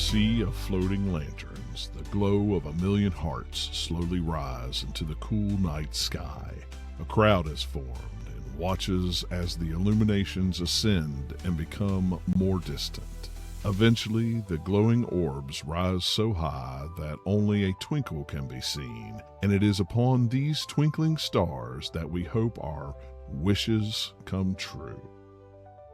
sea of floating lanterns, the glow of a million hearts slowly rise into the cool night sky. A crowd has formed and watches as the illuminations ascend and become more distant. Eventually, the glowing orbs rise so high that only a twinkle can be seen, and it is upon these twinkling stars that we hope our wishes come true.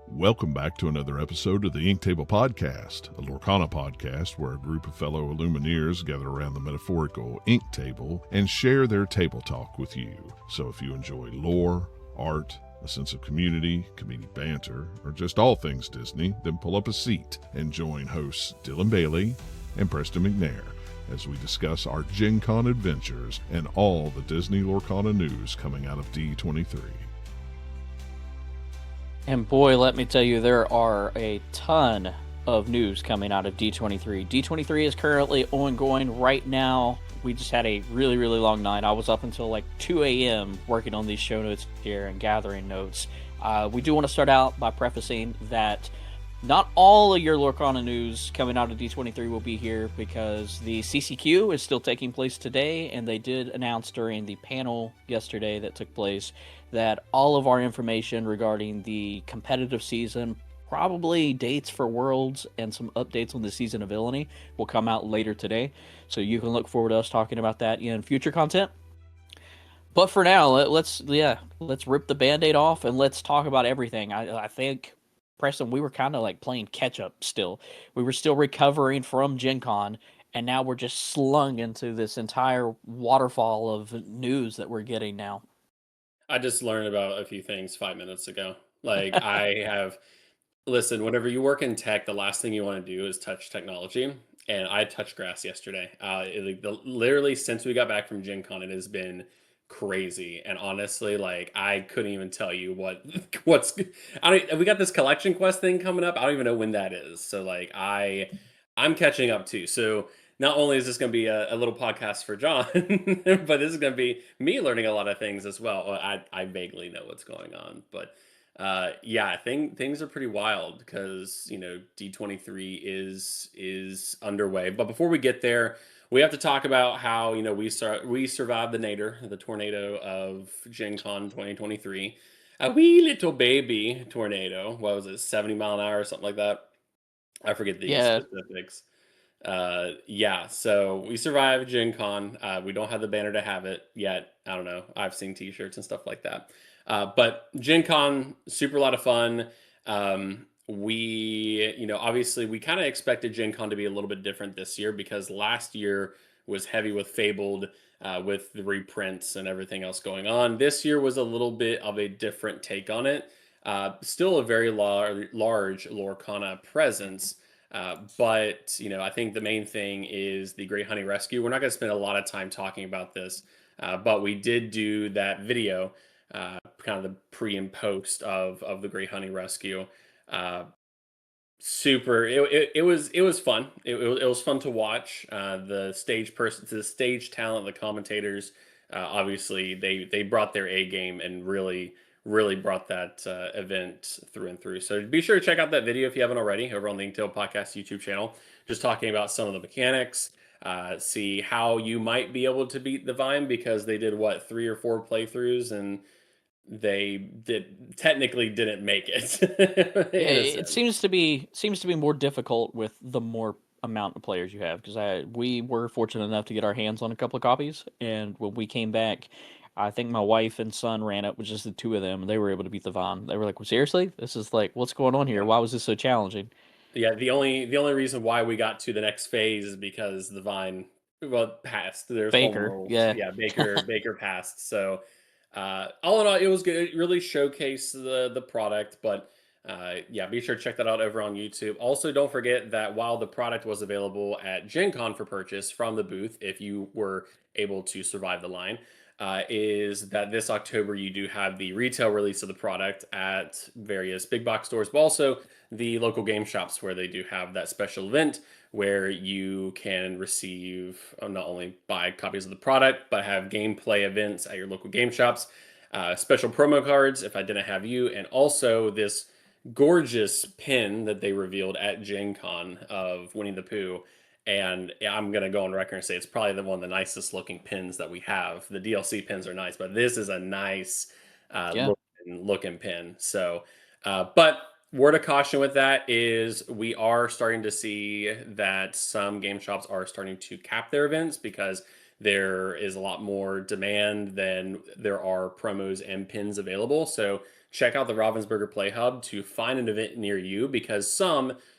Welcome back to another episode of the Ink Table Podcast, a Lorcana podcast where a group of fellow Illumineers gather around the metaphorical ink table and share their table talk with you. So if you enjoy lore, art, a sense of community, comedic banter, or just all things Disney, then pull up a seat and join hosts Dylan Bailey and Preston McNair as we discuss our Gen Con adventures and all the Disney Lorcana news coming out of D23. And boy, let me tell you, there are a ton of news coming out of D23. D23 is currently ongoing right now. We just had a really, really long night. I was up until like 2 a.m. working on these show notes here and gathering notes. We do want to start out by prefacing that not all of your Lorcana news coming out of D23 will be here because the CCQ is still taking place today, and they did announce during the panel yesterday that took place that all of our information regarding the competitive season, probably dates for Worlds and some updates on the season of Villainy, will come out later today. So you can look forward to us talking about that in future content. But for now, let's rip the Band-Aid off and let's talk about everything. I think, Preston, we were kind of like playing catch-up still. We were still recovering from Gen Con, and now we're just slung into this entire waterfall of news that we're getting now. I just learned about a few things 5 minutes ago. Like listen, whenever you work in tech, the last thing you want to do is touch technology. And I touched grass yesterday. Literally since we got back from Gen Con, it has been crazy. And honestly, like I couldn't even tell you we got this collection quest thing coming up. I don't even know when that is. So like I'm catching up too. So not only is this going to be a little podcast for John, but this is going to be me learning a lot of things as well. I vaguely know what's going on, but yeah, things are pretty wild because D23 is underway. But before we get there, we have to talk about how we survived the tornado of Gen Con 2023, a wee little baby tornado. What was it, 70 mph or something like that? I forget the specifics. Yeah, so we survived Gen Con. We don't have the banner to have it yet. I don't know. I've seen t-shirts and stuff like that. But Gen Con, super lot of fun. Obviously we kind of expected Gen Con to be a little bit different this year because last year was heavy with Fabled, with the reprints and everything else going on. This year was a little bit of a different take on it. Still a very large Lorcana presence. But I think the main thing is the Great Honey Rescue. We're not going to spend a lot of time talking about this, but we did do that video, kind of the pre and post of the Great Honey Rescue. Super. It was fun. It was fun to watch. The stage talent, the commentators, obviously they brought their A game and really brought that event through and through. So be sure to check out that video if you haven't already over on the Inktail Podcast YouTube channel, just talking about some of the mechanics, see how you might be able to beat the Vine because they did 3 or 4 playthroughs and they technically didn't make it. It seems to be more difficult with the more amount of players you have because we were fortunate enough to get our hands on a couple of copies, and when we came back, I think my wife and son ran it with just the two of them, and they were able to beat the Vaughn. They were like, well, seriously? This is like, what's going on here? Why was this so challenging? Yeah, the only reason why we got to the next phase is because the Vine passed. There's Baker, home rules. yeah. Baker passed. So all in all, it was good. It really showcased the product, but yeah, be sure to check that out over on YouTube. Also, don't forget that while the product was available at Gen Con for purchase from the booth, if you were able to survive the line, is that this October you do have the retail release of the product at various big box stores, but also the local game shops where they do have that special event where you can receive not only buy copies of the product, but have gameplay events at your local game shops, special promo cards if I didn't have you, and also this gorgeous pin that they revealed at Gen Con of Winnie the Pooh. And I'm going to go on record and say it's probably one of the nicest looking pins that we have. The DLC pins are nice, but this is a nice Yeah. looking pin. So, but word of caution with that is we are starting to see that some game shops are starting to cap their events because there is a lot more demand than there are promos and pins available. So check out the Ravensburger Play Hub to find an event near you because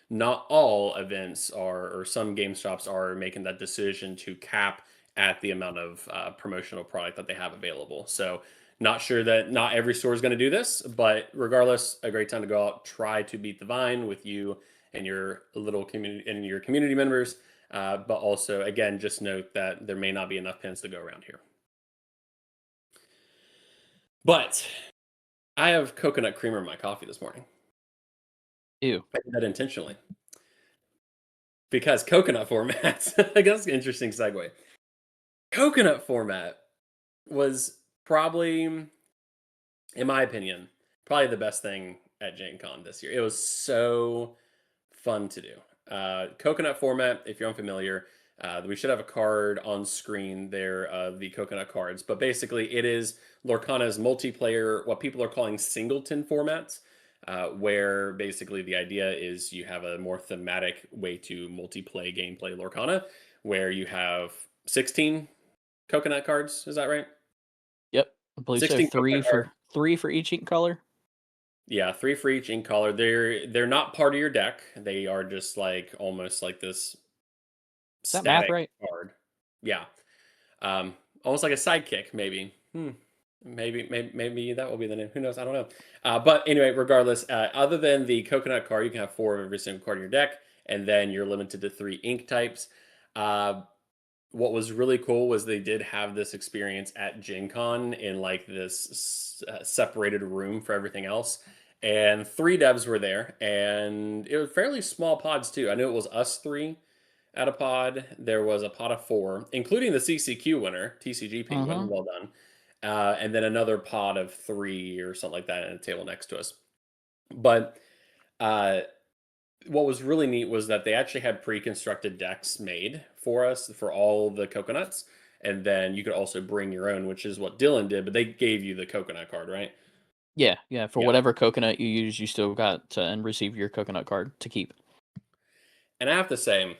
not all events or some game shops are making that decision to cap at the amount of promotional product that they have available. So not sure that not every store is going to do this, but regardless, a great time to go out, try to beat the vine with you and your little community and your community members. But also, again, just note that there may not be enough pins to go around here. But I have coconut creamer in my coffee this morning. Ew. I did that intentionally. Because coconut formats, I guess an interesting segue. Coconut format was probably, in my opinion, probably the best thing at Gen Con this year. It was so fun to do. Coconut format, if you're unfamiliar, we should have a card on screen there of the coconut cards. But basically, it is Lorcana's multiplayer, what people are calling singleton formats, where basically the idea is you have a more thematic way to multiplayer gameplay Lorcana, where you have 16 coconut cards. Is that right? Yep. I believe so. 16 Three for each ink color. Yeah, 3 for each ink color. They're not part of your deck. They are just like almost like this Is that math static right? card. Yeah. Almost like a sidekick, maybe. Maybe that will be the name. Who knows? I don't know. But anyway, regardless, other than the coconut card, you can have 4 of every single card in your deck, and then you're limited to 3 ink types. What was really cool was they did have this experience at Gen Con in like this separated room for everything else. And 3 devs were there, and it was fairly small pods too. I knew it was us 3 at a pod. There was a pod of 4, including the CCQ winner, TCG Penguin. Well done. And then another pod of 3 or something like that at a table next to us. But what was really neat was that they actually had pre-constructed decks made for us for all the coconuts. And then you could also bring your own, which is what Dylan did, but they gave you the coconut card, right? Yeah. For Yeah. whatever coconut you use, you still got to and receive your coconut card to keep. And I have to say,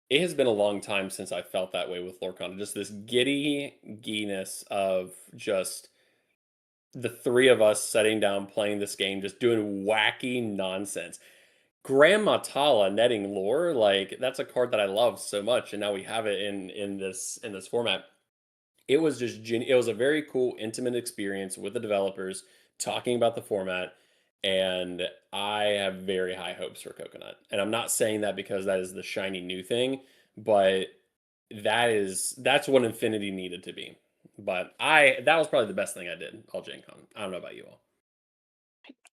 it has been a long time since I felt that way with Lorcana. Just this giddiness of just the 3 of us sitting down playing this game, just doing wacky nonsense. Grandma Tala netting lore, like that's a card that I love so much, and now we have it in this format. It was just it was a very cool, intimate experience with the developers talking about the format, and I have very high hopes for Coconut. And I'm not saying that because that is the shiny new thing, but that's what Infinity needed to be. But that was probably the best thing I did all Gen Con. I don't know about you all.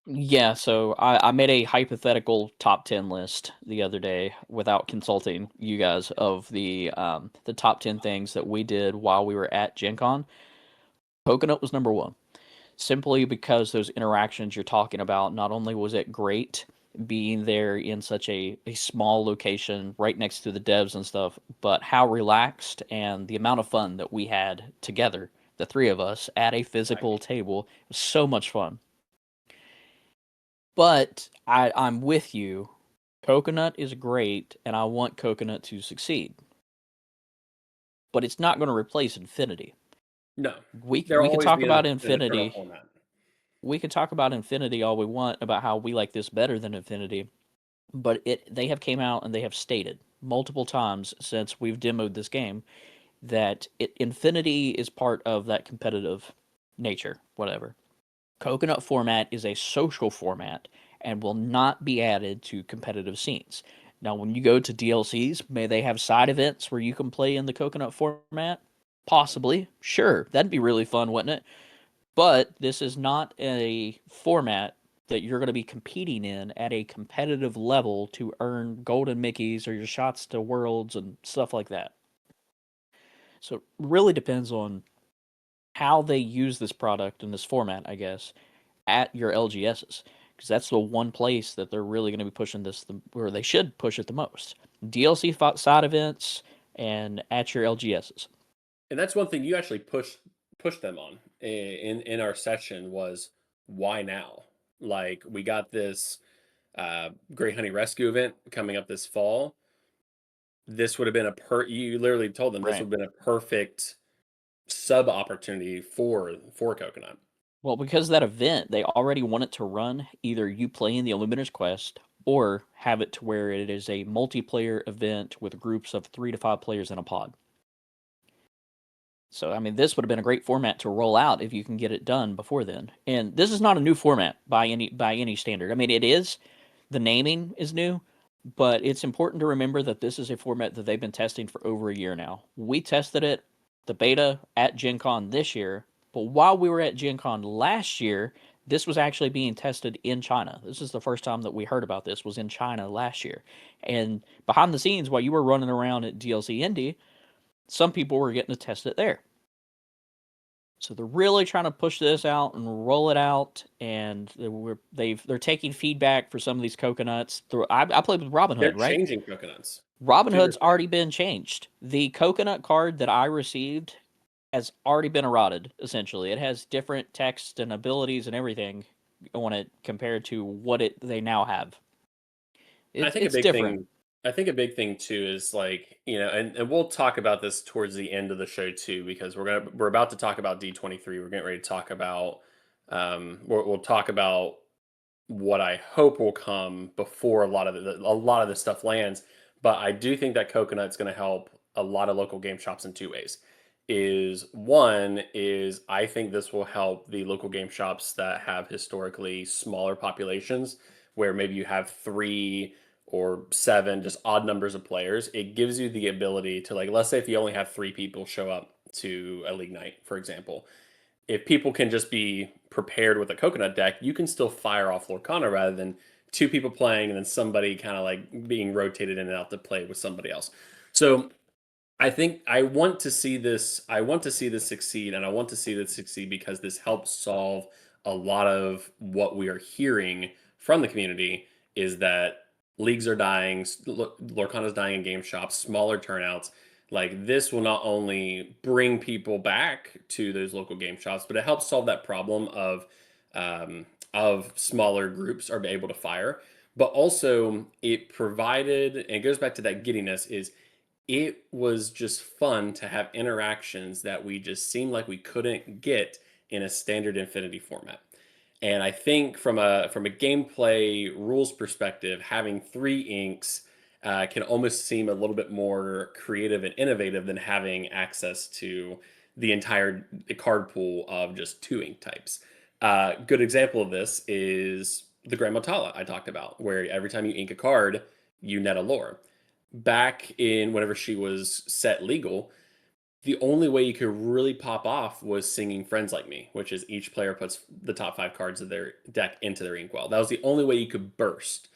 Yeah, so I made a hypothetical top 10 list the other day without consulting you guys of the top 10 things that we did while we were at Gen Con. Coconut was number 1. Simply because those interactions you're talking about, not only was it great being there in such a small location right next to the devs and stuff, but how relaxed and the amount of fun that we had together, the 3 of us, at a physical table. It was so much fun. But I'm with you. Coconut is great, and I want Coconut to succeed. But it's not going to replace Infinity. No. We can talk about Infinity. Format. We can talk about Infinity all we want about how we like this better than Infinity. But they have came out and they have stated multiple times since we've demoed this game that Infinity is part of that competitive nature, whatever. Coconut format is a social format and will not be added to competitive scenes. Now, when you go to DLCs, may they have side events where you can play in the Coconut format? Possibly. Sure, that'd be really fun, wouldn't it? But this is not a format that you're going to be competing in at a competitive level to earn golden Mickeys or your shots to worlds and stuff like that. So it really depends on how they use this product in this format, I guess, at your LGSs. because that's the one place that they're really going to be pushing this, where they should push it the most. DLC side events and at your LGSs. And that's one thing you actually pushed them on in our session was why now? Like we got this Great Honey Rescue event coming up this fall. This would have been you literally told them this Right. would have been a perfect sub opportunity for Coconut. Well, because of that event, they already want it to run either you playing the Illuminator's Quest or have it to where it is a multiplayer event with groups of 3 to 5 players in a pod. So, I mean, this would have been a great format to roll out if you can get it done before then. And this is not a new format by any standard. I mean, it is. The naming is new, but it's important to remember that this is a format that they've been testing for over a year now. We tested it, the beta, at Gen Con this year, but while we were at Gen Con last year, this was actually being tested in China. This is the first time that we heard about this, was in China last year. And behind the scenes, while you were running around at DLC Indy, some people were getting to test it there. So they're really trying to push this out and roll it out, and they're taking feedback for some of these coconuts. I played with Robin They're Hood, right? changing coconuts. Robin Hood's already been changed. The coconut card that I received has already been eroded, essentially. It has different text and abilities and everything on it compared to what they now have. I think It's different. I think a big thing too is like, and we'll talk about this towards the end of the show too, because we're about to talk about D23. We're getting ready to talk about we'll talk about what I hope will come before a lot of this stuff lands. But I do think that Coconut's going to help a lot of local game shops in two ways. One is I think this will help the local game shops that have historically smaller populations, where maybe you have 3 or 7 just odd numbers of players. It gives you the ability to, like, let's say if you only have 3 people show up to a league night, for example, if people can just be prepared with a coconut deck, you can still fire off Lorcana rather than 2 people playing and then somebody kind of like being rotated in and out to play with somebody else. So I think I want to see this. I want to see this succeed, and I want to see this succeed because this helps solve a lot of what we are hearing from the community is that leagues are dying, Lorcana's dying in game shops, smaller turnouts. Like this will not only bring people back to those local game shops, but it helps solve that problem of smaller groups are able to fire. But also, it provided, and it goes back to that giddiness, is it was just fun to have interactions that we just seemed like we couldn't get in a standard Infinity format. And I think from a gameplay rules perspective, having 3 inks can almost seem a little bit more creative and innovative than having access to the entire card pool of just 2 ink types. Good example of this is the Grand Motala I talked about, where every time you ink a card, you net a lore. Back in whenever she was set legal, the only way you could really pop off was singing Friends Like Me, which is each player puts the top 5 cards of their deck into their inkwell. That was the only way you could burst.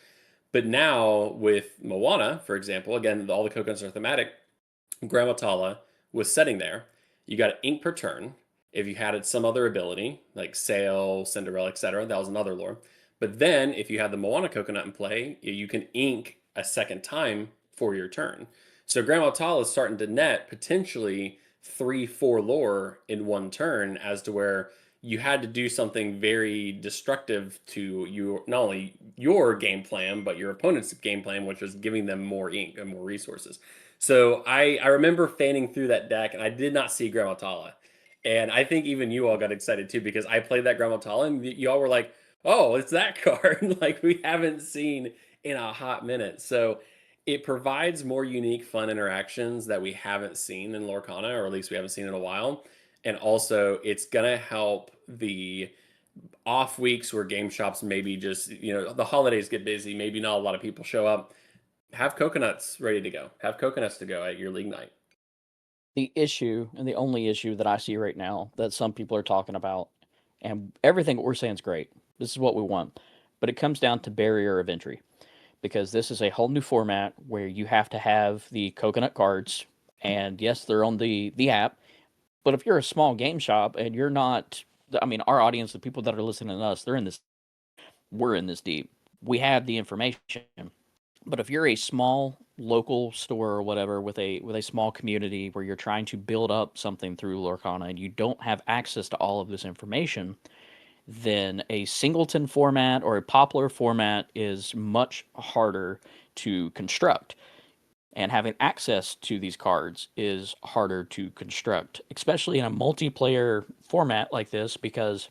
But now with Moana, for example, again, all the coconuts are thematic. Grand Motala was setting there. You got an ink per turn. If you had some other ability, like Sail, Cinderella, etc., that was another lore. But then if you had the Moana coconut in play, you can ink a second time for your turn. So Grand Motala is starting to net potentially 3-4 lore in one turn, as to where you had to do something very destructive to you, not only your game plan, but your opponent's game plan, which was giving them more ink and more resources. So I remember fanning through that deck, and I did not see Grand Motala. And I think even you all got excited too, because I played that Grand Motala, and y'all were like, oh, it's that card. Like we haven't seen in a hot minute. So it provides more unique, fun interactions that we haven't seen in Lorcana, or at least we haven't seen in a while. And also, it's gonna help the off weeks where game shops maybe just, the holidays get busy, maybe not a lot of people show up. Have coconuts ready to go. Have coconuts to go at your league night. The issue, and the only issue that I see right now that some people are talking about, and everything we're saying is great. This is what we want. But it comes down to barrier of entry, because this is a whole new format where you have to have the coconut cards, and yes, they're on the app. But if you're a small game shop and you're not, I mean, our audience, the people that are listening to us, they're in this. we're in this deep. We have the information. But if you're a small local store or whatever with a small community where you're trying to build up something through Lorcana and you don't have access to all of this information, then a singleton format or a poplar format is much harder to construct. And having access to these cards is harder to construct, especially in a multiplayer format like this, because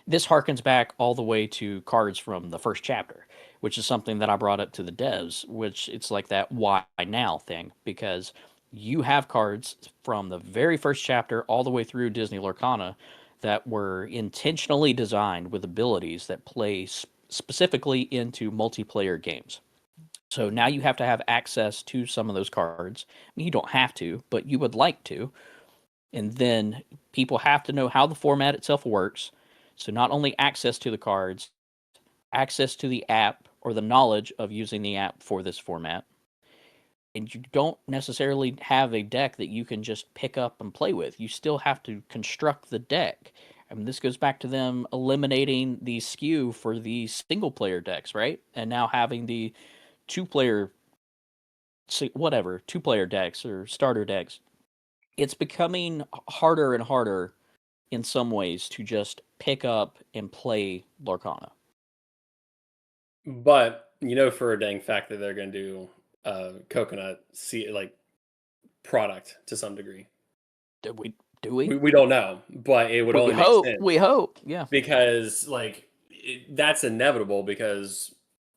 this harkens back all the way to cards from the first chapter, which is something that I brought up to the devs, which it's like that why now thing, because you have cards from the very first chapter all the way through Disney Lorcana that were intentionally designed with abilities that play specifically into multiplayer games. So now you have to have access to some of those cards. I mean, you don't have to, but you would like to. And then people have to know how the format itself works. So not only access to the cards, access to the app or the knowledge of using the app for this format. And you don't necessarily have a deck that you can just pick up and play with. You still have to construct the deck. I mean, this goes back to them eliminating the skew for the single player decks, right? And now having the two-player decks or starter decks. It's becoming harder and harder in some ways to just pick up and play Lorcana. But you know for a dang fact that they're going to do coconut product to some degree. Do we? We don't know, but it would only make sense. We hope, yeah. Because that's inevitable, because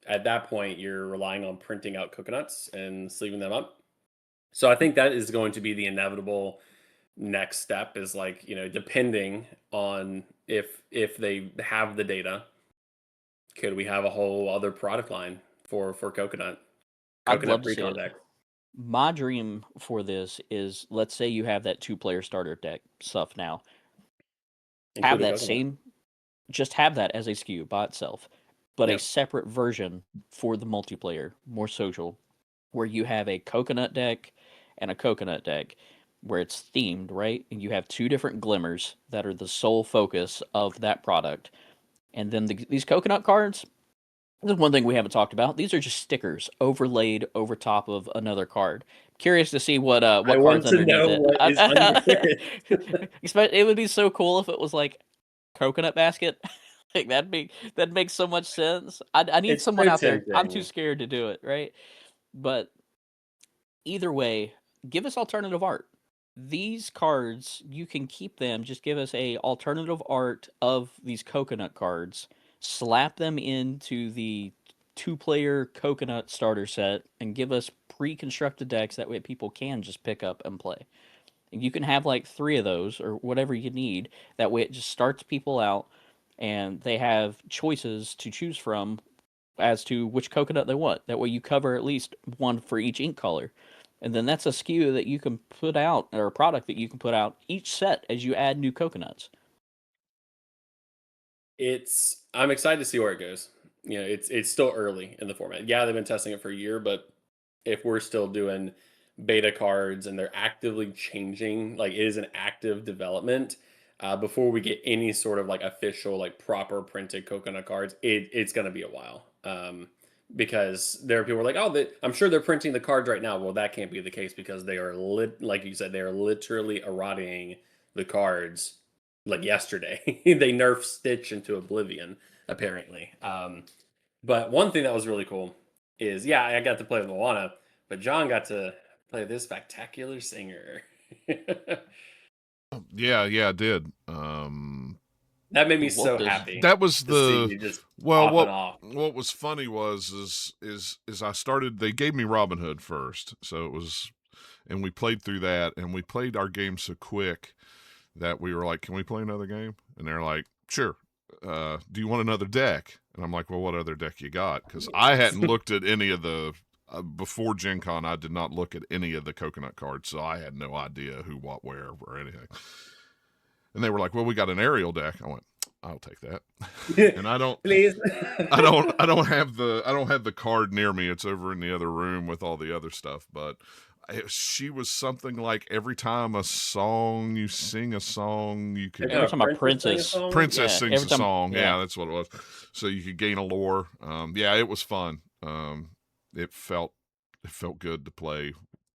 at that point you're relying on printing out coconuts and sleeving them up. So I think that is going to be the inevitable next step, is depending on if they have the data, could we have a whole other product line for coconut I'd love to see pre-con it. deck. My dream for this is, let's say you have that two-player starter deck stuff now. Have that same, just have that as a SKU by itself, but a separate version for the multiplayer, more social, where you have a coconut deck and a coconut deck where it's themed, right? And you have two different glimmers that are the sole focus of that product. And then these coconut cards, this is one thing we haven't talked about. These are just stickers overlaid over top of another card. Curious to see what cards underneath it. It would be so cool if it was like coconut basket. Like that makes so much sense. I need someone out there. I'm too scared to do it, right? But either way, give us alternative art. These cards, you can keep them. Just give us a alternative art of these coconut cards. Slap them into the two-player coconut starter set and give us pre-constructed decks. That way people can just pick up and play. And you can have like 3 of those or whatever you need. That way it just starts people out and they have choices to choose from as to which coconut they want. That way you cover at least one for each ink color. And then that's a SKU that you can put out, or a product that you can put out each set as you add new coconuts. I'm excited to see where it goes. It's still early in the format. Yeah, they've been testing it for a year, but if we're still doing beta cards and they're actively changing, it is an active development, before we get any sort of official proper printed coconut cards, it's going to be a while. Because there are people who are I'm sure they're printing the cards right now. Well, that can't be the case, because they are like you said, they are literally eroding the cards yesterday. They nerfed Stitch into oblivion, apparently. But one thing that was really cool is, I got to play with Moana, but John got to play this spectacular singer. Yeah, I did. That made me so happy. That was what was funny was I started. They gave me Robin Hood first, so it was, and we played through that, and we played our game so quick that we were like, "Can we play another game?" And they're like, "Sure. Do you want another deck?" And I'm like, "Well, what other deck you got?" Because I hadn't looked at any of the before Gen Con. I did not look at any of the coconut cards, so I had no idea who, what, where, or anything. And they were like, "Well, we got an aerial deck." I went, "I'll take that." And I don't, please. I don't have the card near me. It's over in the other room with all the other stuff. But she was something like every time a song you sing a song, you could Every time a princess princess, princess yeah, sings every a time, song. yeah. Yeah, that's what it was. So you could gain a lore. Yeah, it was fun. It felt good to play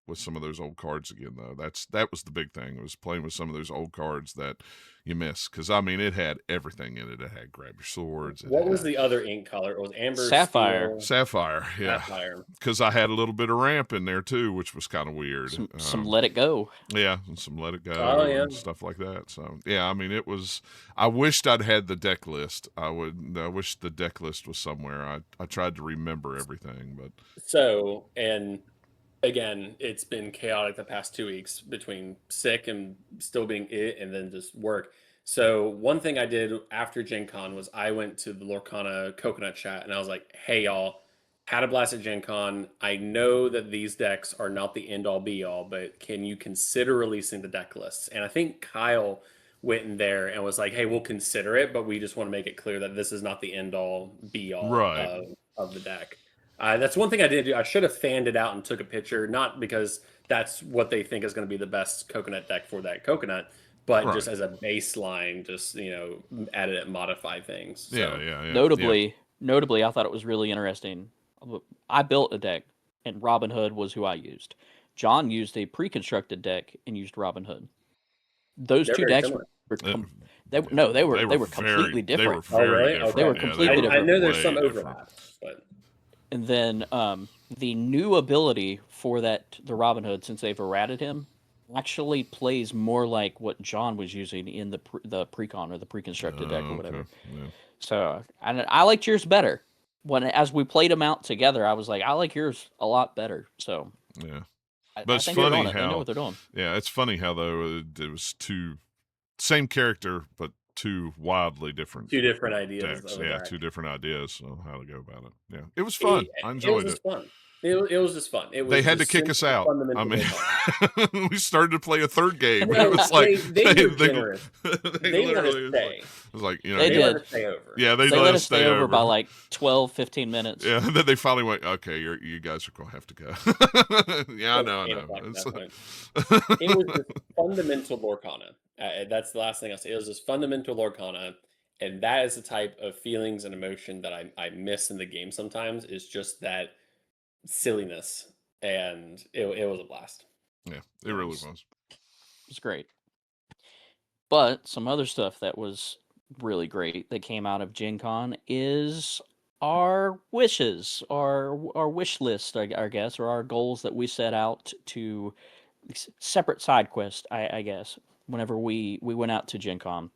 with some of those old cards again, though. That was the big thing, was playing with some of those old cards that you miss. Because I mean, it had everything in it. It had grab your swords. What was the other ink color? It was amber, Sapphire. steel, Sapphire? Yeah, sapphire. because I had a little bit of ramp in there too, which was kind of weird. Some Let It Go. Yeah, and some Let It Go Oh yeah. and stuff like that. So yeah, I mean, it was. I wished I'd had the deck list. I wish the deck list was somewhere. I tried to remember everything, but So, and again, it's been chaotic the past 2 weeks between sick and still being it and then just work. So one thing I did after Gen Con was I went to the Lorcana coconut chat and I was like, hey y'all, had a blast at Gen Con. I know that these decks are not the end all be all, but can you consider releasing the deck lists? And I think Kyle went in there and was like, hey, we'll consider it, but we just want to make it clear that this is not the end all be all right. of the deck. That's one thing I did do. I should have fanned it out and took a picture, not because that's what they think is going to be the best coconut deck for that coconut, but Right. just as a baseline, just edit and modify things. So. Yeah. Notably, I thought it was really interesting. I built a deck, and Robin Hood was who I used. John used a pre-constructed deck and used Robin Hood. Those They're two very decks similar. were They were completely different. They were Oh, very really? different. They were Okay. completely I different. know there's way some different. overlap, but And then the new ability for the Robin Hood, since they've errated him, actually plays more like what John was using in the precon or the pre-constructed deck or whatever. Okay. Yeah. So I liked yours better. As we played them out together, I was like, I like yours a lot better. So Yeah. I But it's think they're funny on it. They know how what they're doing. yeah, it's funny how though it was same character but two wildly different two different ideas decks. of a Yeah, deck. two different ideas on how to go about it. Yeah, it was fun. I enjoyed It was just fun. It was just fun. It was They had to just kick us simple, out. I fundamental mean, fun. we started to play a third game. No, It was like they were generous. They let us literally stay. it was like They They did. let us stay over. Yeah, they They let let us us stay over by like 12, 15 minutes. Yeah, and then they finally went, okay, you guys are going to have to go. Yeah, I know. 8 o'clock at that It's- It was just fundamental Lorcana. That's the last thing I'll say. It was just fundamental Lorcana. And that is the type of feelings and emotion that I miss in the game sometimes, is just that silliness. And it was a blast. Yeah, it really was. It was great. But some other stuff that was really great that came out of Gen Con is our wishes, our wish list, I guess, or our goals that we set out to separate side quest, I guess. Whenever we went out to Gen Con,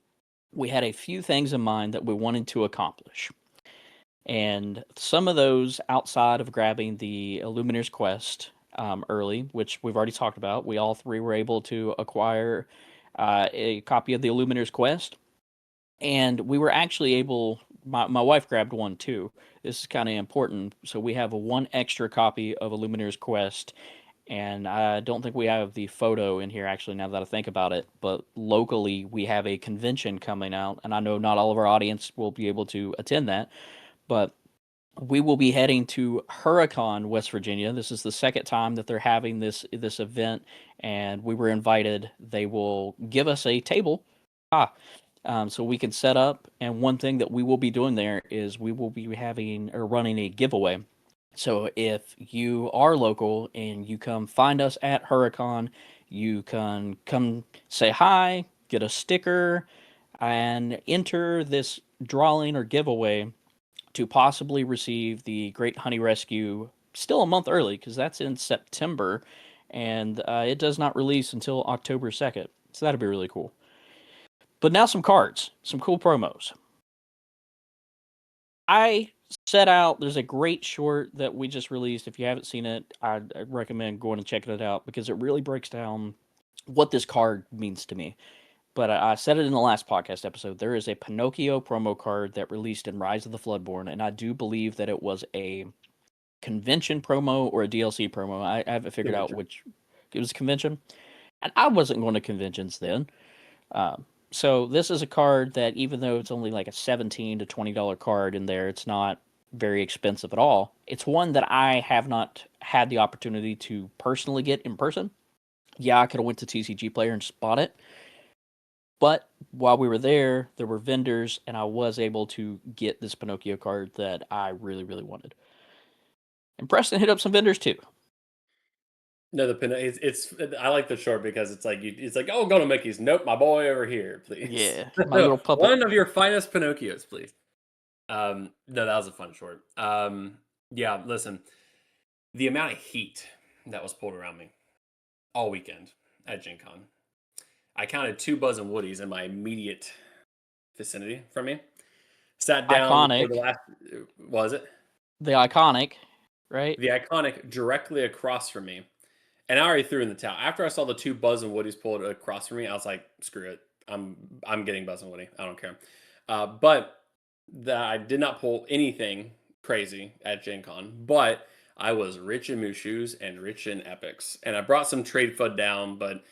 we had a few things in mind that we wanted to accomplish. And some of those outside of grabbing the Illuminator's Quest early, which we've already talked about, we all three were able to acquire a copy of the Illuminator's Quest. And we were actually able, my wife grabbed one too. This is kind of important. So we have one extra copy of Illuminator's Quest. And I don't think we have the photo in here, actually, now that I think about it. But locally, we have a convention coming out. And I know not all of our audience will be able to attend that. But we will be heading to Hurricane, West Virginia. This is the second time that they're having this event, and we were invited. They will give us a table, so we can set up. And one thing that we will be doing there is we will be having or running a giveaway. So if you are local and you come find us at Hurricane, you can come say hi, get a sticker, and enter this drawing or giveaway to possibly receive the Great Honey Rescue still a month early, because that's in September, and it does not release until October 2nd. So that'd be really cool. But now some cards, some cool promos. I set out, there's a great short that we just released. If you haven't seen it, I'd recommend going and checking it out, because it really breaks down what this card means to me. But I said it in the last podcast episode. There is a Pinocchio promo card that released in Rise of the Floodborn, and I do believe that it was a convention promo or a DLC promo. I haven't figured out which. It was a convention, and I wasn't going to conventions then. So this is a card that, even though it's only like a $17 to $20 card in there, it's not very expensive at all. It's one that I have not had the opportunity to personally get in person. Yeah, I could have went to TCG Player and just bought it. But while we were there were vendors, and I was able to get this Pinocchio card that I really, really wanted. And Preston hit up some vendors too. No, it's I like the short because it's like it's like, oh, go to Mickey's. Nope, my boy over here, please. Yeah, my little puppet. One of your finest Pinocchios, please. No, that was a fun short. Yeah, listen, the amount of heat that was pulled around me all weekend at Gen Con. I counted 2 Buzz and Woodies in my immediate vicinity from me. Sat down for the Iconic. last, was it? The iconic, right? The iconic directly across from me. And I already threw in the towel. After I saw the 2 Buzz and Woodies pulled across from me, I was like, screw it. I'm getting Buzz and Woody. I don't care. But I did not pull anything crazy at Gen Con, but I was rich in Mushus and rich in Epics. And I brought some trade FUD down, but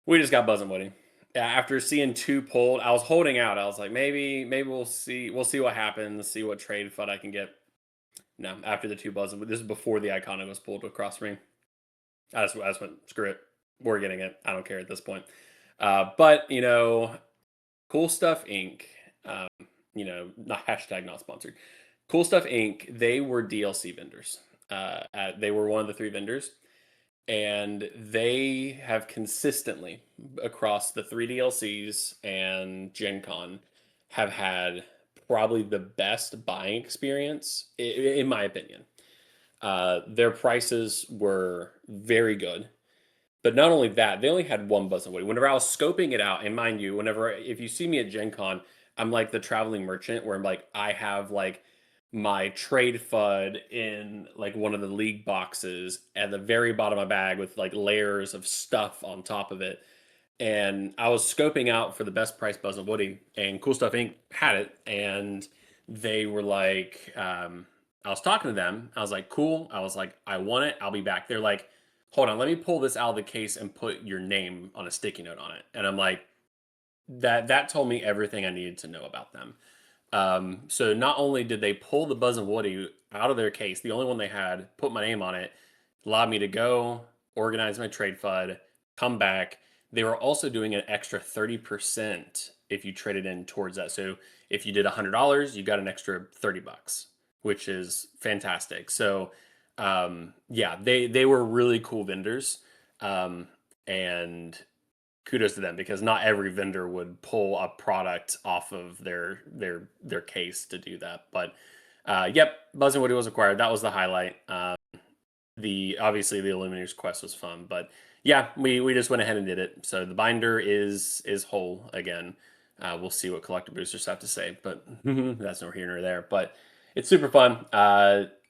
we just got Buzz and Woody. After seeing 2 pulled, I was holding out. I was like, maybe we'll see. We'll see what happens. See what trade FUD I can get. No, after the 2 Buzz and Woody, this is before the Iconic was pulled across from me. I just went, screw it. We're getting it. I don't care at this point. But, Cool Stuff Inc., not hashtag not sponsored. Cool Stuff Inc., they were DLC vendors. They were one of the 3 vendors. And they have consistently, across the 3 DLCs and Gen Con, have had probably the best buying experience, in my opinion. Their prices were very good. But not only that, they only had 1 Buzz and Woody. Whenever I was scoping it out, and mind you, if you see me at Gen Con, I'm like the traveling merchant where I'm like, I have like my trade FUD in like one of the league boxes at the very bottom of my bag with like layers of stuff on top of it. And I was scoping out for the best price Buzz and Woody, and Cool Stuff Inc. had it. And they were like, I was talking to them. I was like, cool. I was like, I want it. I'll be back. They're like, hold on, let me pull this out of the case and put your name on a sticky note on it. And I'm like, that told me everything I needed to know about them. So not only did they pull the Buzz and Woody out of their case, the only one they had, put my name on it, allowed me to go, organize my trade FUD, come back. They were also doing an extra 30% if you traded in towards that. So if you did $100, you got an extra $30, which is fantastic. So yeah, they were really cool vendors. And kudos to them because not every vendor would pull a product off of their case to do that. But yep, Buzz and Woody was acquired. That was the highlight. Obviously the Illuminators quest was fun, but yeah, we just went ahead and did it. So the binder is whole again. We'll see what collector boosters have to say, but that's nor here nor there. But it's super fun.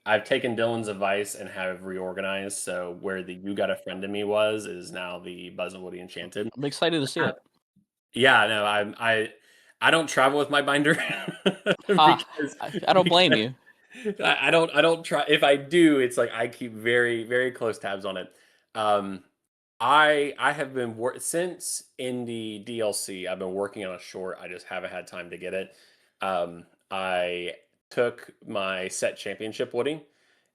I've taken Dylan's advice and have reorganized. So where the You Got a Friend in Me is now the Buzz and Woody Enchanted. I'm excited to see it. Yeah, no, I don't travel with my binder because I don't blame you. I don't try. If I do, it's like I keep very, very close tabs on it. I have been since in the DLC. I've been working on a short. I just haven't had time to get it. I took my set championship Woody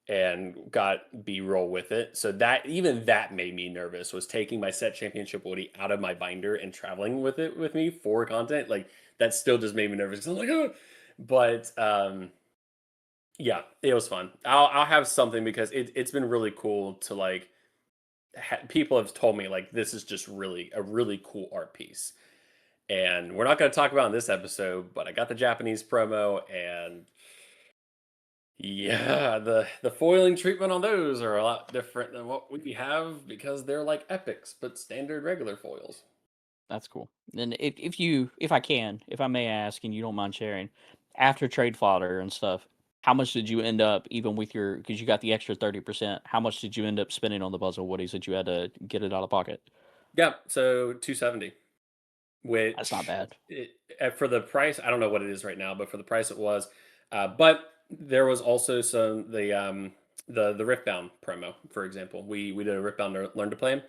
and got B-roll with it. So that made me nervous, was taking my set championship Woody out of my binder and traveling with it with me for content. Like that still just made me nervous because I'm like, oh. But yeah, it was fun. I'll have something because it's been really cool to like. People have told me like this is just really a really cool art piece, and we're not going to talk about it in this episode. But I got the Japanese promo, and yeah, the foiling treatment on those are a lot different than what we have because they're like epics, but standard regular foils. That's cool. And if I may ask, and you don't mind sharing, after trade fodder and stuff, how much did you end up, even with because you got the extra 30%, how much did you end up spending on the Buzz and Woodies that you had to get it out of pocket? Yeah, so 270. Which that's not bad. For the price, I don't know what it is right now, but for the price it was. But there was also some the Riftbound promo, for example. We did a Riftbound Learn to Play.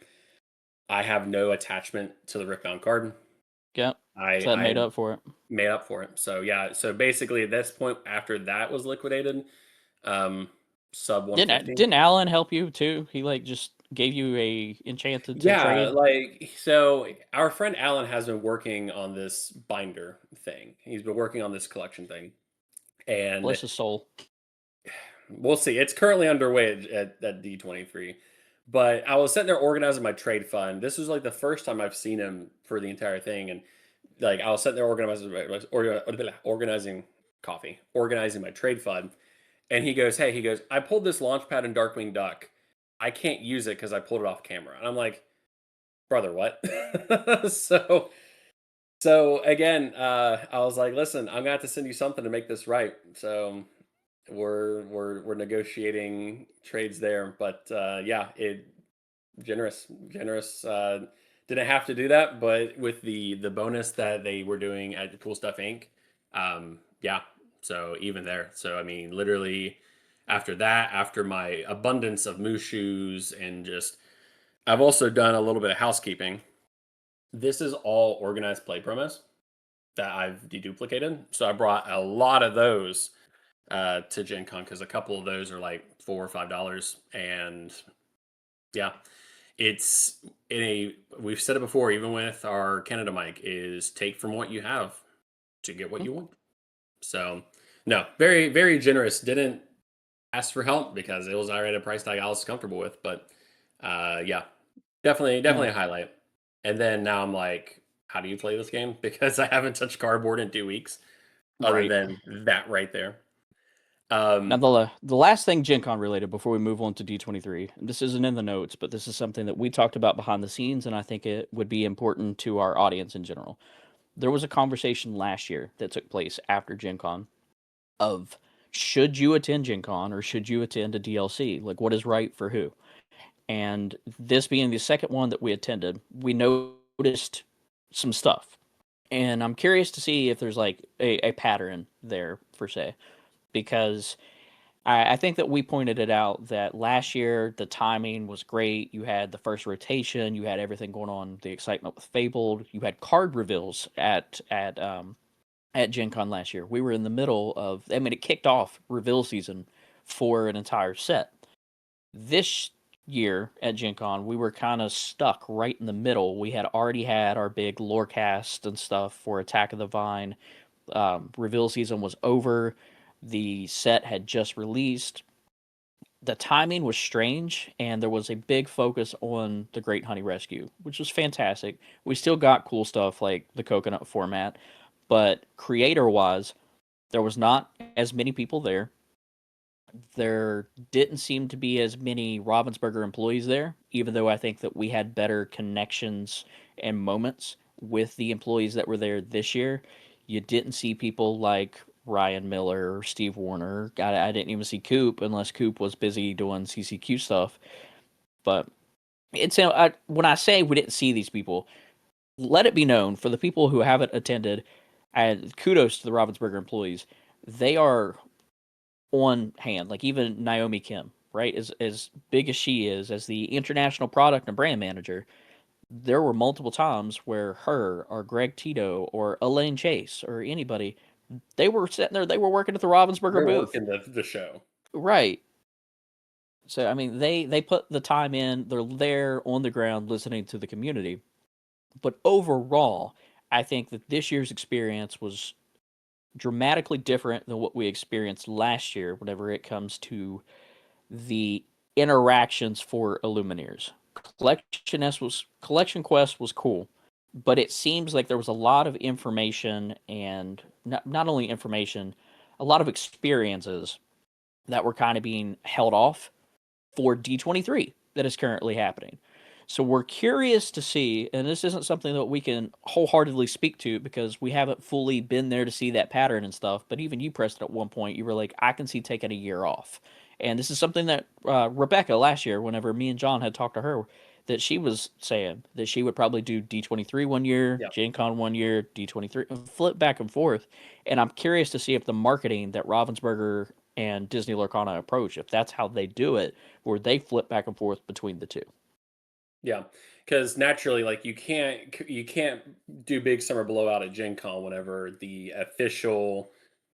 I have no attachment to the Riftbound card. Yeah. I So that made I up for it. made up for it. So yeah, so basically at this point after that was liquidated, um, sub Didn't 150. didn't Alan help you too? He like just gave you a enchanted to Yeah, trade. like so our friend Alan has been working on this binder thing. He's been working on this collection thing. And Bless his soul. we'll see. It's currently underway at D23. But I was sitting there organizing my trade fund. This was like the first time I've seen him for the entire thing. And like I was sitting there organizing my trade fund. And he goes, "Hey," he goes, "I pulled this Launchpad in Darkwing Duck. I can't use it because I pulled it off camera." And I'm like, "Brother, what?" so again, I was like, "Listen, I'm gonna have to send you something to make this right." So we're negotiating trades there, but yeah, it generous. Didn't have to do that, but with the bonus that they were doing at Cool Stuff Inc. Yeah, so even there. So I mean, literally after that, after my abundance of moose shoes and just, I've also done a little bit of housekeeping. This is all organized play promos that I've deduplicated. So I brought a lot of those to Gen Con because a couple of those are like $4 or $5. And yeah, it's in a, we've said it before, even with our Canada mic, is take from what you have to get what Hmm. you want. So no, very, very generous. Didn't ask for help because it was already a price tag I was comfortable with. But yeah, definitely No, a highlight. And then now I'm like, how do you play this game? Because I haven't touched cardboard in 2 weeks, other right. than that right there. Now, Um, the last thing Gen Con related before we move on to D23, this isn't in the notes, but this is something that we talked about behind the scenes, and I think it would be important to our audience in general. There was a conversation last year that took place after Gen Con of should you attend Gen Con or should you attend a DLC? Like, what is right for who? And this being the second one that we attended, we noticed some stuff. And I'm curious to see if there's like a pattern there, per se, because I think that we pointed it out that last year the timing was great. You had the first rotation, you had everything going on, the excitement with Fabled, you had card reveals at Gen Con last year. We were in the middle of, I mean, it kicked off reveal season for an entire set. This year at Gen Con, we were kind of stuck right in the middle. We had already had our big lore cast and stuff for Attack of the Vine. Reveal season was over. The set had just released. The timing was strange, and there was a big focus on the Great Honey Rescue, which was fantastic. We still got cool stuff like the coconut format, but creator wise, there was not as many people there. There didn't seem to be as many Ravensburger employees there, even though I think that we had better connections and moments with the employees that were there this year. You didn't see people like Ryan Miller or Steve Warner. I didn't even see Coop unless Coop was busy doing CCQ stuff. But when I say we didn't see these people, let it be known for the people who haven't attended, and kudos to the Ravensburger employees. They are on hand. Like even Naomi Kim, right? As big as she is as the international product and brand manager, there were multiple times where her or Greg Tito or Elaine Chase or anybody, they were sitting there, they were working at the Ravensburger they're booth. working the show. Right. So I mean they put the time in, they're there on the ground listening to the community. But overall, I think that this year's experience was dramatically different than what we experienced last year whenever it comes to the interactions for Illumineers. Collection Quest was cool, but it seems like there was a lot of information and not only information, a lot of experiences that were kind of being held off for D23 that is currently happening. So we're curious to see, and this isn't something that we can wholeheartedly speak to because we haven't fully been there to see that pattern and stuff. But even you pressed it at one point, you were like, I can see taking a year off. And this is something that Rebecca last year, whenever me and John had talked to her, that she was saying that she would probably do D23 one year, Yeah. Gen Con one year, D23, and flip back and forth. And I'm curious to see if the marketing that Ravensburger and Disney Lorcana approach, if that's how they do it, where they flip back and forth between the two. Yeah. because naturally, like you can't do big summer blowout at Gen Con whenever the official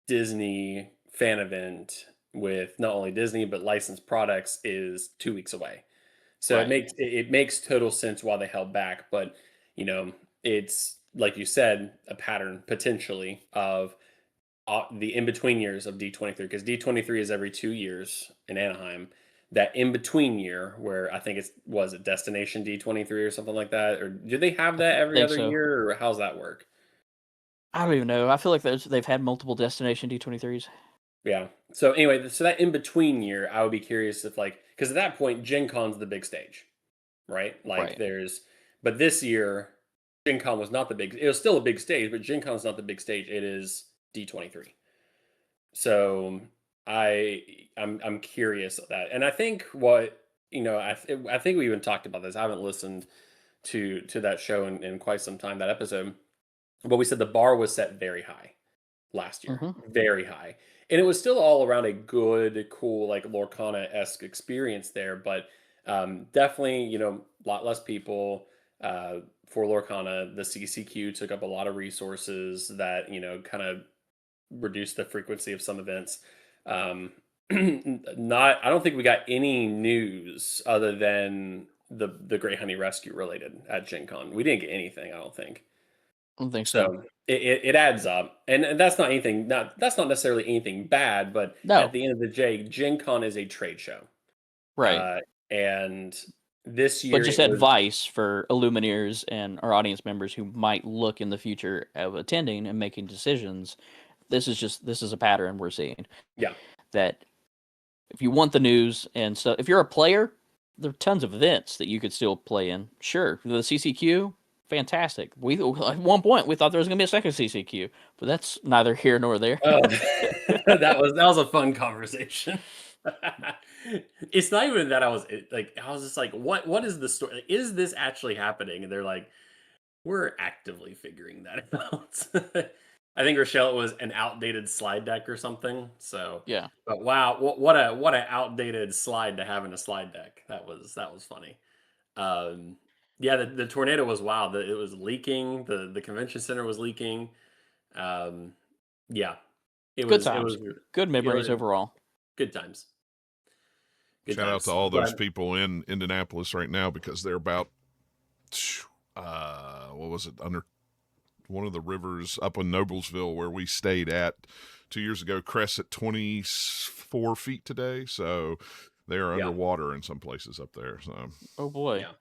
Disney fan event with not only Disney but licensed products is 2 weeks away. So it Right. makes total sense why they held back, but you know, it's like you said, a pattern potentially of the in between years of D23 because D23 is every 2 years in Anaheim. That in between year where I think was it Destination D23 or something like that, or do they have that every Think other so. year, or how's that work? I don't even know. I feel like they've had multiple destination D23s. Yeah. So anyway, so that in between year, I would be curious if like because at that point, Gen Con's the big stage, right? Like Right. but this year, Gen Con was not the big. It was still a big stage, but Gen Con's not the big stage. It is D23. So I'm curious of that, and I think what I think we even talked about this. I haven't listened to that show in quite some time. That episode, but we said the bar was set very high last year, Hmm. very high, and it was still all around a good, cool, like Lorcana esque experience there, but definitely a lot less people. For Lorcana, the CCQ took up a lot of resources that kind of reduce the frequency of some events. Not, I don't think we got any news other than the Great Honey Rescue related at Gen Con. We didn't get anything, I don't think. I don't think so. So it adds up, and that's not anything. That's not necessarily anything bad, but at No. the end of the day, Gen Con is a trade show, Right. uh, and this But year just it was advice for Illumineers and our audience members who might look in the future of attending and making decisions. This is a pattern we're seeing yeah. that if you want the news and stuff, if you're a player, there are tons of events that you could still play in. Sure, the CCQ, fantastic. We at one point we thought there was going to be a second CCQ, but that's neither here nor there. Oh, that was a fun conversation. It's not even that I was just like, what is the story? Like, is this actually happening? And they're like, we're actively figuring that out. I think Rochelle, it was an outdated slide deck or something. So, Yeah, but wow, what a outdated slide to have in a slide deck. That was funny. Um, yeah, the tornado was wild. It was leaking. The convention center was leaking. Um, yeah, it good was it was times, good it memories was overall. good times. Good Shout out to times. all those But people in Indianapolis right now because they're about, what was it, under one of the rivers up in Noblesville where we stayed at 2 years ago, crests at 24 feet today. So they are yeah, underwater in some places up there. So Oh boy, yeah.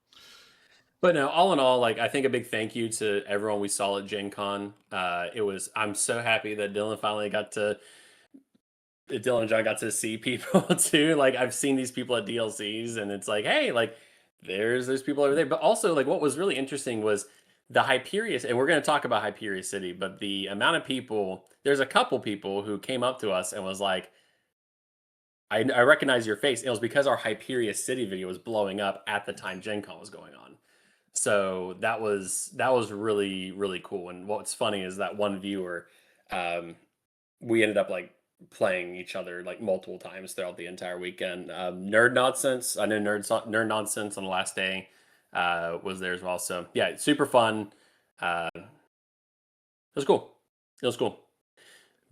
But no, all in all, like I think a big thank you to everyone we saw at Gen Con. I'm so happy that Dylan and John got to see people too. Like I've seen these people at DLCs and it's like, hey, like there's people over there. But also like what was really interesting was the Hyperia, and we're going to talk about Hyperia City, but the amount of people, there's a couple people who came up to us and was like, I recognize your face. It was because our Hyperia City video was blowing up at the time Gen Con was going on. So that was really, really cool. And what's funny is that one viewer, we ended up like playing each other like multiple times throughout the entire weekend. Nerd Nonsense, I know Nerd Nonsense on the last day was there as well. So yeah, super fun. It was cool. It was cool.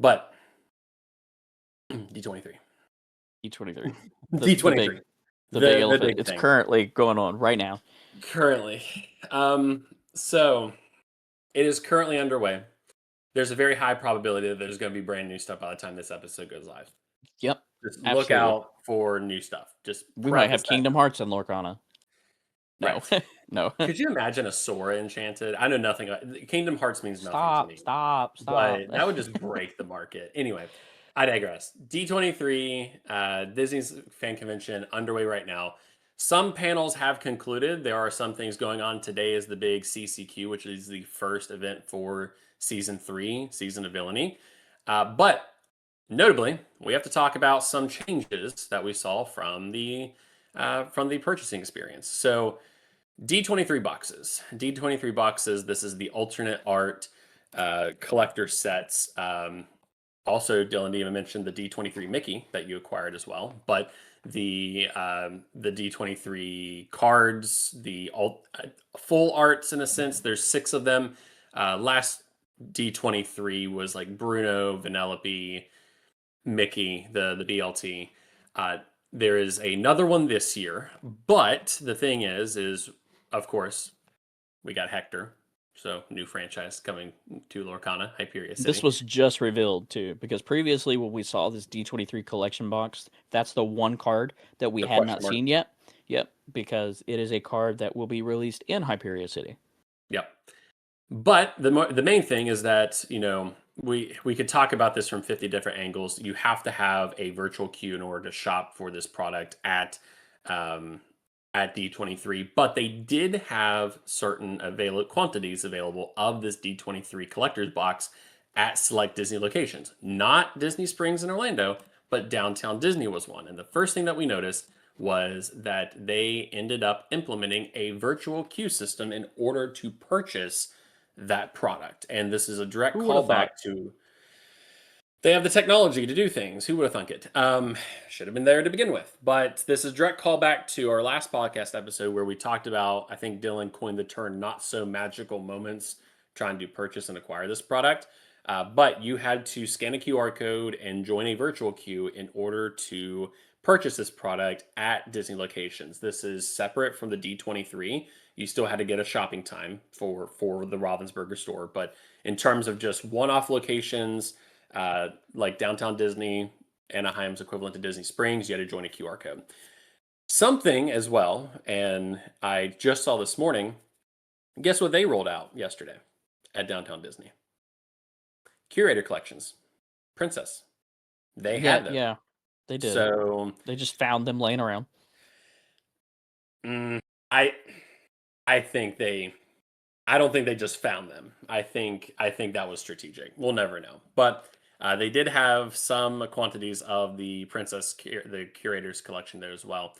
But D23. D23, D23. the big The elephant. big It's thing. currently going on right now. Currently. So it is currently underway. There's a very high probability that there's going to be brand new stuff by the time this episode goes live. Yep, Just look absolutely. out for new stuff. Just We might preface have that. Kingdom Hearts and Lorcana. No, Right. no. Could you imagine a Sora enchanted? I know nothing about Kingdom Hearts means nothing to me. Stop. But that would just break the market. Anyway, I digress. D23, Disney's fan convention underway right now. Some panels have concluded. There are some things going on. Today is the big CCQ, which is the first event for season 3, Season of Villainy. But notably, we have to talk about some changes that we saw from the purchasing experience. So D23 boxes. This is the alternate art collector sets. Also, Dylan even mentioned the D23 Mickey that you acquired as well, but the D23 cards, the full arts in a sense. There's 6 of them. Last D23 was like Bruno, Vanellope, Mickey, the BLT. Uh, there is another one this year, but the thing is of course we got Hector, so new franchise coming to Lorcana, Hyperia This City. was just revealed too, because previously when we saw this D23 collection box, that's the one card that we The had question not mark. seen yet. Yep, because it is a card that will be released in Hyperia City. Yep. But the main thing is that, we could talk about this from 50 different angles. You have to have a virtual queue in order to shop for this product at D23, but they did have certain quantities available of this D23 collector's box at select Disney locations. Not Disney Springs in Orlando, but downtown Disney was one. And the first thing that we noticed was that they ended up implementing a virtual queue system in order to purchase that product. And this is a direct Who would have callback to they have the technology to do things. Who would have thunk it? Should have been there to begin with. But this is a direct callback to our last podcast episode where we talked about, I think Dylan coined the term not so magical moments trying to purchase and acquire this product. But you had to scan a QR code and join a virtual queue in order to purchase this product at Disney locations. This is separate from the D23. You still had to get a shopping time for the Ravensburger store. But in terms of just one-off locations, like downtown Disney, Anaheim's equivalent to Disney Springs, you had to join a QR code. Something as well, and I just saw this morning, guess what they rolled out yesterday at downtown Disney? Curator collections. Princess. They had them. Yeah, they did. So they just found them laying around. I think I don't think they just found them. I think that was strategic. We'll never know. But they did have some quantities of the the Curator's collection there as well.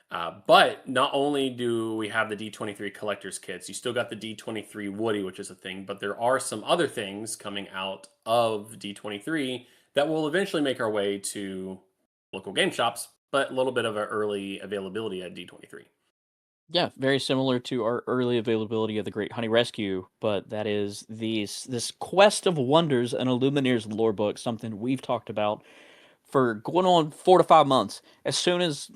But not only do we have the D23 collector's kits, you still got the D23 Woody, which is a thing, but there are some other things coming out of D23 that will eventually make our way to local game shops, but a little bit of an early availability at D23. Yeah, very similar to our early availability of the Great Honey Rescue, but that is this Quest of Wonders and Illumineer's lore book, something we've talked about for going on 4 to 5 months. As soon as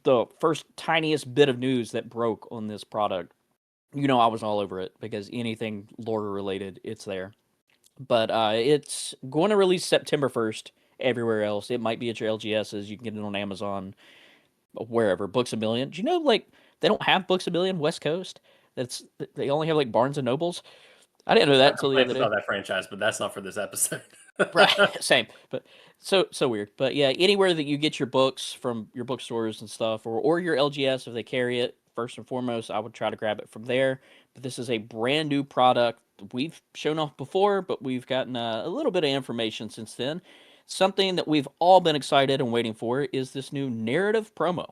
the first tiniest bit of news that broke on this product, I was all over it because anything lore related, it's there. But it's going to release September 1st everywhere else. It might be at your LGSs. You can get it on Amazon, wherever. Books A Million. Do you know, they don't have Books A Million West Coast? They only have, Barnes and Nobles. I didn't know that until the other day. About that franchise, but that's not for this episode. Right, same. But so weird. But yeah, anywhere that you get your books from your bookstores and stuff, or your LGS if they carry it, first and foremost, I would try to grab it from there. But this is a brand new product. We've shown off before, but we've gotten a little bit of information since then. Something that we've all been excited and waiting for is this new narrative promo.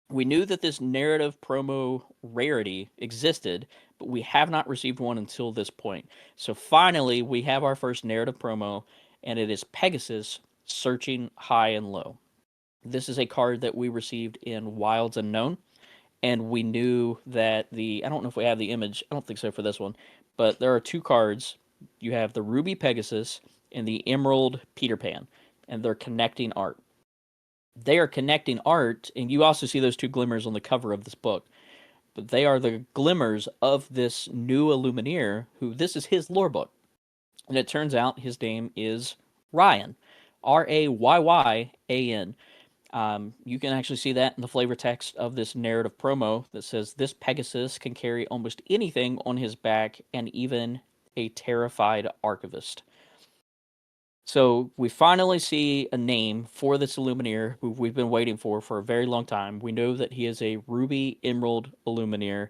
We knew that this narrative promo rarity existed, but we have not received one until this point. So finally, we have our first narrative promo, and it is Pegasus searching high and low. This is a card that we received in Wilds Unknown, and we knew that I don't know if we have the image, I don't think so for this one, but there are 2 cards. You have the Ruby Pegasus and the Emerald Peter Pan, and they're connecting art. They are connecting art, and you also see those 2 glimmers on the cover of this book. But they are the glimmers of this new Illumineer, who this is his lore book. And it turns out his name is Ryan. Rayyan. You can actually see that in the flavor text of this narrative promo that says this Pegasus can carry almost anything on his back and even a terrified archivist. So we finally see a name for this Illumineer who we've been waiting for a very long time. We know that he is a Ruby Emerald Illumineer,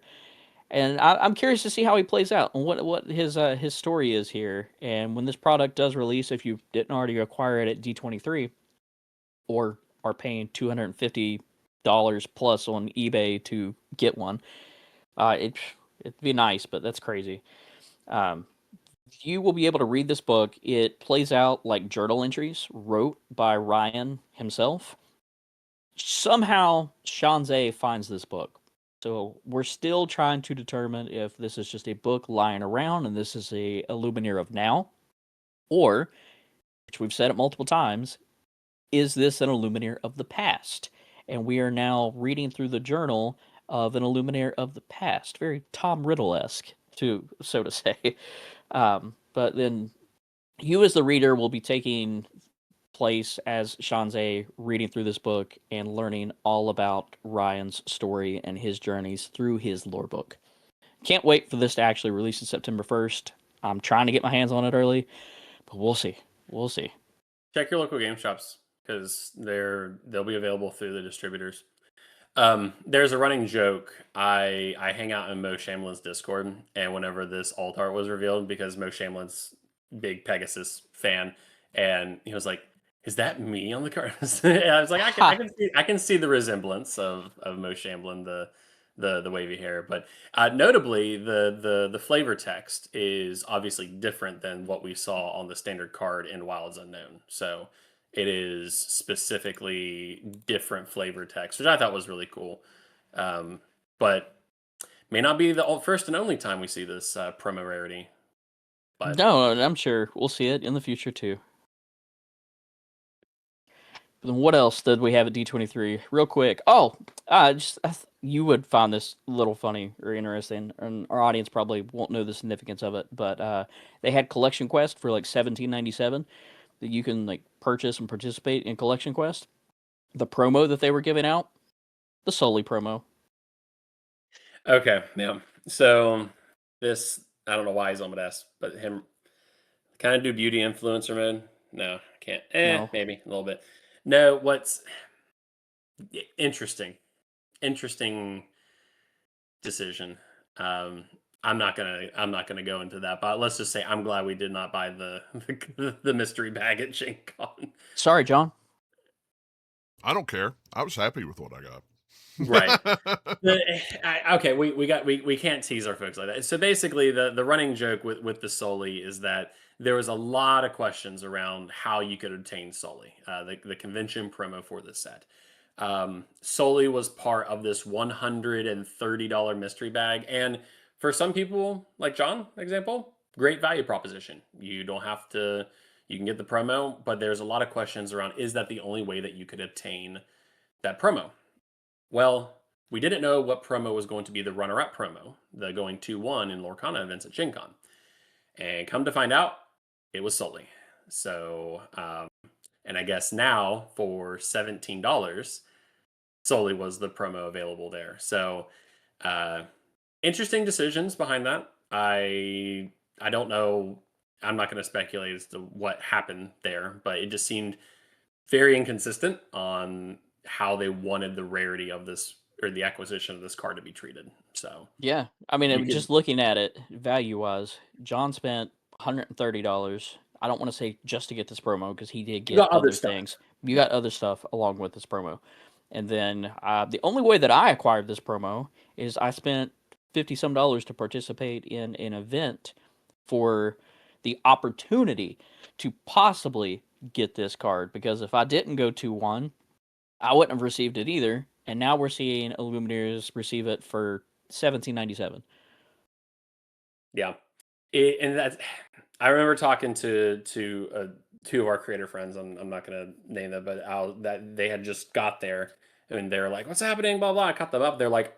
and I'm curious to see how he plays out and what his story is here. And when this product does release, if you didn't already acquire it at D23 or are paying $250 plus on eBay to get one, it'd be nice, but that's crazy. You will be able to read this book. It plays out like journal entries wrote by Ryan himself. Somehow, Shanzay finds this book. So we're still trying to determine if this is just a book lying around and this is a Illuminaire of now, or, which we've said it multiple times, is this an Illuminaire of the past? And we are now reading through the journal of an Illuminaire of the past. Very Tom Riddle-esque, so to say. But then you as the reader will be taking place as Shanzay reading through this book and learning all about Ryan's story and his journeys through his lore book. Can't wait for this to actually release in September 1st. I'm trying to get my hands on it early, but we'll see. We'll see. Check your local game shops because they'll be available through the distributors. There's a running joke. I hang out in Mo Shamlin's Discord, and whenever this alt art was revealed, because Mo Shamlin's big Pegasus fan, and he was like, "Is that me on the card?" And I was like, I can see the resemblance of Mo Shamlin, the wavy hair, but notably the flavor text is obviously different than what we saw on the standard card in Wilds Unknown. So it is specifically different flavor text, which I thought was really cool. But may not be the first and only time we see this promo rarity. But No, I'm sure we'll see it in the future too. But then what else did we have at D23? Real quick. Oh, you would find this a little funny or interesting, and our audience probably won't know the significance of it. But they had Collection Quest for like $17.97 that you can like purchase and participate in Collection Quest. The promo that they were giving out, the Sully promo. okay, yeah. So this, I don't know why he's on my desk, but him kind of do beauty influencer mode. No, I can't. No. Maybe a little bit. No, what's interesting decision. I'm not gonna go into that, but let's just say I'm glad we did not buy the mystery bag at Gen Con. Sorry, John. I don't care. I was happy with what I got. Right. Okay, we can't tease our folks like that. So basically, the running joke with the Sully is that there was a lot of questions around how you could obtain Sully, the convention promo for this set. Sully was part of this $130 mystery bag, and for some people, like John, example, great value proposition. You don't have to. You can get the promo, but there's a lot of questions around: is that the only way that you could obtain that promo? Well, we didn't know what promo was going to be the runner-up promo, the going 2-1 in Lorcana events at Gen Con. And come to find out, it was Sully. So, and I guess now for $17, Sully was the promo available there. So, interesting decisions behind that. I don't know. I'm not going to speculate as to what happened there, but it just seemed very inconsistent on how they wanted the rarity of this or the acquisition of this card to be treated. So Yeah, I mean, just looking at it value-wise, John spent $130. I don't want to say just to get this promo because he did get other things. You got other stuff along with this promo. And then the only way that I acquired this promo is I spent $50-some to participate in an event for the opportunity to possibly get this card. Because if I didn't go 2-1, I wouldn't have received it either. And now we're seeing Illuminaires receive it for $17.97. Yeah, and that's. I remember talking to two of our creator friends. I'm not going to name them, but that they had just got there and they were like, "What's happening?" Blah blah. I cut them up. They're like,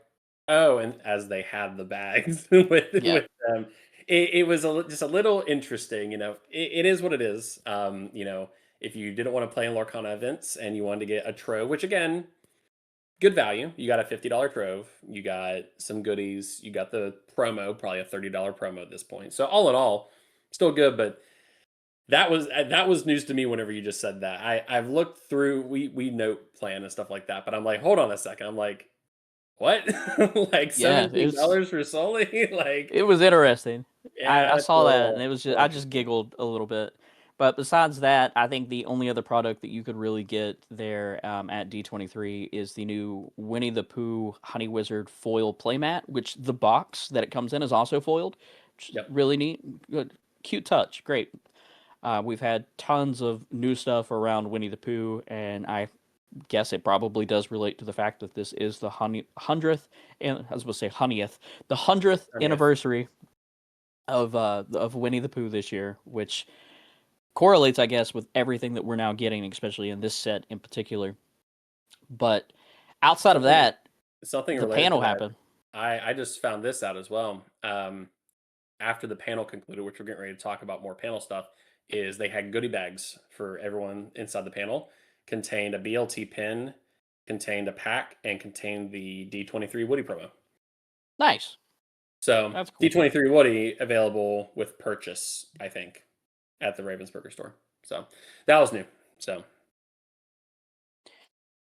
"Oh," and as they had the bags with them, it was just a little interesting. You know, it is what it is. You know, if you didn't want to play in Lorcana events and you wanted to get a trove, which again, good value. You got a $50 trove. You got some goodies. You got the promo, probably a $30 promo at this point. So all in all, still good. But that was news to me whenever you just said that. I've looked through. We note plan and stuff like that. But I'm like, hold on a second. I'm like, what? Like $17 for Sully? Like it was interesting. yeah, I saw that and it was I just giggled a little bit. But besides that, I think the only other product that you could really get there at D23 is the new Winnie the Pooh Honey Wizard foil playmat, which the box that it comes in is also foiled. Which is really neat. Good. cute touch. Great. We've had tons of new stuff around Winnie the Pooh, and I guess it probably does relate to the fact that this is the 100th, and I was going to say 100th, the 100th 30th. anniversary of Winnie the Pooh this year, which correlates, I guess, with everything that we're now getting, especially in this set in particular. But outside of Something that, something the related to panel that. happened. I just found this out as well. After the panel concluded, which we're getting ready to talk about more panel stuff, is they had goodie bags for everyone inside the panel. Contained a BLT pin, contained a pack, and contained the D23 Woody promo. Nice. So That's cool. D23 Woody available with purchase, I think, at the Ravensburger store. So that was new. So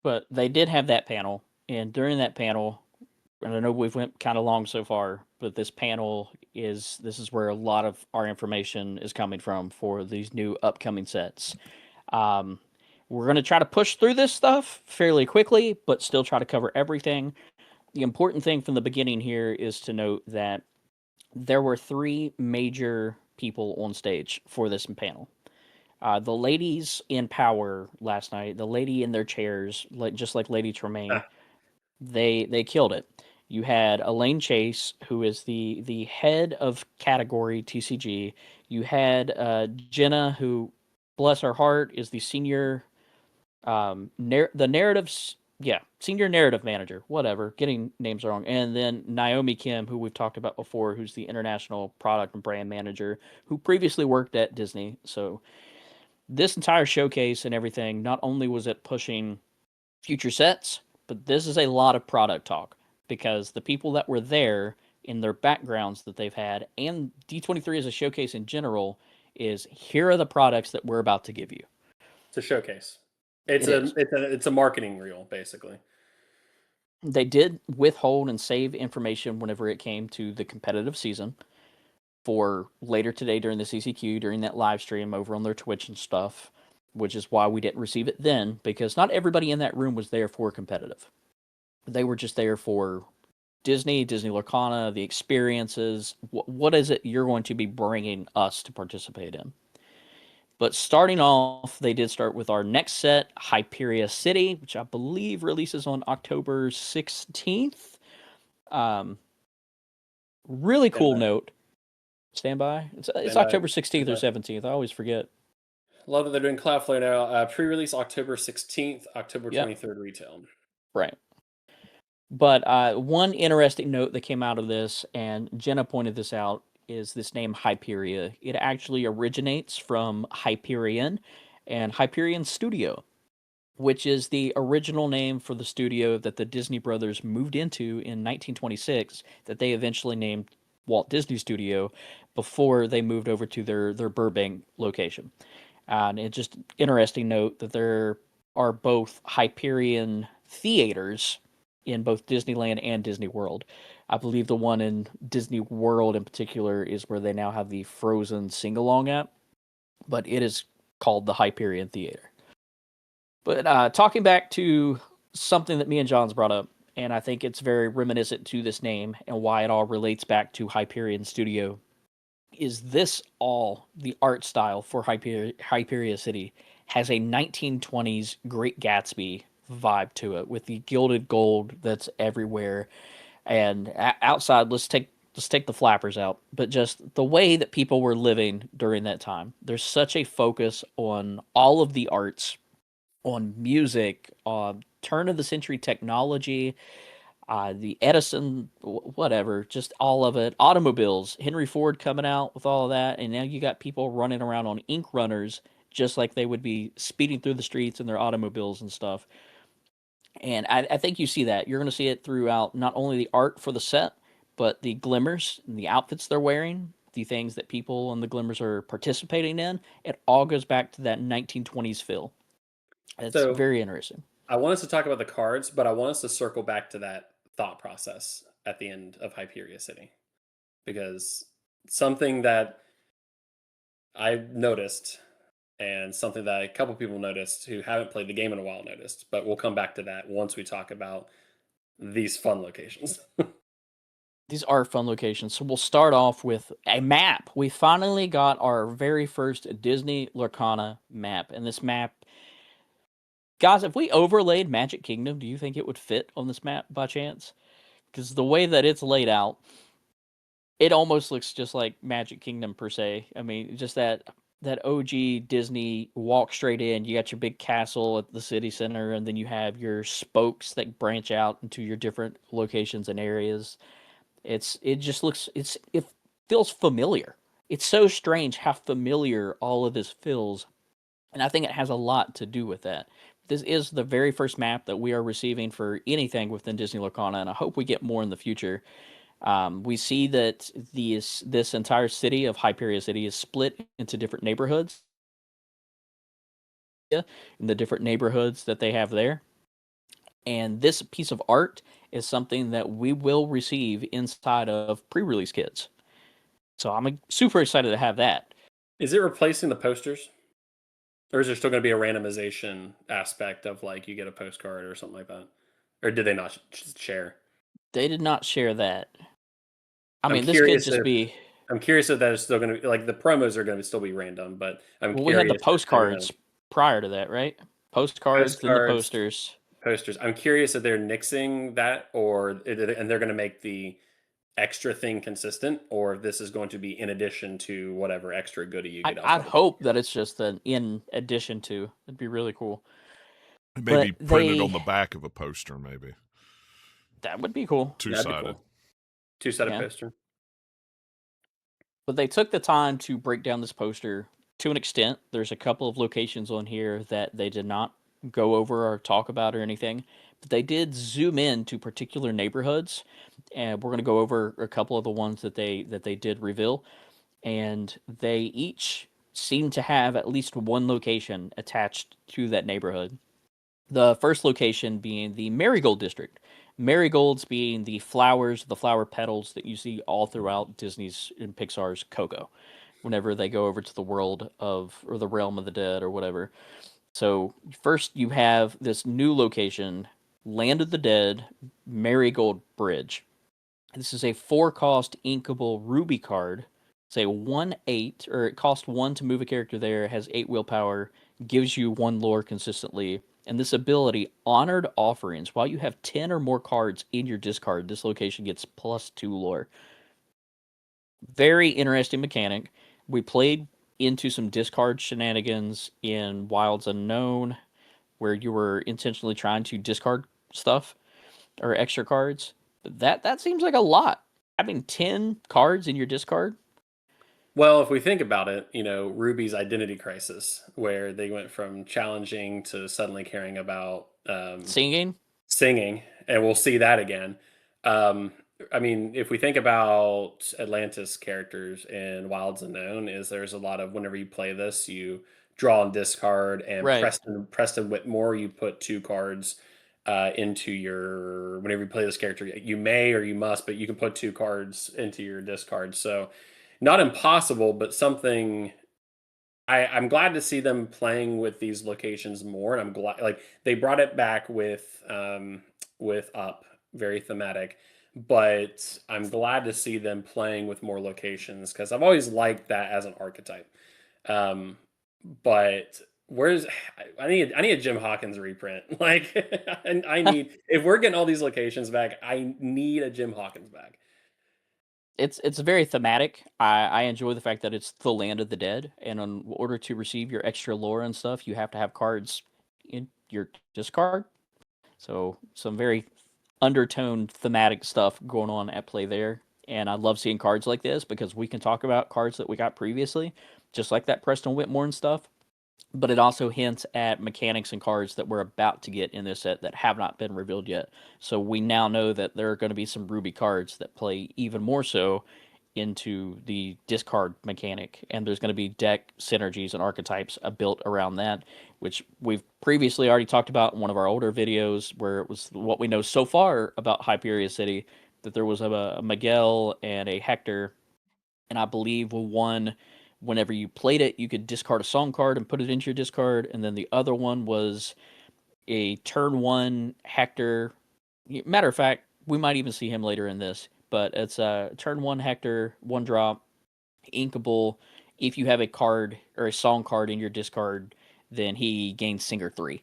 But they did have that panel, and during that panel, and I know we've went kind of long so far, but this is where a lot of our information is coming from for these new upcoming sets. Um, we're going to try to push through this stuff fairly quickly, but still try to cover everything. The important thing from the beginning here is to note that there were three major people on stage for this panel. The ladies in power last night, the lady in their chairs, just like Lady Tremaine, they killed it. You had Elaine Chase, who is the head of category TCG. You had Jenna, who, bless her heart, is the senior the narratives senior narrative manager, whatever, getting names wrong. And then Naomi Kim, who we've talked about before, who's the international product and brand manager, who previously worked at Disney. So this entire showcase and everything, not only was it pushing future sets, but this is a lot of product talk, because the people that were there in their backgrounds that they've had, and D23 as a showcase in general, is here are the products that we're about to give you. it's a showcase. It's a marketing reel, basically. They did withhold and save information whenever it came to the competitive season for later today during the CCQ, during that live stream over on their Twitch and stuff, which is why we didn't receive it then, because not everybody in that room was there for competitive. They were just there for Disney Lorcana, the experiences. What is it you're going to be bringing us to participate in? But starting off, they did start with our next set, Hyperia City, which I believe releases on October 16th. Really cool note. Stand by. It's October 16th or 17th. I always forget. Love that they're doing Cloudflare now. Pre-release October 16th, October 23rd retail. Right. But one interesting note that came out of this, and Jenna pointed this out, is this name Hyperia. It actually originates from Hyperion and Hyperion Studio, which is the original name for the studio that the Disney brothers moved into in 1926 that they eventually named Walt Disney Studio before they moved over to their Burbank location. And it's just interesting note that there are both Hyperion theaters in both Disneyland and Disney World. I believe the one in Disney World in particular is where they now have the Frozen sing-along at, but it is called the Hyperion Theater. But talking back to something that me and John's brought up, and I think it's very reminiscent to this name and why it all relates back to Hyperion Studio, is this all the art style for Hyperia City has a 1920s Great Gatsby vibe to it, with the gilded gold that's everywhere. And outside, let's take the flappers out, but just the way that people were living during that time. There's such a focus on all of the arts, on music, on turn of the century technology, the Edison, whatever, just all of it. Automobiles, Henry Ford coming out with all of that, and now you got people running around on ink runners just like they would be speeding through the streets in their automobiles and stuff. And I think you see that. You're going to see it throughout not only the art for the set, but the glimmers and the outfits they're wearing, the things that people in the glimmers are participating in. It all goes back to that 1920s feel. It's very interesting. I want us to talk about the cards, but I want us to circle back to that thought process at the end of Hyperia City. Because something that I noticed, and something that a couple people noticed who haven't played the game in a while noticed, but we'll come back to that once we talk about these fun locations. These are fun locations. So we'll start off with a map. We finally got our very first Disney Lorcana map. And this map, guys, if we overlaid Magic Kingdom, do you think it would fit on this map by chance? Because the way that it's laid out, it almost looks just like Magic Kingdom per se. I mean, just that OG Disney walk straight in. You got your big castle at the city center, and then you have your spokes that branch out into your different locations and areas. It feels familiar. It's so strange how familiar all of this feels, and I think it has a lot to do with that. This is the very first map that we are receiving for anything within Disney Lorcana, and I hope we get more in the future. We see that this entire city of Hyperia City is split into different neighborhoods, in the different neighborhoods that they have there. And this piece of art is something that we will receive inside of pre-release kits. So I'm super excited to have that. Is it replacing the posters? Or is there still going to be a randomization aspect of like you get a postcard or something like that? Or did they not share? They did not share that. I'm mean, this could curious just if be. I'm curious if that is still going to be like the promos are going to still be random, but I'm Well, we had the curious if they're postcards prior to that, right? Postcards, then the postcards, posters. posters. I'm curious if they're nixing that and they're going to make the extra thing consistent, or if this is going to be in addition to whatever extra goodie you get I'd outside of hope that it's just an in addition to. It'd be really cool. Maybe But printed on the back of a poster, maybe. that would be cool. That'd be Two-sided. cool. Two-sided Yeah. poster. But they took the time to break down this poster to an extent. There's a couple of locations on here that they did not go over or talk about or anything, but they did zoom in to particular neighborhoods, and we're going to go over a couple of the ones that they did reveal, and they each seem to have at least one location attached to that neighborhood. The first location being the Marigold District. Marigolds being the flowers, the flower petals that you see all throughout Disney's and Pixar's Coco whenever they go over to the world of, or the realm of the dead or whatever. So, first you have this new location, Land of the Dead, Marigold Bridge. This is a 4-cost inkable ruby card. It's a 1/8, or it costs 1 to move a character there, has 8 willpower, gives you 1 lore consistently. And this ability, Honored Offerings, while you have 10 or more cards in your discard, this location gets +2 lore. Very interesting mechanic. We played into some discard shenanigans in Wilds Unknown, where you were intentionally trying to discard stuff or extra cards. That seems like a lot. Having 10 cards in your discard. Well, if we think about it, Ruby's identity crisis, where they went from challenging to suddenly caring about Singing. and we'll see that again. I mean, if we think about Atlantis characters in Wilds Unknown, there's a lot of whenever you play this, you draw and discard, and Right. Preston Whitmore, you put 2 cards into your whenever you play this character. You may or you must, but you can put 2 cards into your discard. So not impossible, but something I'm glad to see them playing with these locations more, and I'm glad like they brought it back with Up, very thematic, but I'm glad to see them playing with more locations because I've always liked that as an archetype. But where's I need a Jim Hawkins reprint. Like I need if we're getting all these locations back, I need a Jim Hawkins back. It's very thematic. I enjoy the fact that it's the Land of the Dead, and in order to receive your extra lore and stuff, you have to have cards in your discard. So some very undertoned thematic stuff going on at play there. And I love seeing cards like this because we can talk about cards that we got previously, just like that Preston Whitmore and stuff. But it also hints at mechanics and cards that we're about to get in this set that have not been revealed yet. So we now know that there are going to be some Ruby cards that play even more so into the discard mechanic, and there's going to be deck synergies and archetypes built around that, which we've previously already talked about in one of our older videos, where it was what we know so far about Hyperia City, that there was a Miguel and a Hector, and I believe one, whenever you played it, you could discard a song card and put it into your discard, and then the other one was a turn 1 Hector. Matter of fact, we might even see him later in this. but it's a turn 1 Hector, 1 drop, inkable. If you have a card or a song card in your discard, then he gains Singer 3.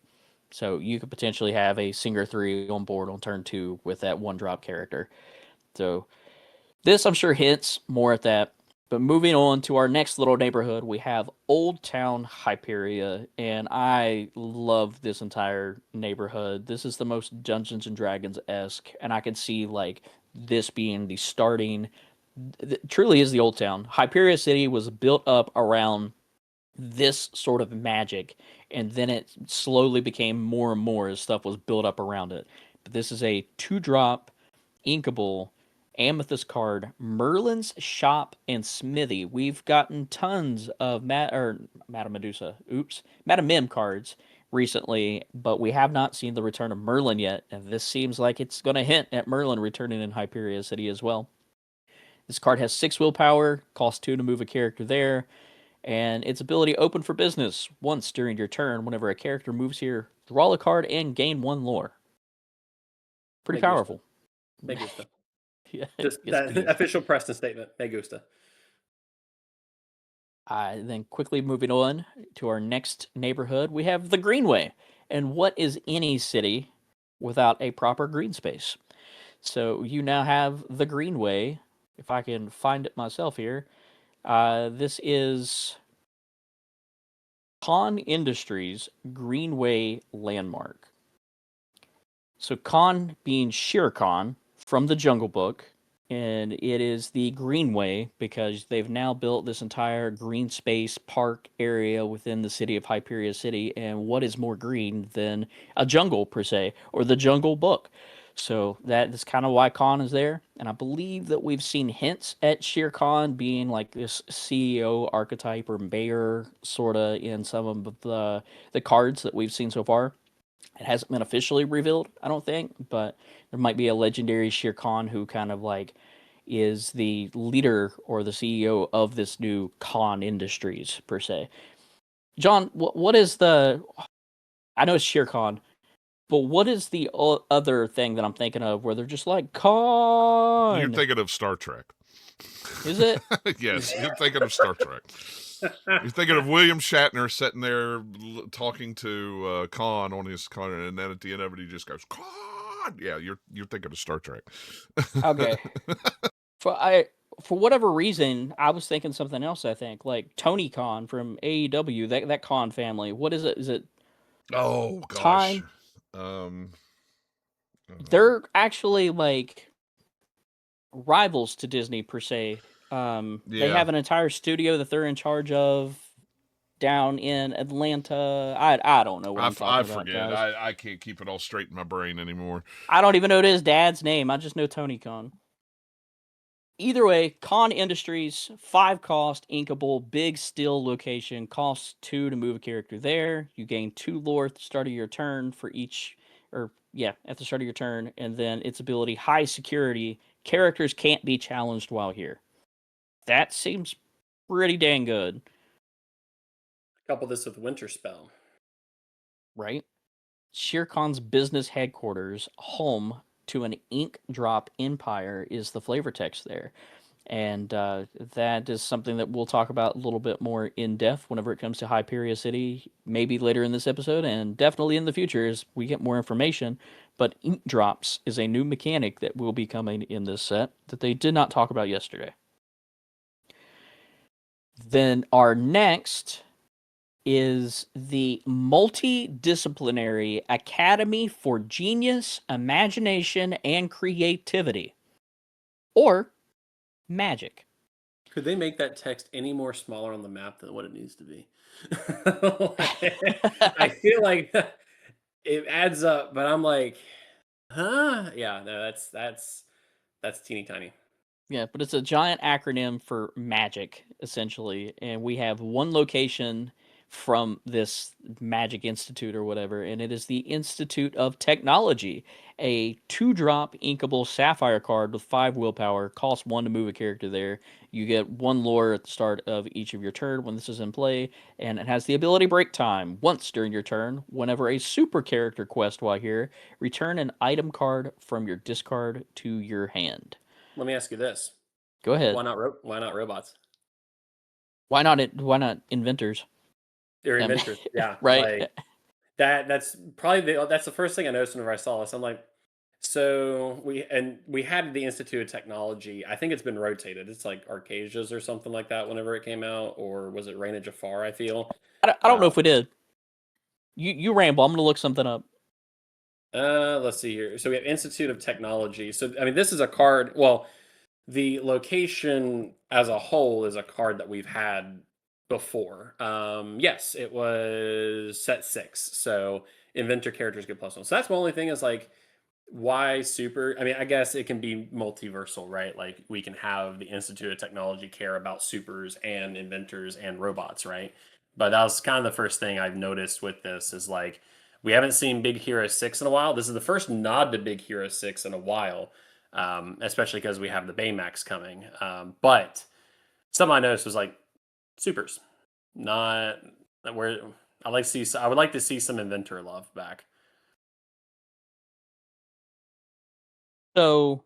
So you could potentially have a Singer 3 on board on turn 2 with that 1 drop character. So this, I'm sure, hints more at that. But moving on to our next little neighborhood, we have Old Town Hyperia, and I love this entire neighborhood. This is the most Dungeons and Dragons-esque, and I can see like this being the starting. Truly is the Old Town. Hyperia City was built up around this sort of magic, and then it slowly became more and more as stuff was built up around it. But this is a 2-drop inkable amethyst card, Merlin's Shop and Smithy. We've gotten tons of Madame Medusa, Madame Mim cards recently, but we have not seen the return of Merlin yet, and this seems like it's going to hint at Merlin returning in Hyperia City as well. This card has 6 willpower, costs 2 to move a character there, and its ability open for business once during your turn. Whenever a character moves here, draw a card and gain 1 lore. Pretty powerful. Me gusta. Yeah, Just that official Preston statement. Me gusta. Then quickly moving on to our next neighborhood, we have the Greenway. And what is any city without a proper green space? So you now have the Greenway. If I can find it myself here, this is Con Industries Greenway Landmark. So Con being Shere Khan from the Jungle Book, and it is the Greenway because they've now built this entire green space park area within the city of Hyperia City, and what is more green than a jungle, per se, or the Jungle Book? So that is kind of why Khan is there, and I believe that we've seen hints at Shere Khan being like this CEO archetype or mayor, sort of, in some of the cards that we've seen so far. It hasn't been officially revealed, I don't think, but there might be a legendary Shere Khan who kind of like is the leader or the CEO of this new Khan Industries, per se. John, what is the... I know it's Shere Khan, but what is the other thing that I'm thinking of where they're just like, Khan? You're thinking of Star Trek. Is it? Yes, you're thinking of Star Trek. You're thinking of William Shatner sitting there talking to Khan on his Khan, and then at the end of it, he just goes, Khan! Yeah, you're thinking of Star Trek. Okay. For whatever reason, I was thinking something else, I think. Like Tony Khan from AEW, that Khan family. What is it? Is it... Oh, gosh. Time? They're actually like rivals to Disney, per se. They have an entire studio that they're in charge of down in Atlanta. I don't know what I'm talking about. I forget. I can't keep it all straight in my brain anymore. I don't even know his dad's name. I just know Tony Khan. Either way, Khan Industries, 5 cost, inkable, big still location, costs 2 to move a character there. You gain 2 lore at the start of your turn for each, at the start of your turn, and then its ability, high security, characters can't be challenged while here. That seems pretty dang good. Couple this with Winter Spell. Right? Shere Khan's business headquarters, home to an ink drop empire, is the flavor text there. And that is something that we'll talk about a little bit more in depth whenever it comes to Hyperia City, maybe later in this episode, and definitely in the future as we get more information. But ink drops is a new mechanic that will be coming in this set that they did not talk about yesterday. Then our next is the Multidisciplinary Academy for Genius, Imagination, and Creativity. Or Magic. Could they make that text any more smaller on the map than what it needs to be? I feel like it adds up, but I'm like, huh? Yeah, no, that's teeny tiny. Yeah, but it's a giant acronym for magic, essentially. And we have one location from this Magic Institute or whatever, and it is the Institute of Technology. A 2-drop inkable sapphire card with 5 willpower, costs 1 to move a character there. You get 1 lore at the start of each of your turn when this is in play, and it has the ability break time once during your turn. Whenever a super character quest while here, return an item card from your discard to your hand. let me ask you this: Go ahead. Why not robots? Why not inventors? They're inventors, yeah. Right. Like that's probably that's the first thing I noticed whenever I saw this. I'm like, so we had the Institute of Technology. I think it's been rotated. It's like Arcasia's or something like that. Whenever it came out, or was it Reign of Jafar? I feel. I don't know if we did. You ramble. I'm gonna look something up. Let's see here. So we have Institute of Technology. So I mean, this is a card. Well, the location as a whole is a card that we've had before. Yes, it was set 6. So inventor characters get +1. So that's my only thing is like why super? I mean, I guess it can be multiversal, right? Like we can have the Institute of Technology care about supers and inventors and robots, right? But that was kind of the first thing I've noticed with this is like we haven't seen Big Hero 6 in a while. This is the first nod to Big Hero 6 in a while, especially because we have the Baymax coming. But something I noticed was like supers, not where I would like to see some inventor love back. So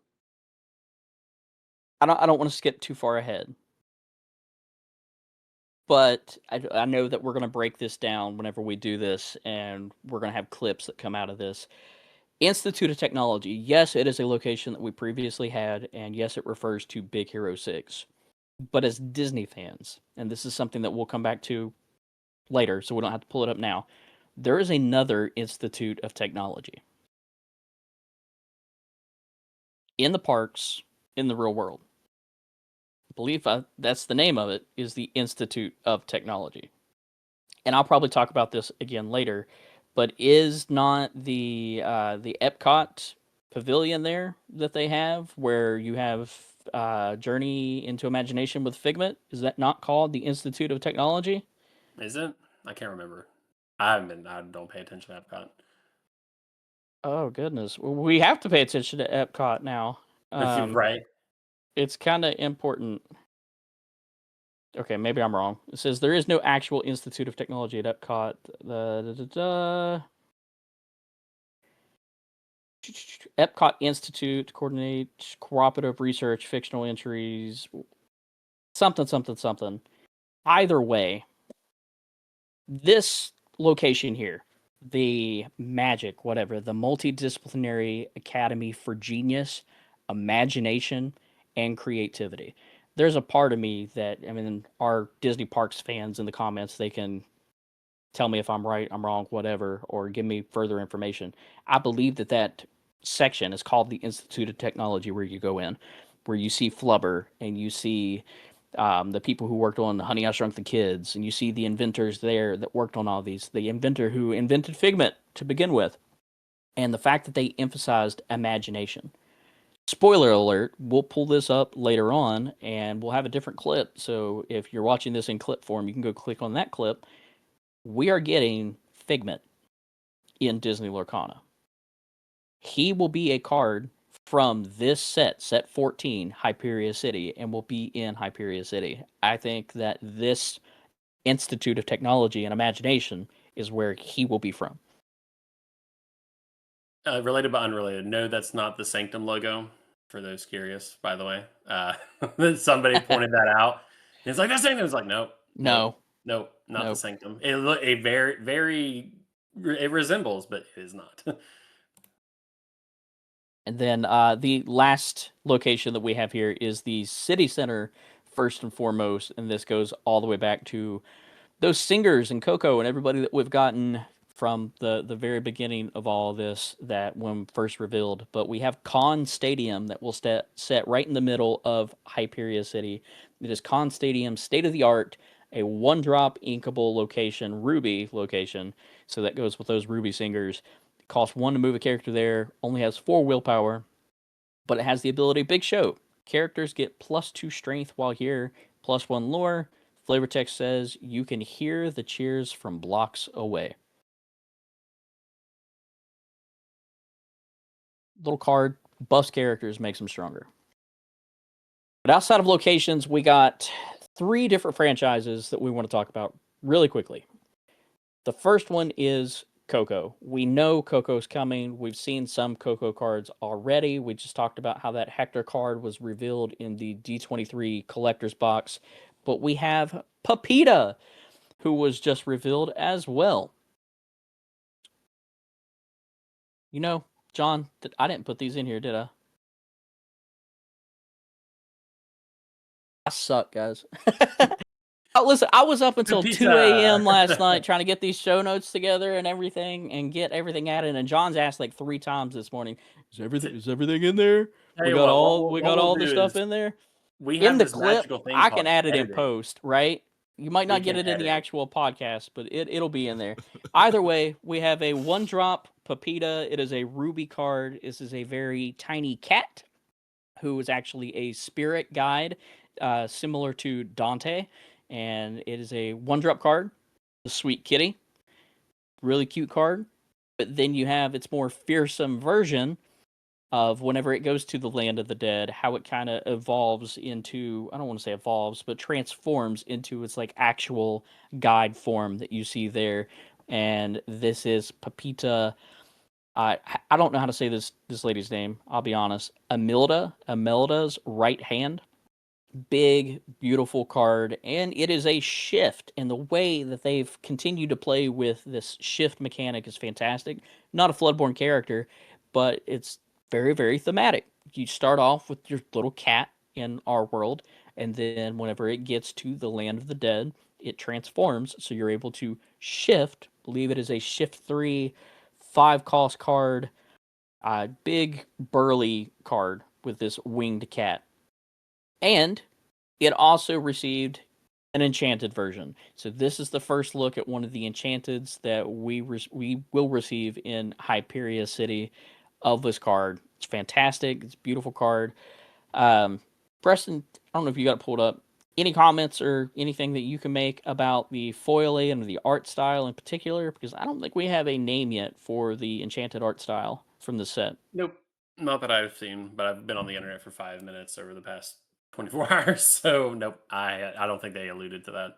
I don't want to skip too far ahead, but I know that we're gonna break this down whenever we do this, and we're gonna have clips that come out of this. Institute of Technology. Yes, it is a location that we previously had, and yes, it refers to Big Hero 6. But as Disney fans, and this is something that we'll come back to later, so we don't have to pull it up now, there is another Institute of Technology in the parks, in the real world. I believe that's the name of it, is the Institute of Technology. And I'll probably talk about this again later, but is not the Epcot pavilion there that they have, where you have Journey into Imagination with Figment? Is that not called the Institute of Technology? Is it? I can't remember. I haven't been. I don't pay attention to Epcot. Oh goodness, we have to pay attention to Epcot now. Right. It's kind of important. Okay, maybe I'm wrong. It says there is no actual Institute of Technology at Epcot. Epcot Institute coordinate cooperative research, fictional entries, something. Either way, this location here, the magic, whatever, the multidisciplinary academy for genius, imagination, and creativity. There's a part of me that, I mean, our Disney Parks fans in the comments, they can tell me if I'm right, I'm wrong, whatever, or give me further information. I believe that section is called the Institute of Technology, where you go in, where you see Flubber and you see the people who worked on Honey, I Shrunk the Kids, and you see the inventors there that worked on all these. The inventor who invented Figment to begin with, and the fact that they emphasized imagination. Spoiler alert, we'll pull this up later on and we'll have a different clip. So if you're watching this in clip form, you can go click on that clip. We are getting Figment in Disney Lorcana. He will be a card from this set 14, Hyperia City, and will be in Hyperia City. I think that this Institute of Technology and Imagination is where he will be from. Related but unrelated. No, that's not the Sanctum logo. For those curious, by the way, somebody pointed that out. It's like that Sanctum. It's like nope, No, not nope. the Sanctum. It look a very it resembles, but it is not. And then the last location that we have here is the city center, first and foremost, and this goes all the way back to those singers and Coco and everybody that we've gotten from the very beginning of all of this that when first revealed. But we have Con Stadium that will set right in the middle of Hyperia City. It is Con Stadium, state-of-the-art, a one-drop inkable location, Ruby location. So that goes with those Ruby singers. It costs 1 to move a character there, only has 4 willpower, but it has the ability Big Show. Characters get +2 strength while here, +1 lore. Flavor text says you can hear the cheers from blocks away. Little card, buffs characters, makes them stronger. But outside of locations, we got 3 different franchises that we want to talk about really quickly. The first one is Coco. We know Coco's coming. We've seen some Coco cards already. We just talked about how that Hector card was revealed in the D23 collector's box. But we have Pepita, who was just revealed as well. You know, John, I didn't put these in here, did I? I suck, guys. Oh, listen, I was up until Pepita. 2 a.m. last night trying to get these show notes together and everything and get everything added. And John's asked like 3 times this morning, is everything in there? Tell We you got what all we'll the do stuff is in there. we In have the this clip, magical thing I called can add it in editing. post, right? You might We not get can it in the edit. actual podcast, but it'll be in there. Either way, we have a 1-drop Pepita. It is a ruby card. This is a very tiny cat who is actually a spirit guide, similar to Dante. And it is a 1-drop card. The sweet kitty. Really cute card. But then you have its more fearsome version of whenever it goes to the land of the dead, how it kind of evolves into, I don't want to say evolves, but transforms into its like actual guide form that you see there. And this is Pepita. I don't know how to say this lady's name. I'll be honest. Imelda's right hand. Big, beautiful card, and it is a shift. And the way that they've continued to play with this shift mechanic is fantastic. Not a Floodborne character, but it's very, very thematic. You start off with your little cat in our world, and then whenever it gets to the land of the dead, it transforms. So you're able to shift. Believe it is a shift 3, 5-cost card. Big, burly card with this winged cat. And it also received an enchanted version. So this is the first look at one of the enchanteds that we will receive in Hyperia City of this card. It's fantastic. It's a beautiful card. Preston, I don't know if you got it pulled up. Any comments or anything that you can make about the foil and the art style in particular? Because I don't think we have a name yet for the enchanted art style from the set. Nope. Not that I've seen, but I've been on the internet for 5 minutes over the past 24 hours. So nope. I don't think they alluded to that.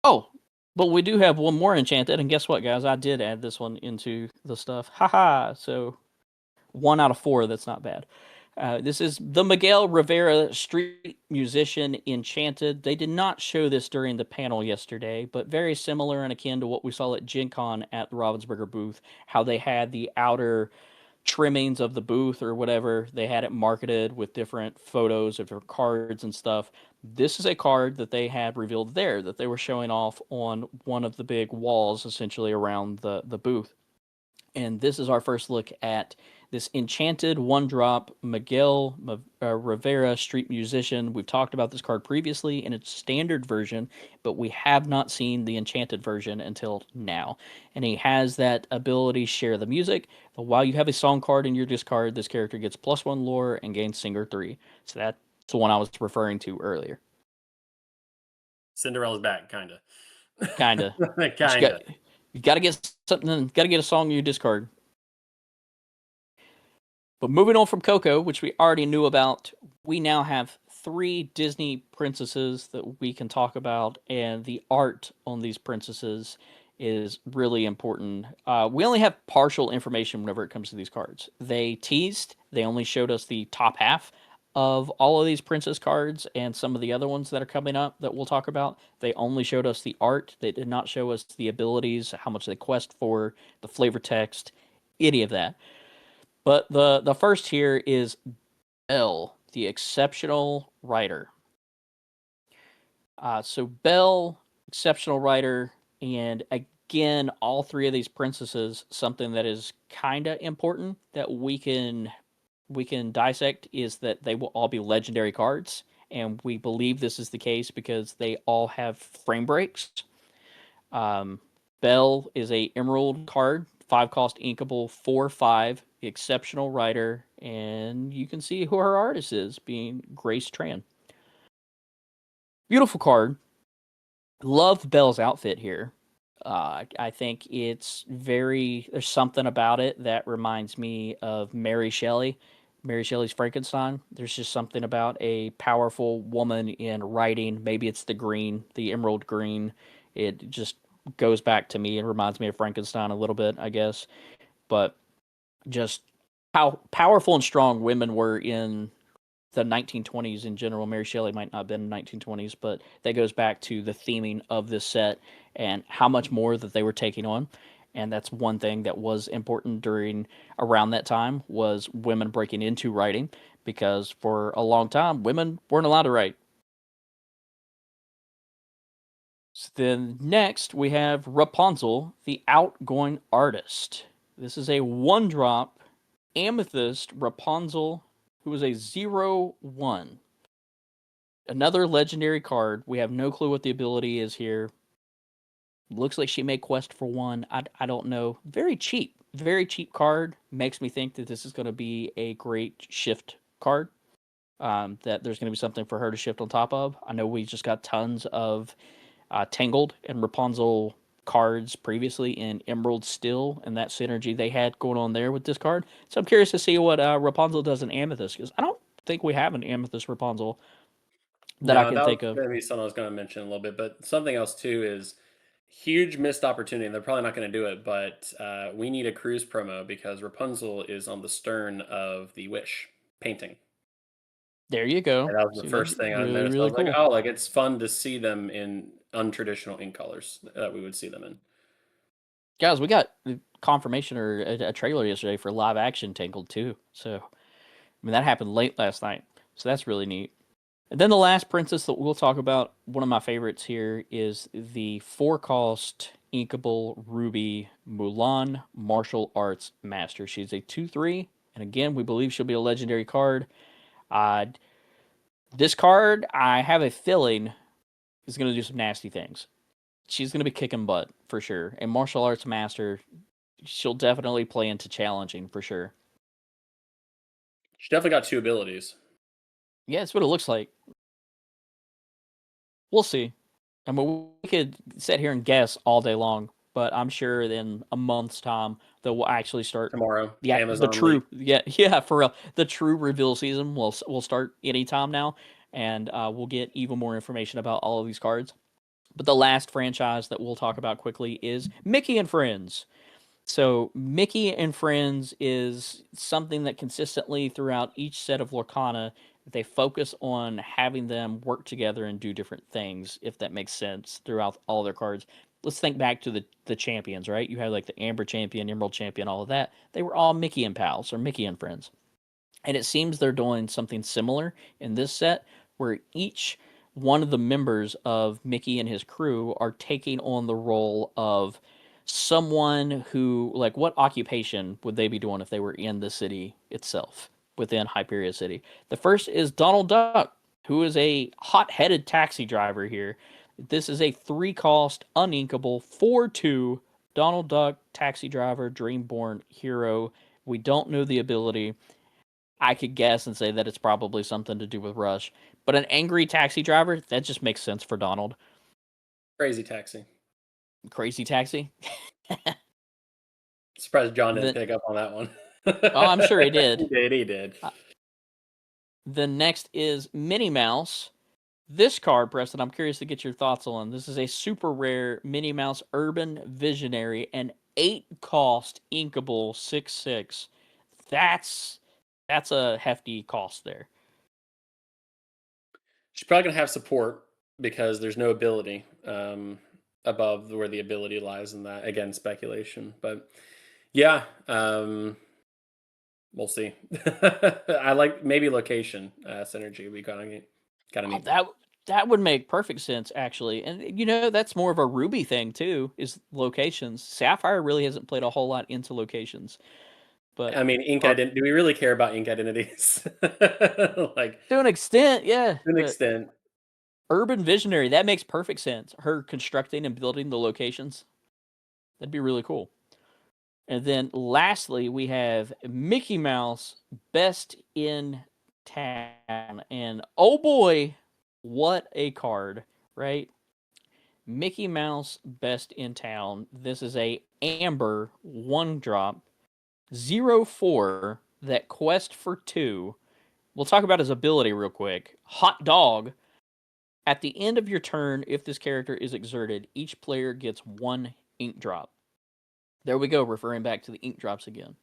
Oh, but we do have one more enchanted, and guess what, guys? I did add this one into the stuff. Haha. So 1 out of 4. That's not bad. This is the Miguel Riveria Street Musician Enchanted. They did not show this during the panel yesterday, but very similar and akin to what we saw at Gen Con at the Ravensburger booth, how they had the outer trimmings of the booth or whatever. They had it marketed with different photos of different cards and stuff. This is a card that they had revealed there that they were showing off on one of the big walls essentially around the booth. And this is our first look at this enchanted 1-drop Miguel Rivera Street Musician. We've talked about this card previously in its standard version, but we have not seen the enchanted version until now. And he has that ability, share the music. But while you have a song card in your discard, this character gets +1 lore and gains Singer 3. So that's the one I was referring to earlier. Cinderella's back, kinda. Kinda. Kinda. You gotta get something, gotta get a song in your discard. But moving on from Coco, which we already knew about, we now have 3 Disney princesses that we can talk about, and the art on these princesses is really important. We only have partial information whenever it comes to these cards. They teased, they only showed us the top half of all of these princess cards and some of the other ones that are coming up that we'll talk about. They only showed us the art. They did not show us the abilities, how much they quest for, the flavor text, any of that. But the first here is Belle, the exceptional writer. So Belle, exceptional writer, and again, all 3 of these princesses, something that is kind of important that we can dissect is that they will all be legendary cards, and we believe this is the case because they all have frame breaks. Belle is a emerald card, 5-cost inkable, 4/5, exceptional writer, and you can see who her artist is, being Grace Tran. Beautiful card. Love Belle's outfit here. I think it's there's something about it that reminds me of Mary Shelley. Mary Shelley's Frankenstein. There's just something about a powerful woman in writing. Maybe it's the green, the emerald green. It just goes back to me and reminds me of Frankenstein a little bit, I guess. But just how powerful and strong women were in the 1920s in general. Mary Shelley might not have been in the 1920s, but that goes back to the theming of this set and how much more that they were taking on. And that's one thing that was important during around that time was women breaking into writing, because for a long time women weren't allowed to write. So then next we have Rapunzel, the Outgoing Artist. This is a 1-drop Amethyst Rapunzel, who is a 0/1. Another legendary card. We have no clue what the ability is here. Looks like she may quest for 1. I don't know. Very cheap. Very cheap card. Makes me think that this is going to be a great shift card. That there's going to be something for her to shift on top of. I know we just got tons of Tangled and Rapunzel cards previously in Emerald Steel, and that synergy they had going on there with this card. So I'm curious to see what Rapunzel does in Amethyst, because I don't think we have an Amethyst Rapunzel that I No, can that was think of. going to be something I was going to mention a little bit, but something else too is huge missed opportunity, and they're probably not going to do it, but we need a cruise promo because Rapunzel is on the stern of the Wish painting. There you go. And that was the See, that's first thing I really, noticed. I really was like, cool. oh, like it's fun to see them in untraditional ink colors that we would see them in. Guys, we got confirmation or a trailer yesterday for live action Tangled too. So, I mean, that happened late last night. So that's really neat. And then the last princess that we'll talk about, one of my favorites here, is the 4-cost inkable ruby Mulan Martial Arts Master. She's a 2/3, and again, we believe she'll be a legendary card. Uh, this card, I have a feeling, is going to do some nasty things. She's going to be kicking butt for sure. And Martial Arts Master, she'll definitely play into challenging for sure. She definitely got 2 abilities. Yeah, that's what it looks like. We'll see. I mean, we could sit here and guess all day long, but I'm sure in a month's time that we'll actually start Tomorrow, the Amazon true leak. yeah for real, the true reveal season will start anytime now, and we'll get even more information about all of these cards. But the last franchise that we'll talk about quickly is Mickey and Friends. So Mickey and Friends is something that consistently throughout each set of Lorcana, they focus on having them work together and do different things, if that makes sense, throughout all their cards. Let's think back to the champions, right? You had like the Amber Champion, Emerald Champion, all of that. They were all Mickey and pals or Mickey and Friends. And it seems they're doing something similar in this set where each one of the members of Mickey and his crew are taking on the role of someone who, like, what occupation would they be doing if they were in the city itself within Hyperia City? The first is Donald Duck, who is a hot-headed taxi driver here. This is a 3-cost, uninkable, 4/2 Donald Duck taxi driver, Dreamborn hero. We don't know the ability. I could guess and say that it's probably something to do with Rush. But an angry taxi driver, that just makes sense for Donald. Crazy taxi. Crazy taxi? Surprised John didn't The, pick up on that one. oh, I'm sure he did. He did. The next is Minnie Mouse. This card, Preston, I'm curious to get your thoughts on. This is a super rare Minnie Mouse Urban Visionary, an 8-cost inkable 6/6. That's a hefty cost there. She's probably gonna have support because there's no ability above where the ability lies in that. Again, speculation, but yeah, we'll see. I like maybe location synergy. We kind of Oh, neat. that would make perfect sense actually. And that's more of a Ruby thing too, is locations. Sapphire really hasn't played a whole lot into locations. But I mean, ink identity. Do we really care about ink identities? Like to an extent, yeah. to an But extent. Urban Visionary, that makes perfect sense. Her constructing and building the locations. That'd be really cool. And then lastly, we have Mickey Mouse Best in Town. And oh boy, what a card, right? Mickey Mouse Best in Town. This is a Amber 1-drop 0/4 that quest for 2. We'll talk about his ability real quick. Hot Dog. At the end of your turn, if this character is exerted, each player gets 1 ink drop. There we go, referring back to the ink drops again.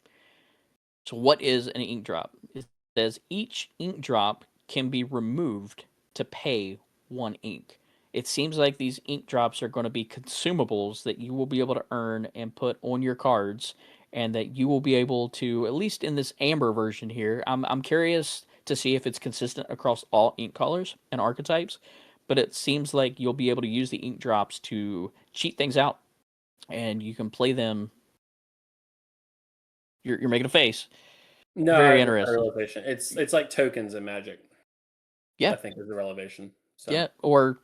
So what is an ink drop? It says each ink drop can be removed to pay 1 ink. It seems like these ink drops are going to be consumables that you will be able to earn and put on your cards, and that you will be able to, at least in this amber version here, I'm curious to see if it's consistent across all ink colors and archetypes, but it seems like you'll be able to use the ink drops to cheat things out, and you can play them. You're making a face. No, I Very have a interesting. revelation. It's like tokens in Magic. Yeah, I think is the revelation. So yeah, or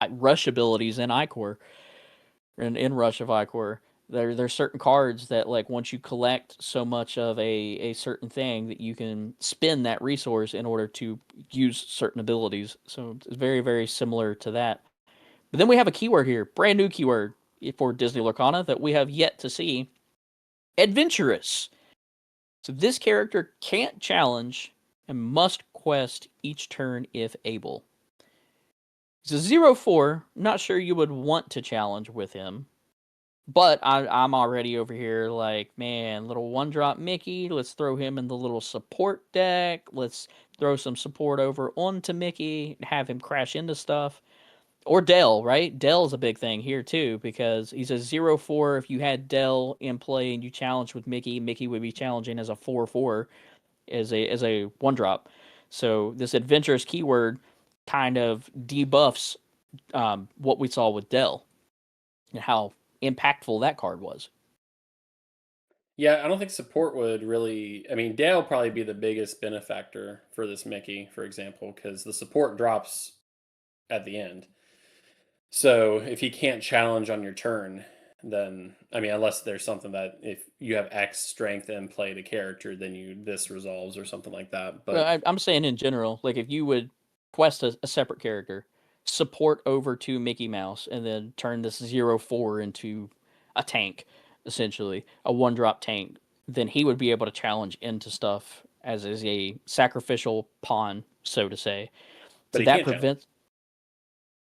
rush abilities in Icor, in Rush of Icor. There's certain cards that, like, once you collect so much of a certain thing, that you can spend that resource in order to use certain abilities. So it's very, very similar to that. But then we have a keyword here, brand new keyword for Disney Lorcana that we have yet to see: adventurous. So this character can't challenge and must quest each turn if able. It's a 0/4. Not sure you would want to challenge with him, but I'm already over here like, man, little 1-drop Mickey. Let's throw him in the little support deck. Let's throw some support over onto Mickey and have him crash into stuff. Or Dell, right? Dell's a big thing here too, because he's a 0/4. If you had Dell in play and you challenged with Mickey, Mickey would be challenging as a 4/4, as a 1-drop. So this adventurous keyword kind of debuffs what we saw with Dell and how impactful that card was. yeah, I don't think support would really. I mean, Dale will probably be the biggest benefactor for this Mickey, for example, because the support drops at the end. So if he can't challenge on your turn, then I mean, unless there's something that if you have X strength and play the character, then this resolves or something like that. Well, But I'm saying in general, like if you would quest a separate character, support over to Mickey Mouse, and then turn this 0/4 into a tank, essentially a 1-drop tank, then he would be able to challenge into stuff as is a sacrificial pawn, so to say. So he that can't challenge. prevents,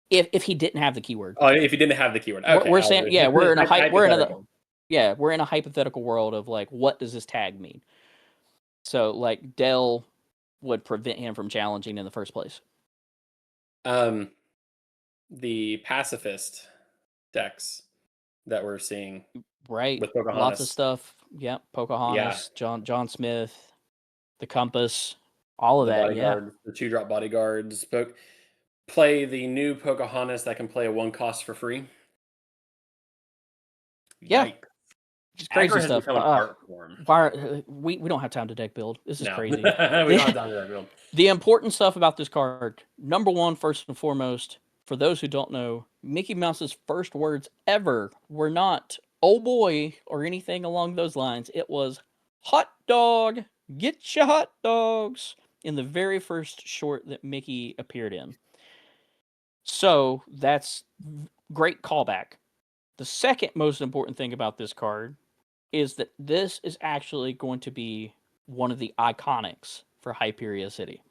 if he didn't have the keyword. Oh, if he didn't have the keyword, We're, okay. we're saying, yeah, Hypothetical. we're in a hypothetical world of like, what does this tag mean? So like Dell would prevent him from challenging in the first place. Um, the pacifist decks that we're seeing Right. with Lots of Pocahontas. stuff. Yep. Yeah, Pocahontas, John Smith, the Compass, all of the that. Yeah. bodyguard, the 2-drop bodyguards. Play the new Pocahontas that can play a 1 cost for free. Yeah. Yikes. Just crazy Aggro has stuff. become an art form. We don't have time to deck build. This is No, crazy. we don't have time for that build. The important stuff about this card, number one, first and foremost, for those who don't know, Mickey Mouse's first words ever were not "oh boy" or anything along those lines. It was "hot dog, get your hot dogs" in the very first short that Mickey appeared in. So that's great callback. The second most important thing about this card is that this is actually going to be one of the iconics for Hyperia City.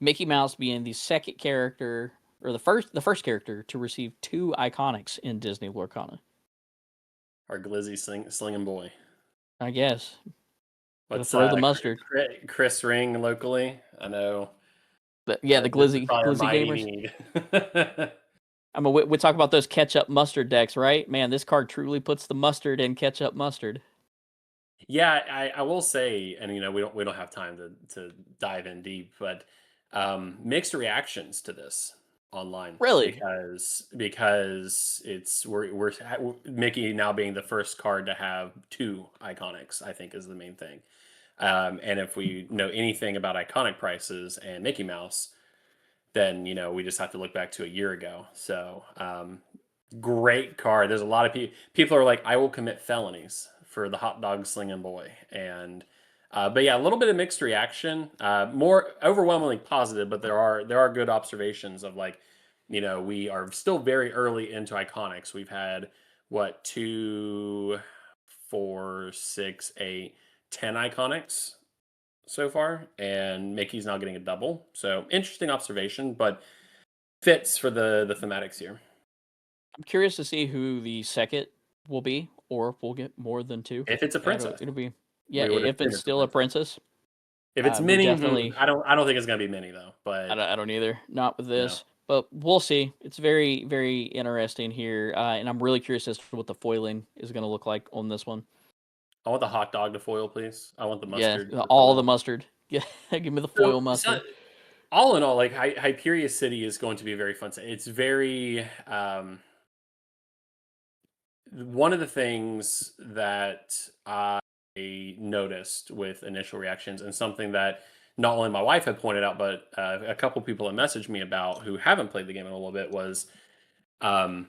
Mickey Mouse being the second character, or the first character to receive 2 iconics in Disney Lorcana. Our glizzy slinging boy. I guess. Gotta What's throw the mustard. Chris Ring locally? I know. The This is glizzy probably a mighty gamers. need. I mean, we talk about those ketchup mustard decks, right? Man, this card truly puts the mustard in ketchup mustard. Yeah, I will say, and we don't have time to dive in deep, but mixed reactions to this online Really? because we're Mickey now being the first card to have 2 iconics, I think is the main thing. And if we know anything about iconic prices and Mickey Mouse, then we just have to look back to a year ago. So great card. There's a lot of people are like, I will commit felonies for the hot dog slinging boy, and but yeah, a little bit of mixed reaction. More overwhelmingly positive, but there are good observations of like, we are still very early into iconics. We've had what 2, 4, 6, 8, 10 iconics so far, and Mickey's now getting a double. So interesting observation, but fits for the thematics here. I'm curious to see who the second will be, or if we'll get more than two. If it's a princess, It'll be, yeah. we would If assume it's it's a still a princess. princess, If it's we Minnie, definitely. I don't think it's gonna be Minnie though. But I don't either. Not with no, this, but we'll see. It's very, very interesting here, and I'm really curious as to what the foiling is going to look like on this one. I want the hot dog to foil, please. I want the Yeah, mustard to all the foil. mustard. Yeah, give me the So, foil mustard. all in all, like Hyperia City is going to be a very fun set. It's very one of the things that I noticed with initial reactions, and something that not only my wife had pointed out, but a couple people had messaged me about who haven't played the game in a little bit, was um,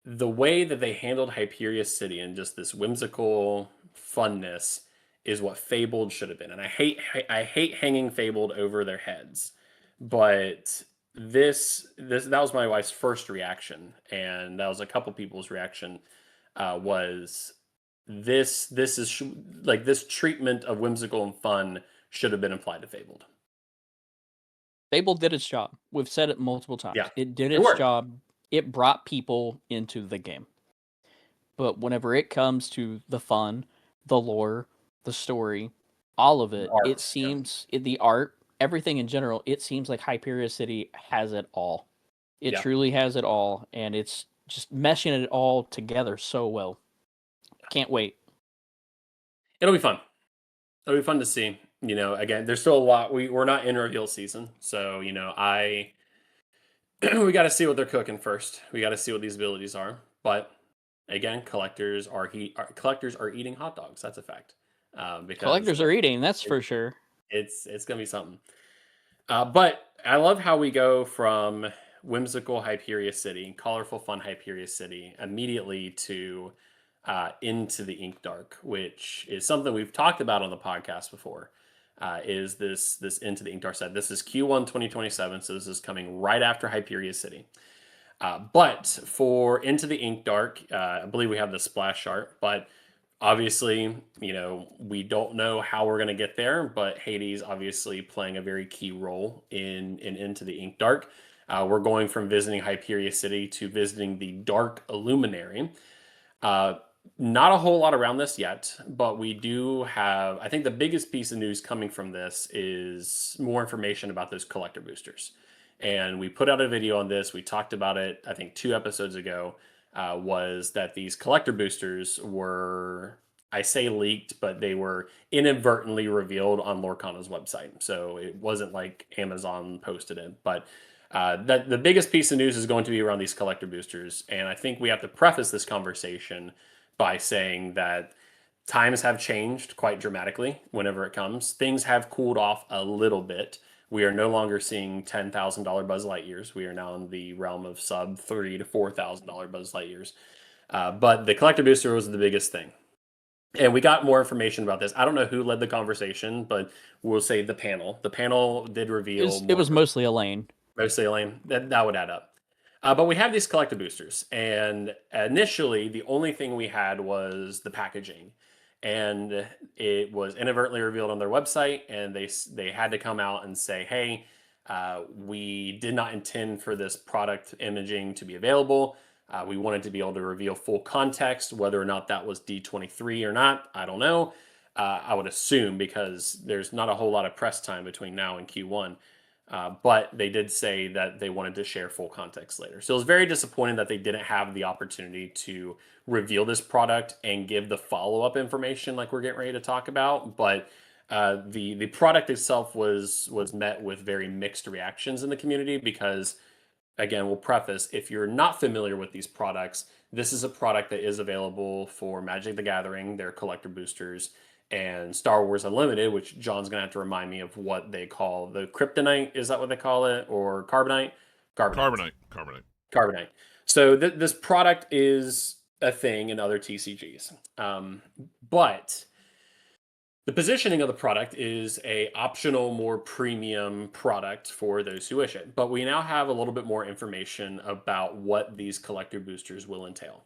the way that they handled Hyperia City and just this whimsical funness is what Fabled should have been. And I hate hanging Fabled over their heads, but this that was my wife's first reaction, and that was a couple people's reaction. Was this is like this treatment of whimsical and fun should have been applied to Fabled. Fable did its job. We've said it multiple times. Yeah, It did it its worked. job. It brought people into the game. But whenever it comes to the fun, the lore, the story, all of The it, it art, yeah, seems the art, everything in general, it seems like Hyperia City has it all. It yeah. truly has it all, and it's just meshing it all together so well. Can't wait. It'll be fun. It'll be fun to see. You know, again, there's still a lot. We're not in reveal season, so you know, I we got to see what they're cooking first. We got to see what these abilities are. But again, collectors are eating hot dogs. That's a fact. Because Collectors are eating, that's it, for sure. it's gonna be something. But I love how we go from whimsical Hyperia City, colorful, fun Hyperia City, immediately to into the Inkdark, which is something we've talked about on the podcast before. Is this into the Inkdark set? This is Q1 2027, so this is coming right after Hyperia City. But for Into the Inkdark, I believe we have the splash art, but obviously, you know, we don't know how we're going to get there, but Hades obviously playing a very key role in Into the Inkdark. We're going from visiting Hyperia City to visiting the Dark Illuminary. Uh, Not a whole lot around this yet, but we do have, I think the biggest piece of news coming from this is more information about those collector boosters. And we put out a video on this. We talked about it, I think, 2 episodes ago. Was that these collector boosters were, I say leaked, but they were inadvertently revealed on Lorcana's website. So it wasn't like Amazon posted it. But that the biggest piece of news is going to be around these collector boosters. And I think we have to preface this conversation by saying that times have changed quite dramatically whenever it comes. Things have cooled off a little bit. We are no longer seeing $10,000 Buzz Lightyears. We are now in the realm of sub $3,000 to $4,000 Buzz Lightyears. But the collector booster was the biggest thing. And we got more information about this. I don't know who led the conversation, but we'll say the panel. The panel did reveal It more. was mostly Elaine. Mostly lame. That would add up. But we have these collector boosters, and initially the only thing we had was the packaging, and it was inadvertently revealed on their website, and they had to come out and say, "Hey, we did not intend for this product imaging to be available. We wanted to be able to reveal full context, whether or not that was D23 or not. I don't know. I would assume because there's not a whole lot of press time between now and Q1." But they did say that they wanted to share full context later. So it was very disappointing that they didn't have the opportunity to reveal this product and give the follow up information like we're getting ready to talk about. But the product itself was met with very mixed reactions in the community because, again, we'll preface, if you're not familiar with these products, this is a product that is available for Magic the Gathering, their collector boosters, and Star Wars Unlimited, which John's gonna have to remind me of what they call the kryptonite. Is that what they call it, or carbonite? Carbonite. So this product is a thing in other TCGs, but the positioning of the product is a optional, more premium product for those who wish it. But we now have a little bit more information about what these collector boosters will entail.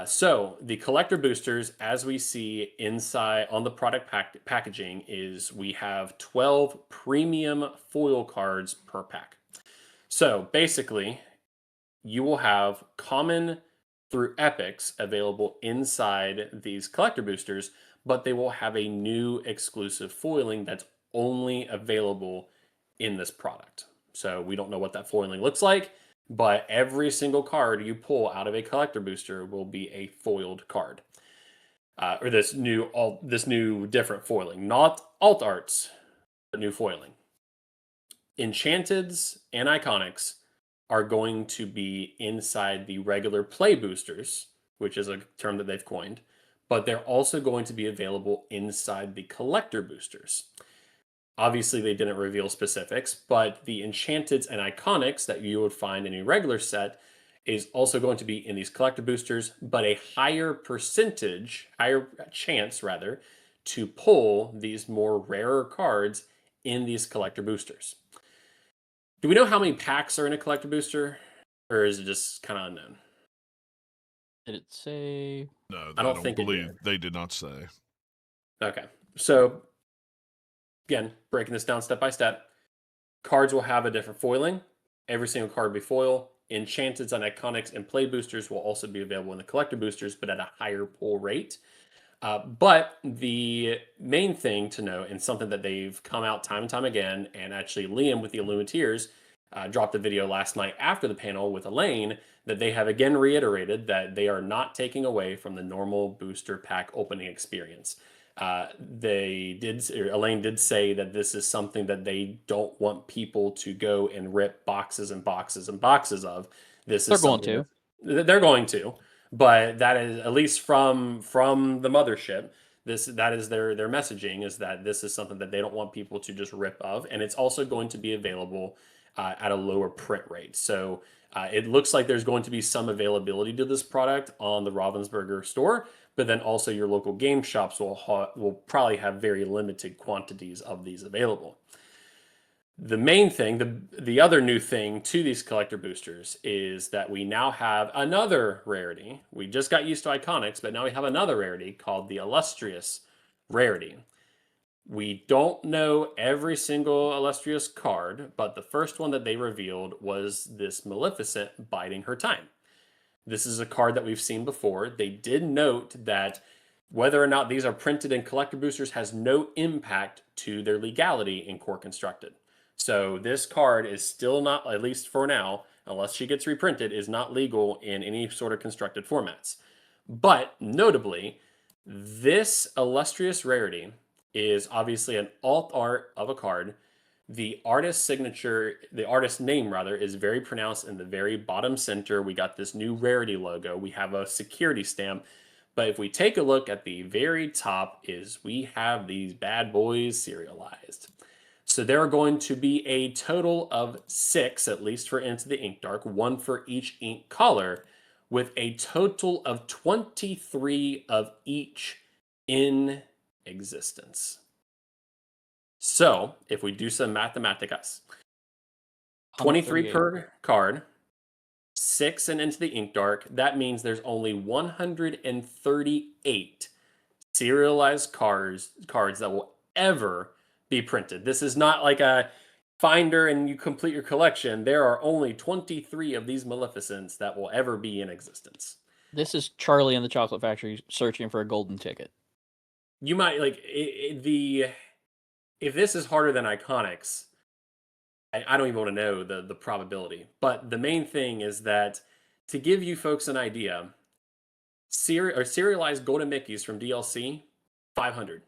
So the collector boosters, as we see inside on the product packaging, is we have 12 premium foil cards per pack. So basically, you will have common through epics available inside these collector boosters, but they will have a new exclusive foiling that's only available in this product. So we don't know what that foiling looks like, but every single card you pull out of a collector booster will be a foiled card. Or this new different foiling, not alt arts, but new foiling. Enchanteds and iconics are going to be inside the regular play boosters, which is a term that they've coined, but they're also going to be available inside the collector boosters. Obviously, they didn't reveal specifics, but the enchanteds and iconics that you would find in a regular set is also going to be in these collector boosters, but a higher chance rather, to pull these more rarer cards in these collector boosters. Do we know how many packs are in a collector booster, or is it just kind of unknown? Did it say? No, I don't think it believe did. they did not say. Okay, so again, breaking this down step by step, cards will have a different foiling. Every single card will be foil. Enchanteds and iconics and play boosters will also be available in the collector boosters, but at a higher pull rate. But the main thing to know, and something that they've come out time and time again, and actually Liam with the Illustrious dropped a video last night after the panel with Elaine, that they have again reiterated that they are not taking away from the normal booster pack opening experience. Elaine did say that this is something that they don't want people to go and rip boxes and boxes and boxes of. This They're is going something to. that they're going to, but that is at least from the mothership. That is their messaging, is that this is something that they don't want people to just rip of, and it's also going to be available at a lower print rate. So it looks like there's going to be some availability to this product on the Ravensburger store, but then also your local game shops will probably have very limited quantities of these available. The main thing, the other new thing to these collector boosters is that we now have another rarity. We just got used to iconics, but now we have another rarity called the Illustrious rarity. We don't know every single Illustrious card, but the first one that they revealed was this Maleficent biding her time. This is a card that we've seen before. They did note that whether or not these are printed in collector boosters has no impact to their legality in Core Constructed. So this card is still not, at least for now, unless she gets reprinted, is not legal in any sort of constructed formats. But notably, this Illustrious rarity is obviously an alt art of a card. The artist signature, the artist name rather, is very pronounced in the very bottom center. We got this new rarity logo. We have a security stamp. But if we take a look at the very top, we have these bad boys serialized. So there are going to be a total of 6, at least for Into the Inkdark, 1 for each ink color, with a total of 23 of each in existence. So if we do some mathematicas, 23 per card, 6 and Into the Inkdark, that means there's only 138 serialized cards that will ever be printed. This is not like a finder and you complete your collection. There are only 23 of these Maleficents that will ever be in existence. This is Charlie and the Chocolate Factory searching for a golden ticket. You might if this is harder than Iconics, I don't even want to know the probability. But the main thing is that, to give you folks an idea, serialized Golden Mickeys from DLC, 500.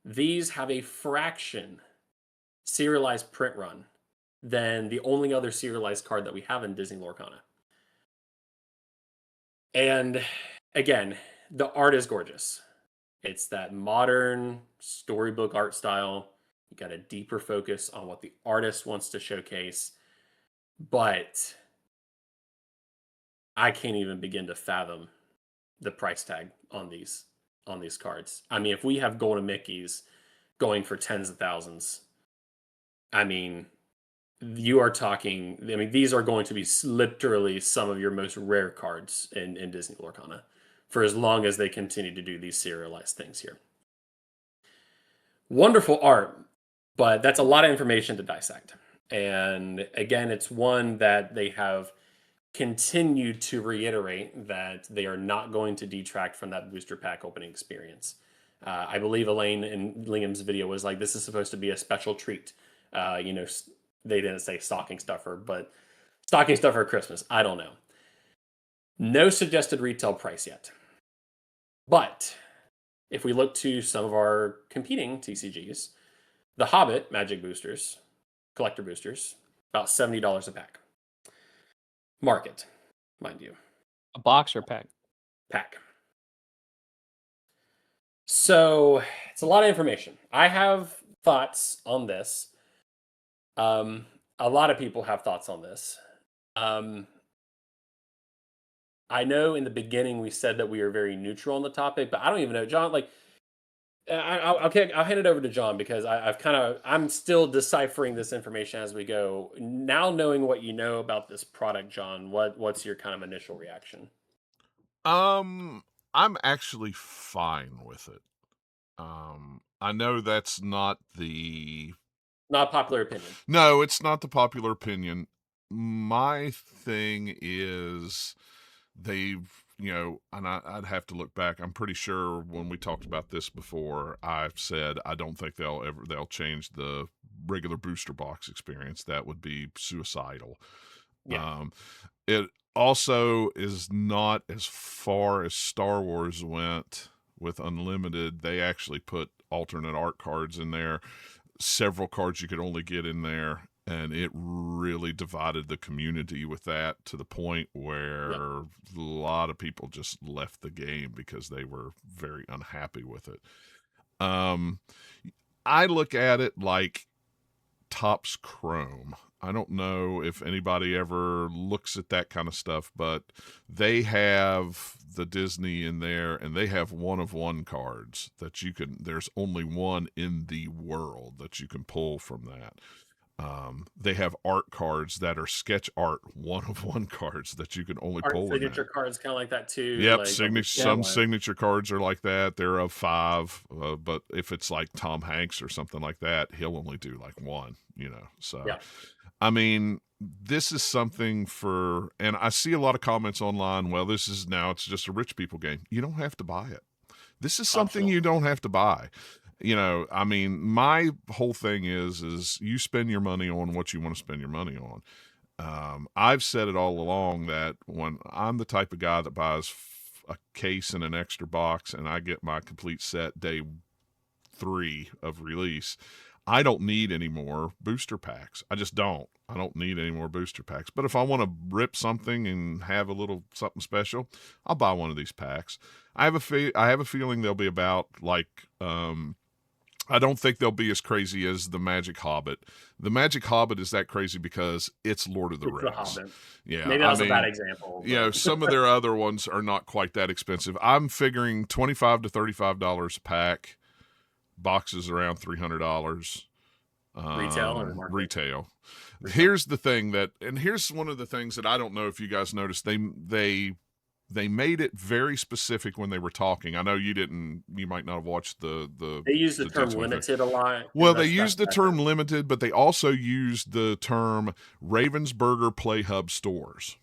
These have a fraction serialized print run than the only other serialized card that we have in Disney Lorcana. And again, the art is gorgeous. It's that modern storybook art style. You got a deeper focus on what the artist wants to showcase. But I can't even begin to fathom the price tag on these cards. I mean, if we have Golden Mickeys going for tens of thousands, I mean, you are talking. I mean, these are going to be literally some of your most rare cards in Disney Lorcana for as long as they continue to do these serialized things here. Wonderful art, but that's a lot of information to dissect. And again, it's one that they have continued to reiterate that they are not going to detract from that booster pack opening experience. I believe Elaine in Lingham's video was like, this is supposed to be a special treat. They didn't say stocking stuffer, but stocking stuffer Christmas. I don't know. No suggested retail price yet. But if we look to some of our competing TCGs, the Hobbit Magic Boosters, collector boosters, about $70 a pack. Market, mind you. A box or pack? Pack. So it's a lot of information. I have thoughts on this. A lot of people have thoughts on this. I know in the beginning we said that we are very neutral on the topic, but I don't even know, John. Like, I'll hand it over to John because I'm still deciphering this information as we go. Now knowing what you know about this product, John, what's your kind of initial reaction? I'm actually fine with it. I know that's not popular opinion. No, it's not the popular opinion. My thing is they've, and I'd have to look back. I'm pretty sure when we talked about this before, I've said I don't think they'll change the regular booster box experience. That would be suicidal. Yeah. It also is not as far as Star Wars went with Unlimited. They actually put alternate art cards in there, several cards you could only get in there, and it really divided the community with that to the point where a lot of people just left the game because they were very unhappy with it. I look at it like Topps Chrome. I don't know if anybody ever looks at that kind of stuff, but they have the Disney in there, and they have one-of-one cards that there's only one in the world that you can pull from that. They have art cards that are sketch art one-of-one cards that you can only pull. Signature cards kind of like that too. Yep, some signature cards are like that. They're of 5, but if it's like Tom Hanks or something like that, he'll only do like 1. So I mean, this is something and I see a lot of comments online. Well, it's just a rich people game. You don't have to buy it. This is something you don't have to buy. I mean, my whole thing is you spend your money on what you want to spend your money on. I've said it all along that when I'm the type of guy that buys a case and an extra box and I get my complete set day 3 of release, I don't need any more booster packs. I just don't. I don't need any more booster packs. But if I want to rip something and have a little something special, I'll buy one of these packs. I have a feeling they'll be about like I don't think they'll be as crazy as the Magic Hobbit. The Magic Hobbit is that crazy because it's Lord of the Rings. The Hobbit. Yeah, maybe that's a bad example. Some of their other ones are not quite that expensive. I'm figuring $25 to $35 a pack. Boxes around $300. Retail or market? Retail. Here's the thing here's one of the things that I don't know if you guys noticed. They made it very specific when they were talking. I know you might not have watched the They used the term limited a lot. Well, they used the term limited, but they also used the term Ravensburger Play Hub stores.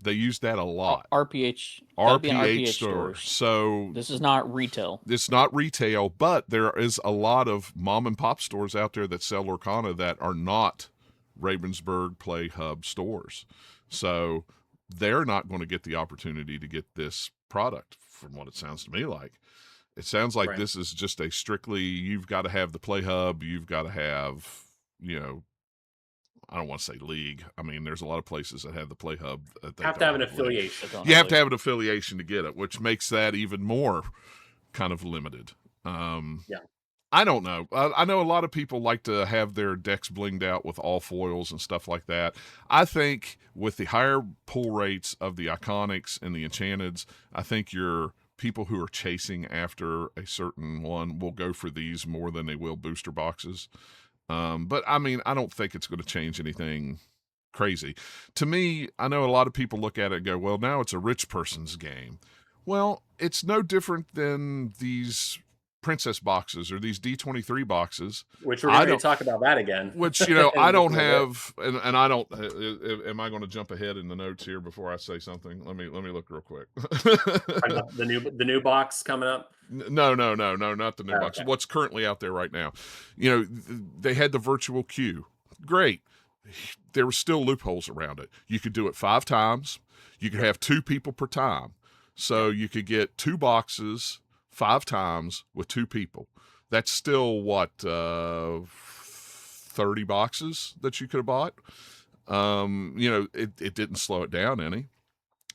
They use that a lot. RPH stores. So this is not retail. It's not retail, but there is a lot of mom and pop stores out there that sell Lorcana that are not Ravensburg Play Hub stores. So they're not going to get the opportunity to get this product, from what it sounds to me like. It sounds like This is just a strictly, you've got to have the Play Hub, you've got to have, I don't want to say league. I mean, there's a lot of places that have the Play Hub. That have to have an affiliation. You have to have an affiliation to get it, which makes that even more kind of limited. I don't know. I know a lot of people like to have their decks blinged out with all foils and stuff like that. I think with the higher pull rates of the Iconics and the Enchanteds, I think your people who are chasing after a certain one will go for these more than they will booster boxes. But I mean, I don't think it's going to change anything crazy. To me, I know a lot of people look at it and go, well, now it's a rich person's game. Well, it's no different than these princess boxes or these D23 boxes. Which we're I going to don't, talk about that again. which, you know, I In just don't a bit. have, and I don't, am I going to jump ahead in the notes here before I say something? Let me look real quick. The new box coming up. No, not the new box. Okay. What's currently out there right now? You know, they had the virtual queue. Great. There were still loopholes around it. You could do it 5 times. You could have 2 people per time. So you could get 2 boxes 5 times with 2 people. That's still what 30 boxes that you could have bought. You know, it didn't slow it down any.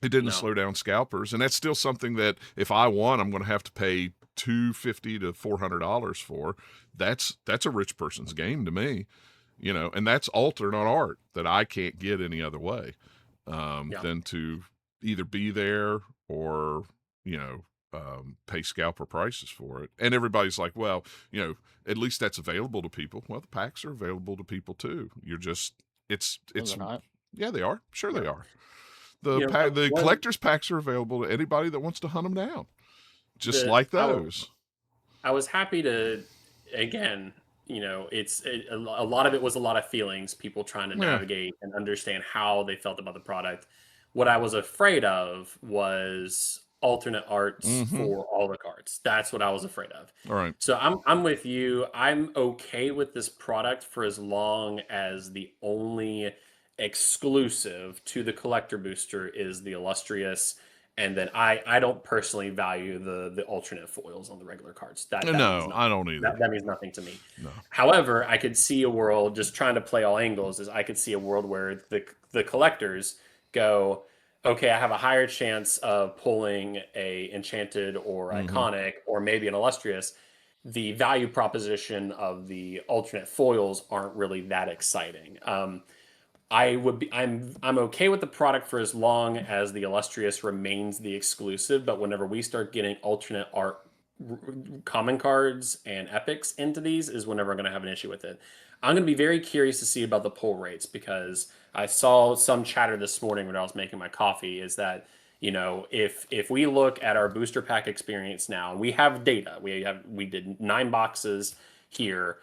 It didn't slow down scalpers, and that's still something that if I won, I'm going to have to pay $250 to $400 for. That's a rich person's game to me, you know, and that's alternate art that I can't get any other way than to either be there or, you know, pay scalper prices for it. And everybody's like, well, you know, at least that's available to people. Well, the packs are available to people too. You're just it's not. yeah, they are. Sure, they are. The You know, the collector's packs are available to anybody that wants to hunt them down, just like those. I was happy to, again, you know, a lot of it was a lot of feelings, people trying to navigate and understand how they felt about the product. What I was afraid of was alternate arts for all the cards. That's what I was afraid of. All right. So I'm with you. I'm okay with this product for as long as the only exclusive to the collector booster is the Illustrious. And then I don't personally value the alternate foils on the regular cards. No, I don't either. That means nothing to me. No. However, I could see a world, just trying to play all angles, is I could see a world where the collectors go, okay, I have a higher chance of pulling a enchanted or iconic or maybe an Illustrious. The value proposition of the alternate foils aren't really that exciting. I'm okay with the product for as long as the Illustrious remains the exclusive, but whenever we start getting alternate art common cards and epics into these is whenever I'm going to have an issue with it. I'm going to be very curious to see about the pull rates, because I saw some chatter this morning when I was making my coffee is that, you know, if we look at our booster pack experience now, we have data. We did 9 boxes here.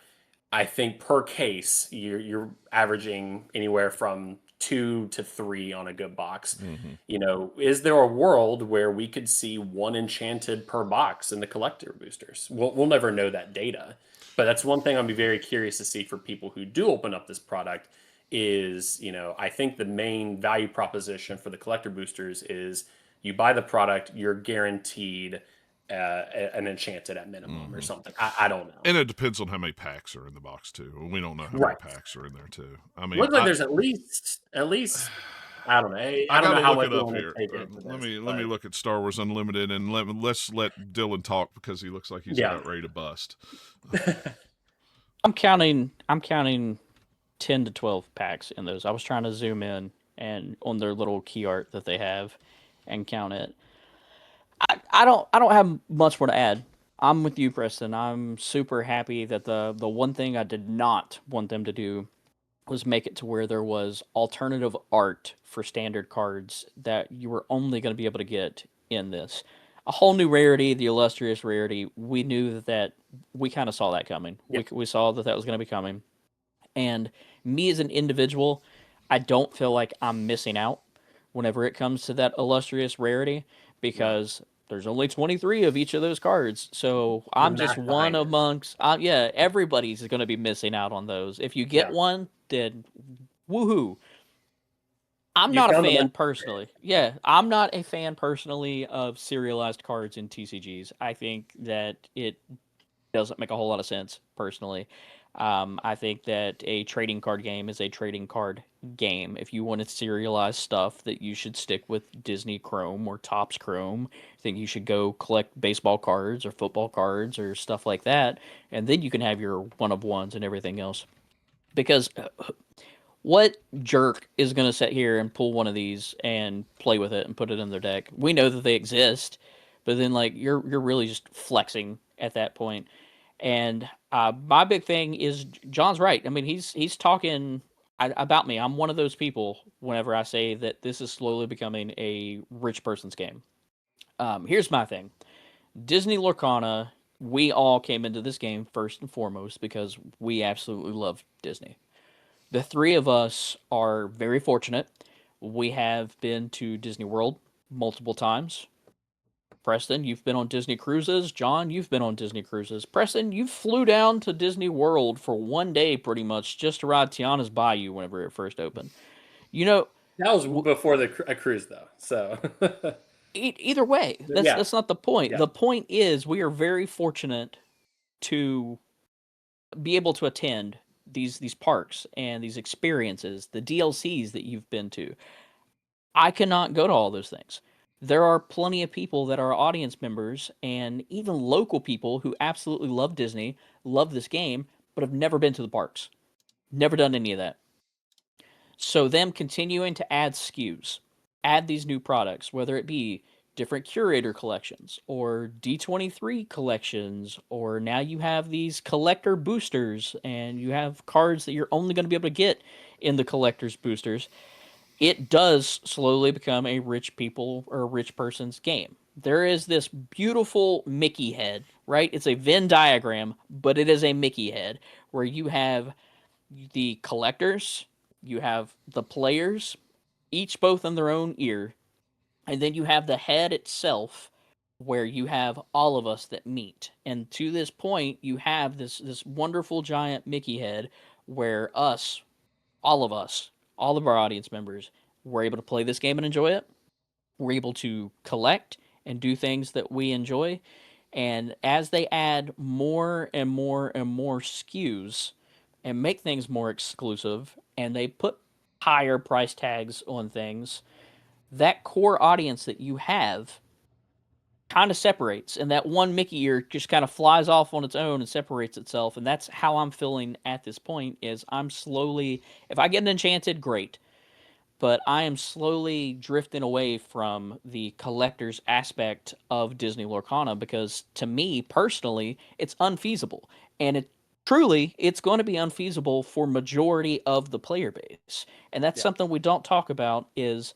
I think per case, you're averaging anywhere from 2 to 3 on a good box. You know, is there a world where we could see 1 enchanted per box in the collector boosters? We'll never know that data, but that's one thing I'll be very curious to see for people who do open up this product is, you know, I think the main value proposition for the collector boosters is you buy the product, you're guaranteed an enchanted at minimum or something. I don't know. And it depends on how many packs are in the box too. We don't know how many packs are in there too. I mean, looks like there's at least I don't know. I don't know how much look it up want here. to take into Let this, me look at Star Wars Unlimited and let's let Dylan talk because he looks like he's about ready to bust. I'm counting 10 to 12 packs in those. I was trying to zoom in and on their little key art that they have and count it. I don't have much more to add. I'm with you, Preston. I'm super happy that the one thing I did not want them to do was make it to where there was alternative art for standard cards that you were only going to be able to get in this. A whole new rarity, the Illustrious rarity. We knew that we kind of saw that coming. Yep. We saw that was going to be coming. And me as an individual, I don't feel like I'm missing out whenever it comes to that Illustrious rarity, because there's only 23 of each of those cards. So I'm just one amongst, everybody's going to be missing out on those. If you get one, then woohoo. I'm not a fan personally. Yeah, I'm not a fan personally of serialized cards in TCGs. I think that it doesn't make a whole lot of sense personally. I think that a trading card game is a trading card game. If you wanted serialized stuff, that you should stick with Disney Chrome or Topps Chrome. I think you should go collect baseball cards or football cards or stuff like that, and then you can have your one-of-ones and everything else. Because what jerk is going to sit here and pull one of these and play with it and put it in their deck? We know that they exist, but then like you're really just flexing at that point. And my big thing is John's right. I mean, he's talking about me. I'm one of those people. Whenever I say that this is slowly becoming a rich person's game. Here's my thing: Disney Lorcana. We all came into this game first and foremost because we absolutely love Disney. The three of us are very fortunate. We have been to Disney World multiple times. Preston, you've been on Disney cruises. John, you've been on Disney cruises. Preston, you flew down to Disney World for one day pretty much just to ride Tiana's Bayou whenever it first opened. You know, That was before a cruise, though. So either way, yeah, that's not the point. yeah, The point is we are very fortunate to be able to attend these parks and these experiences, the DLCs that you've been to. I cannot go to all those things. There are plenty of people that are audience members and even local people who absolutely love Disney, love this game, but have never been to the parks. Never done any of that. So them continuing to add SKUs, add these new products, whether it be different curator collections or D23 collections, or now you have these collector boosters and you have cards that you're only going to be able to get in the collector's boosters. It does slowly become a rich people or a rich person's game. There is this beautiful Mickey head, right? It's a Venn diagram, but it is a Mickey head where you have the collectors, you have the players, each both in their own ear, and then you have the head itself where you have all of us that meet. And to this point, you have this wonderful giant Mickey head where all of us, all of our audience members, were able to play this game and enjoy it. We're able to collect and do things that we enjoy. And as they add more and more and more SKUs and make things more exclusive, and they put higher price tags on things, that core audience that you have kind of separates, and that one Mickey ear just kind of flies off on its own and separates itself. And that's how I'm feeling at this point. Is I'm slowly, if I get an enchanted, great, but I am slowly drifting away from the collector's aspect of Disney Lorcana because to me personally, it's unfeasible. And it's going to be unfeasible for majority of the player base. And that's yeah, something we don't talk about is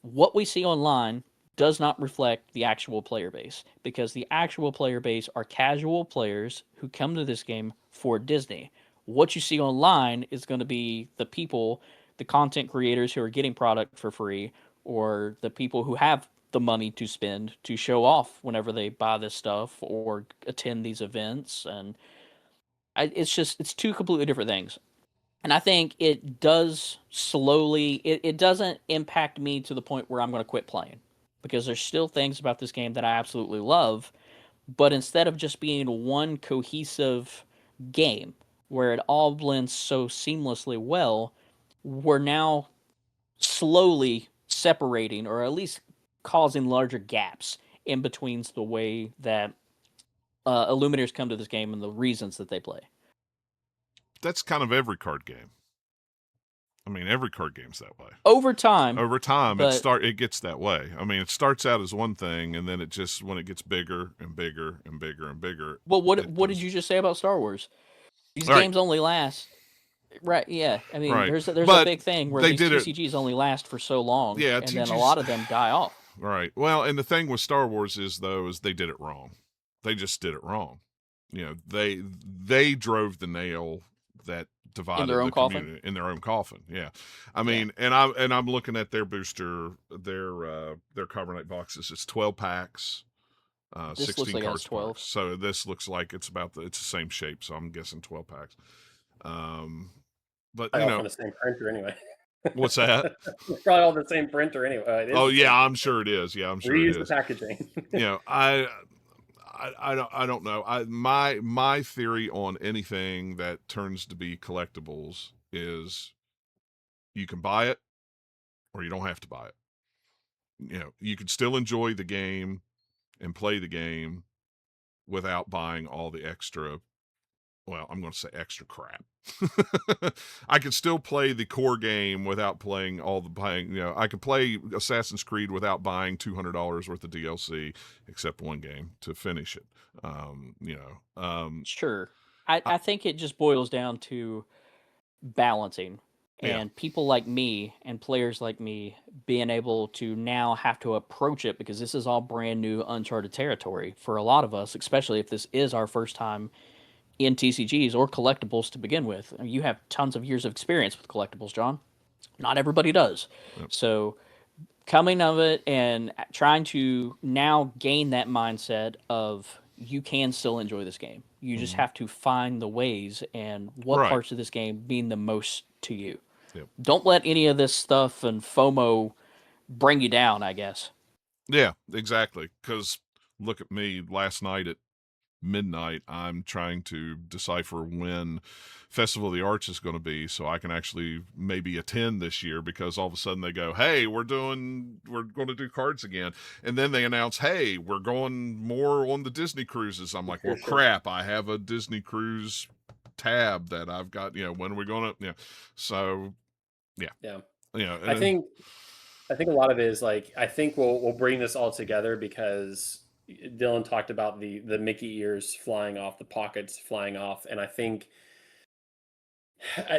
what we see online does not reflect the actual player base because the actual player base are casual players who come to this game for Disney. What you see online is going to be the people, the content creators who are getting product for free, or the people who have the money to spend to show off whenever they buy this stuff or attend these events. And it's two completely different things. And I think it does slowly, it doesn't impact me to the point where I'm going to quit playing because there's still things about this game that I absolutely love. But instead of just being one cohesive game where it all blends so seamlessly well, we're now slowly separating or at least causing larger gaps in between the way that Illuminators come to this game and the reasons that they play. That's kind of every card game. I mean, every card game's that way. Over time, Over time, but it gets that way. I mean, it starts out as one thing, and then it just when it gets bigger and bigger and bigger and bigger, well, it what did goes you just say about Star Wars? These right, games only last right. Yeah, I mean, right. there's a But big thing where they these did it. TCGs only last for so long, Yeah, and then a TG's lot of them die off right. Well, and the thing with Star Wars is though is they did it wrong. They just did it wrong. You know, they drove the nail that in their divided own the coffin. community in their own coffin. Yeah, I Yeah, mean, and I'm looking at their booster, their carbonate boxes. It's 12 packs, this looks 16 like it has cards per. 12. So this looks like it's the same shape. So I'm guessing 12 packs. Um, but probably all from the same printer anyway. what's that? It's probably all the same printer anyway. It is Oh the yeah, same I'm printer. sure it is. Yeah, I'm sure it Reuse the is. packaging. You know, I don't know. My theory on anything that turns to be collectibles is you can buy it or you don't have to buy it. You know, you can still enjoy the game and play the game without buying all the extra well, I'm going to say extra crap. I could still play the core game without playing all the buying. I could play Assassin's Creed without buying $200 worth of DLC, except one game to finish it. Sure. I, I think it just boils down to balancing, yeah, and people like me and players like me being able to now have to approach it, because this is all brand new uncharted territory for a lot of us, especially if this is our first time in TCGs or collectibles to begin with. You have tons of years of experience with collectibles, John. Not everybody does. yep. So coming of it and trying to now gain that mindset of you can still enjoy this game. You just Mm-hmm. have to find the ways and what Right. parts of this game mean the most to you. Yep. Don't let any of this stuff and FOMO bring you down, I guess. Yeah, exactly. Because look at me last night at midnight. I'm trying to decipher when Festival of the Arts is going to be so I can actually maybe attend this year, because all of a sudden they go, hey, we're going to do cards again. And then they announce, hey, we're going more on the Disney cruises. I'm like, well, crap, I have a Disney cruise tab that I've got, when are we going to, so yeah. Yeah. And I then, think I think a lot of it is like I think we'll bring this all together because Dylan talked about the Mickey ears flying off, the pockets flying off, and I think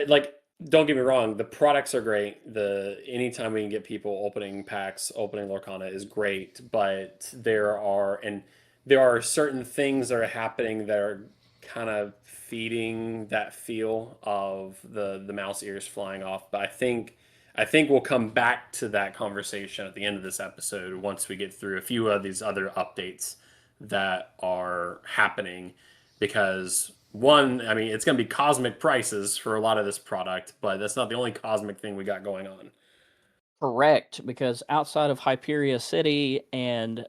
like don't get me wrong, the products are great. The anytime we can get people opening packs, opening Lorcana is great, but there are certain things that are happening that are kind of feeding that feel of the mouse ears flying off. But I think we'll come back to that conversation at the end of this episode once we get through a few of these other updates that are happening, because one, I mean, it's going to be cosmic prices for a lot of this product, but that's not the only cosmic thing we got going on. Correct, because outside of Hyperia City and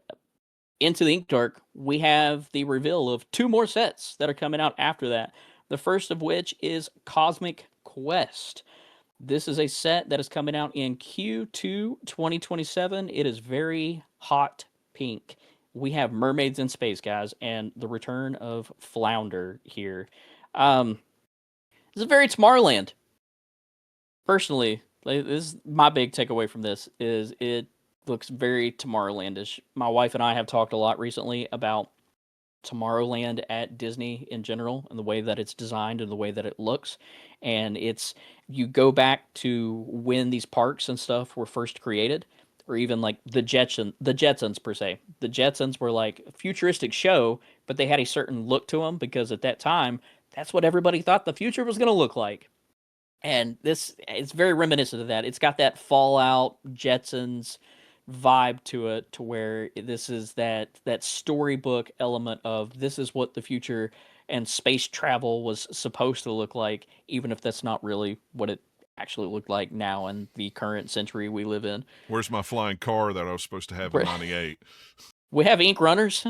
Into the Inkdark, we have the reveal of two more sets that are coming out after that. The first of which is Cosmic Quest. This is a set that is coming out in Q2 2027. It is very hot pink. We have mermaids in space, guys, and the return of Flounder here. This is very Tomorrowland. Personally, this is my big takeaway from this is it looks very Tomorrowlandish. My wife and I have talked a lot recently about Tomorrowland at Disney in general and the way that it's designed and the way that it looks. And it's you go back to when these parks and stuff were first created, or even like the Jetsons per se. The Jetsons were like a futuristic show, but they had a certain look to them because at that time that's what everybody thought the future was going to look like. And this it's very reminiscent of that. It's got that Fallout Jetsons vibe to it, to where this is that storybook element of this is what the future and space travel was supposed to look like, even if that's not really what it actually looked like now in the current century we live in. where's my flying car that I was supposed to have in 98? We have ink runners.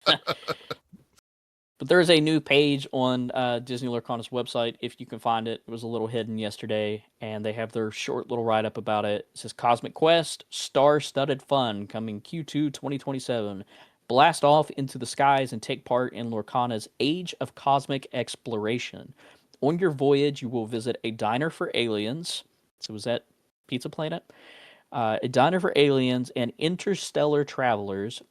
But there is a new page on Disney Lorcana's website, if you can find it. It was a little hidden yesterday, and they have their short little write-up about it. It says, Cosmic Quest, star-studded fun, coming Q2 2027. Blast off into the skies and take part in Lorcana's Age of Cosmic Exploration. On your voyage, you will visit a diner for aliens. So was that Pizza Planet? A diner for aliens and interstellar travelers.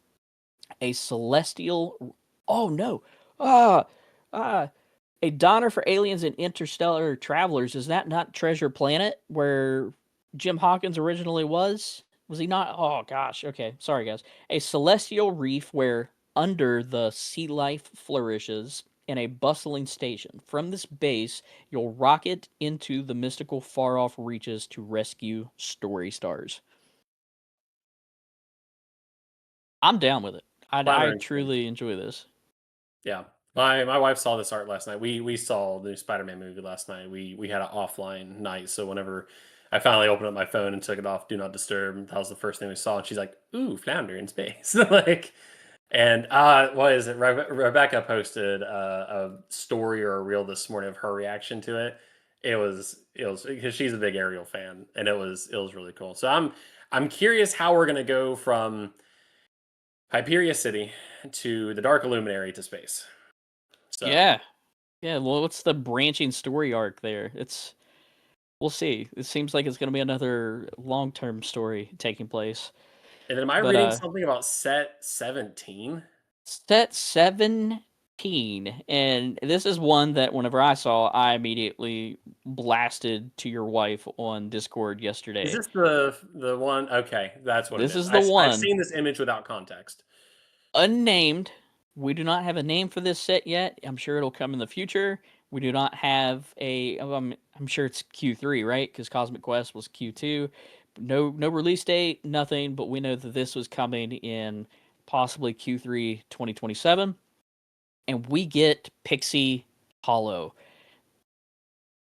A celestial... Oh, no. Ah, a diner for aliens and interstellar travelers. Is that not Treasure Planet where Jim Hawkins originally was? Was he not? Oh gosh. Okay, sorry guys. A celestial reef where under the sea life flourishes in a bustling station. From this base, you'll rocket into the mystical far-off reaches to rescue story stars. I'm down with it. I truly enjoy this. Yeah. My wife saw this art last night. We saw the new Spider-Man movie last night. We had an offline night, so whenever I finally opened up my phone and took it off Do Not Disturb, that was the first thing we saw. And she's like, "Ooh, flounder in space!" like, and what is it? Rebecca posted a story or a reel this morning of her reaction to it. It was because she's a big Ariel fan, and it was really cool. So I'm curious how we're gonna go from Hyperia City to the Dark Illuminary to space. So Yeah. Yeah, well, what's the branching story arc there? We'll see. It seems like it's going to be another long-term story taking place. And then am I But reading something about set 17? set 17, and this is one that whenever I saw, I immediately blasted to your wife on Discord Is yesterday. this the one? Okay, that's what it This is. is the I've one. seen this image without context. Unnamed. We do not have a name for this set yet. I'm sure it'll come in the future. We do not have a. I'm sure it's Q3, right? Because Cosmic Quest was Q2. No release date, nothing. But we know that this was coming in possibly Q3 2027, and we get Pixie Hollow.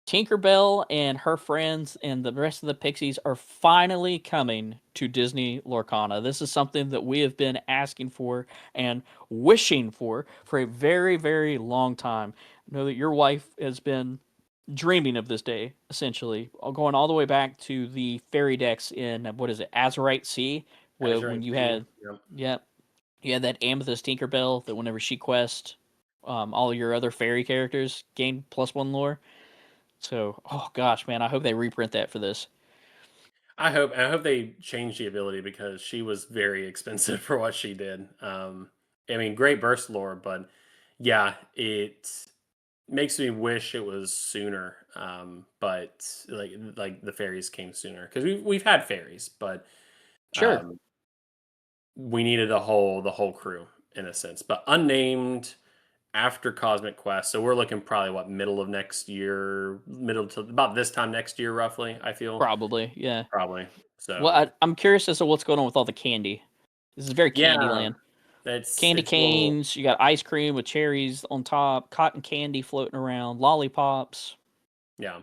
Tinkerbell and her friends and the rest of the Pixies are finally coming to Disney Lorcana. This is something that we have been asking for and wishing for a very, very long time. I know that your wife has been dreaming of this day, essentially, going all the way back to the fairy decks in, what is it, Azurite Sea, where Azure when and you Sea. had, Yep. yeah, you had that Amethyst Tinkerbell that whenever she quests, all your other fairy characters gain +1 lore. So, oh gosh, man, I hope they reprint that for this. I hope they change the ability because she was very expensive for what she did. I mean, great burst lore, but yeah, it makes me wish it was sooner. But like the fairies came sooner because we've had fairies, but Sure, um, we needed the whole crew in a sense. But unnamed after Cosmic Quest, so we're looking probably what middle of next year, middle to about this time next year, roughly. I feel probably, yeah. probably Well, so. I'm curious as to what's going on with all the candy. This is very Yeah, Candyland. it's Candy it's a little canes, you got ice cream with cherries on top, cotton candy floating around, lollipops. yeah.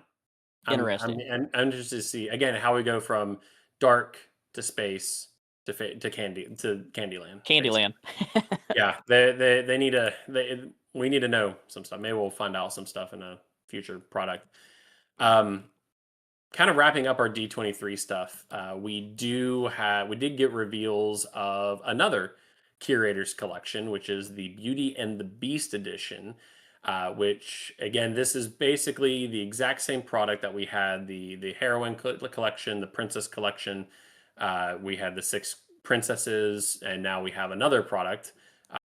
Interesting. I'm interested to see again how we go from dark to space to Candyland, basically. Candyland. Yeah, they need to we need to know some stuff. Maybe we'll find out some stuff in a future product. Um, Kind of wrapping up our D23 stuff. We did get reveals of another Curator's collection, which is the Beauty and the Beast edition. Which again, this is basically the exact same product that we had the heroine collection, the princess collection. We had the six princesses, and now we have another product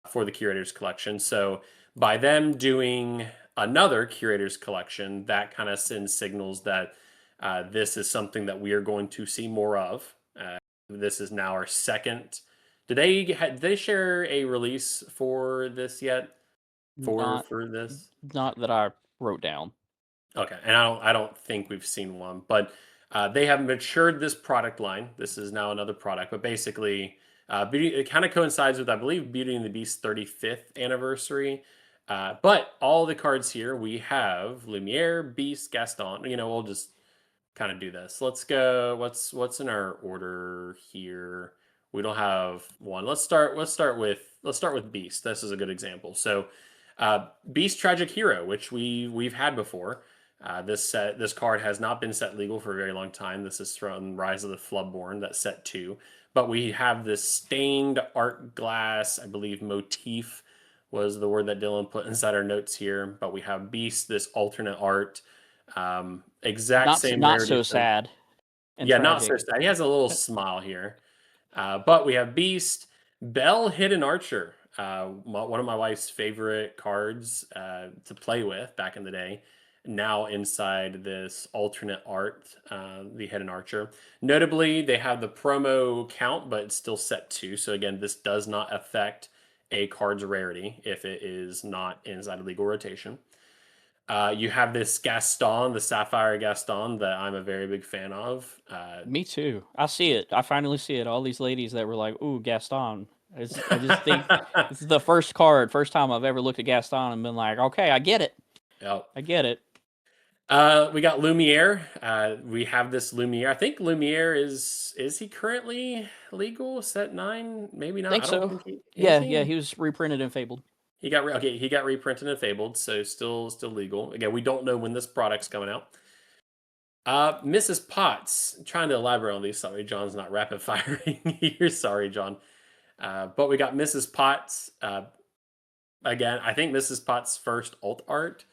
for the Curator's collection. So by them doing another Curator's collection, that kind of sends signals that this is something that we are going to see more of. This is now our second. Did they share a release for this yet? Not For this? not that I wrote down. Okay, and I don't think we've seen one, but they have matured this product line. This is now another product, but basically, it kind of coincides with I believe Beauty and the Beast 35th anniversary. But all the cards here we have Lumiere, Beast, Gaston. We'll just kind of do this. Let's go. What's in our order here? We don't have one. Let's start with Beast. This is a good example. So, Beast Tragic Hero, which we've had before. This card has not been set legal for a very long time. This is from Rise of the Floodborn. That's set 2. But we have this stained art glass, I believe motif was the word that Dylan put inside our notes here. But we have Beast, this alternate art. Exact same Not rarity. so sad and Yeah, not so tragic. sad. He has a little smile here. But we have Beast, Bell Hidden Archer, one of my wife's favorite cards to play with back in the day. Now inside this alternate art, the Hidden Archer. Notably, they have the promo count, but it's still set 2. So again, this does not affect a card's rarity if it is not inside a legal rotation. You have this Gaston, the Sapphire Gaston, that I'm a very big fan of. Me too. I see it. I finally see it. All these ladies that were like, "Ooh, Gaston." I just think this is the first time I've ever looked at Gaston and been like, "Okay, I get it. Yep. I get it." We got Lumiere. We have this Lumiere. I think Lumiere is he currently legal? Set 9? Maybe not. Think I don't so. think he is Yeah, he. he was reprinted and fabled. He got reprinted and fabled, so still legal. Again, we don't know when this product's coming out. Mrs. Potts, trying to elaborate on these. Sorry, John's not rapid firing here. Sorry, John. But we got Mrs. Potts. Again, I think Mrs. Potts' first alt art.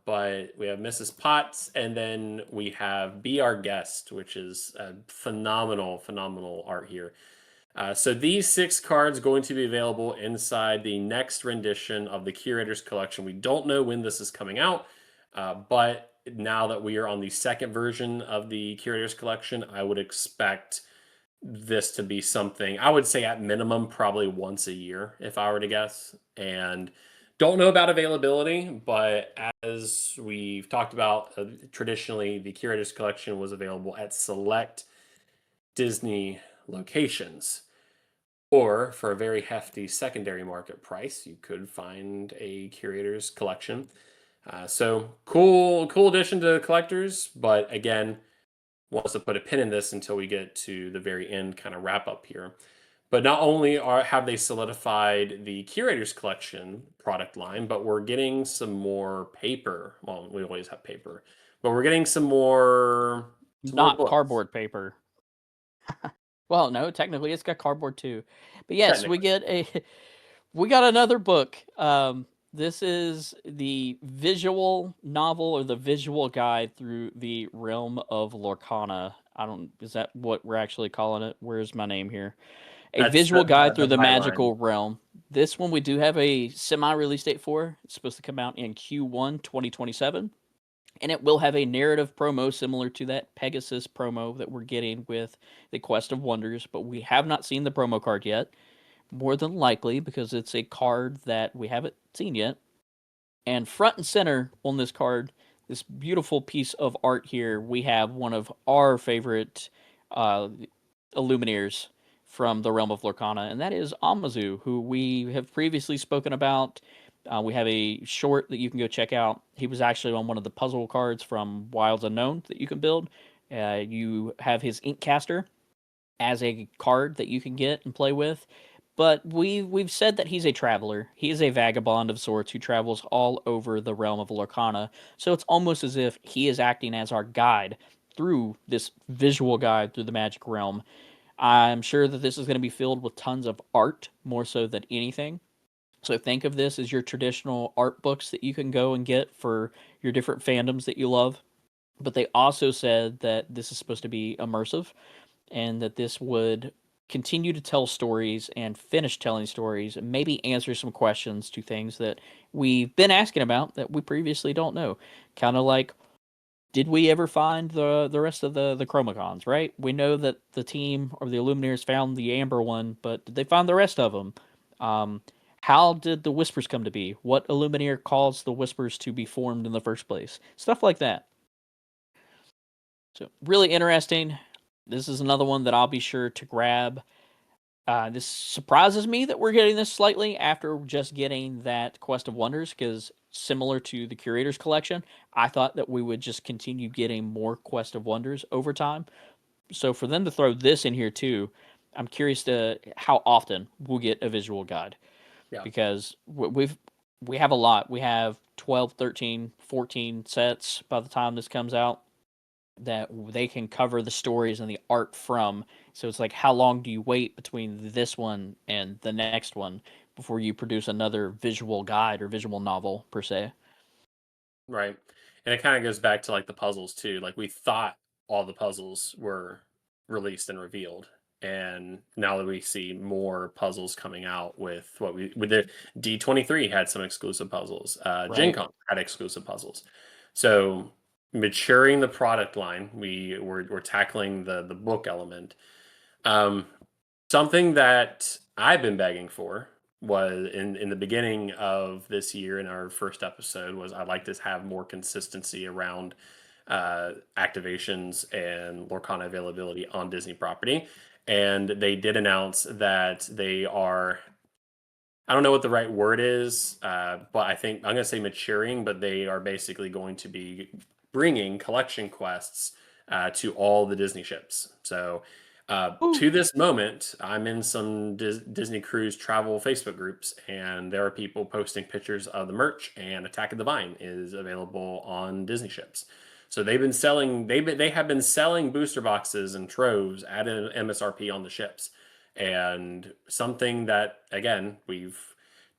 But we have Mrs. Potts, and then we have Be Our Guest, which is a phenomenal art here. So these 6 cards going to be available inside the next rendition of the Curator's collection. We don't know when this is coming out, but now that we are on the second version of the Curator's collection, I would expect this to be something I would say at minimum probably once a year if I were to guess. And don't know about availability, but as we've talked about, traditionally the Curator's collection was available at select Disney locations. Or for a very hefty secondary market price, you could find a Curator's collection. So cool addition to collectors. But again, wants to put a pin in this until we get to the very end kind of wrap up here. But not only have they solidified the Curator's collection product line, but we're getting some more paper. Well, we always have paper, but we're getting some more Not books. cardboard paper. Well, no, technically it's got cardboard too. But yes, we got another book. This is the visual novel or the visual guide through the realm of Lorcana. Is that what we're actually calling it? Where's my name here? A visual guide through the magical realm. This one we do have a semi-release date for. It's supposed to come out in Q1 2027. And it will have a narrative promo similar to that Pegasus promo that we're getting with the Quest of Wonders, but we have not seen the promo card yet. More than likely because it's a card that we haven't seen yet. And front and center on this card, this beautiful piece of art here, we have one of our favorite Illumineers from the realm of Lorcana, and that is Amazu, who we have previously spoken about. We have a short that you can go check out. He was actually on one of the puzzle cards from Wilds Unknown that you can build. You have his Inkcaster as a card that you can get and play with. But we've said that he's a traveler. He is a vagabond of sorts who travels all over the realm of Lorcana. So it's almost as if he is acting as our guide through this visual guide through the magic realm. I'm sure that this is going to be filled with tons of art, more so than anything. So think of this as your traditional art books that you can go and get for your different fandoms that you love. But they also said that this is supposed to be immersive and that this would continue to tell stories and finish telling stories and maybe answer some questions to things that we've been asking about that we previously don't know. Kind of like, did we ever find the rest of the Chromacons, right? We know that the team or the Illumineers found the Amber one, but did they find the rest of them? How did the Whispers come to be? What Illumineer caused the Whispers to be formed in the first place? Stuff like that. So, really interesting. This is another one that I'll be sure to grab. This surprises me that we're getting this slightly after just getting that Quest of Wonders, because similar to the Curator's collection, I thought that we would just continue getting more Quest of Wonders over time. So for them to throw this in here too, I'm curious to how often we'll get a visual guide. Yeah. Because we have a lot. We have 12, 13, 14 sets by the time this comes out that they can cover the stories and the art from. So it's like, how long do you wait between this one and the next one before you produce another visual guide or visual novel per se? Right. And it kind of goes back to like the puzzles too. Like we thought all the puzzles were released and revealed. And now that we see more puzzles coming out with the D23 had some exclusive puzzles. Gen Con had exclusive puzzles. So maturing the product line, we're tackling the book element. Something that I've been begging for was in the beginning of this year in our first episode was I'd like to have more consistency around activations and Lorcana availability on Disney property. And they did announce that they are, I don't know what the right word is, but I think I'm going to say maturing, but they are basically going to be bringing collection quests to all the Disney ships. So to this moment, I'm in some Disney Cruise travel Facebook groups, and there are people posting pictures of the merch, and Attack of the Vine is available on Disney ships. So they have been selling booster boxes and troves at an MSRP on the ships. And something that, again, we've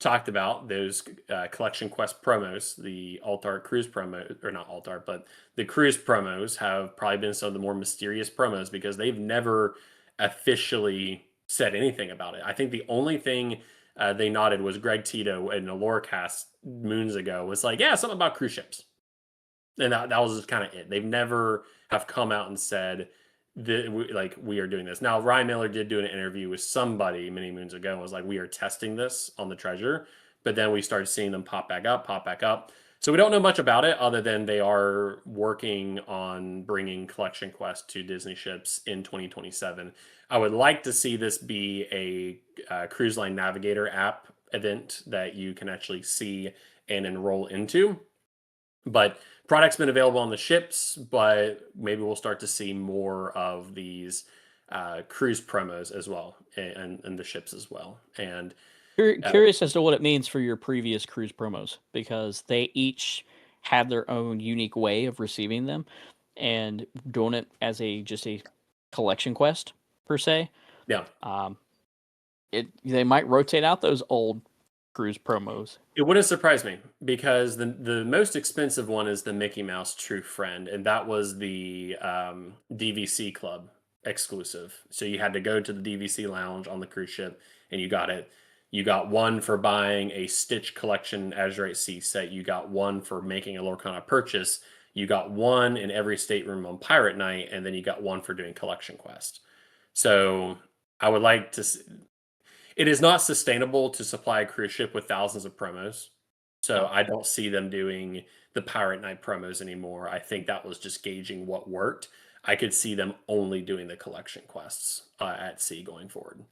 talked about those Collection Quest promos, the Alt Art Cruise promo, or not Alt Art, but the cruise promos have probably been some of the more mysterious promos because they've never officially said anything about it. I think the only thing they nodded was Greg Tito in a lore cast moons ago was like, yeah, something about cruise ships. And that was just kind of it. They've never have come out and said that we are doing this. Now Ryan Miller did do an interview with somebody many moons ago and was like, we are testing this on the treasure, but then we started seeing them pop back up. So we don't know much about it other than they are working on bringing Collection Quest to Disney ships in 2027. I would like to see this be a cruise line navigator app event that you can actually see and enroll into. But product's been available on the ships, but maybe we'll start to see more of these cruise promos as well, and the ships as well. And Curious as to what it means for your previous cruise promos, because they each have their own unique way of receiving them, and doing it as just a collection quest per se. yeah, They might rotate out those old cruise promos. it wouldn't surprise me because the most expensive one is the Mickey Mouse True Friend, and that was the DVC Club exclusive. So you had to go to the DVC lounge on the cruise ship, and you got it. You got one for buying a Stitch Collection Azurite Sea set. You got one for making a Lorcana purchase. You got one in every stateroom on Pirate Night, and then you got one for doing Collection Quest. So I would like to. It is not sustainable to supply a cruise ship with thousands of promos. So I don't see them doing the Pirate Night promos anymore. I think that was just gauging what worked. I could see them only doing the collection quests at sea going forward.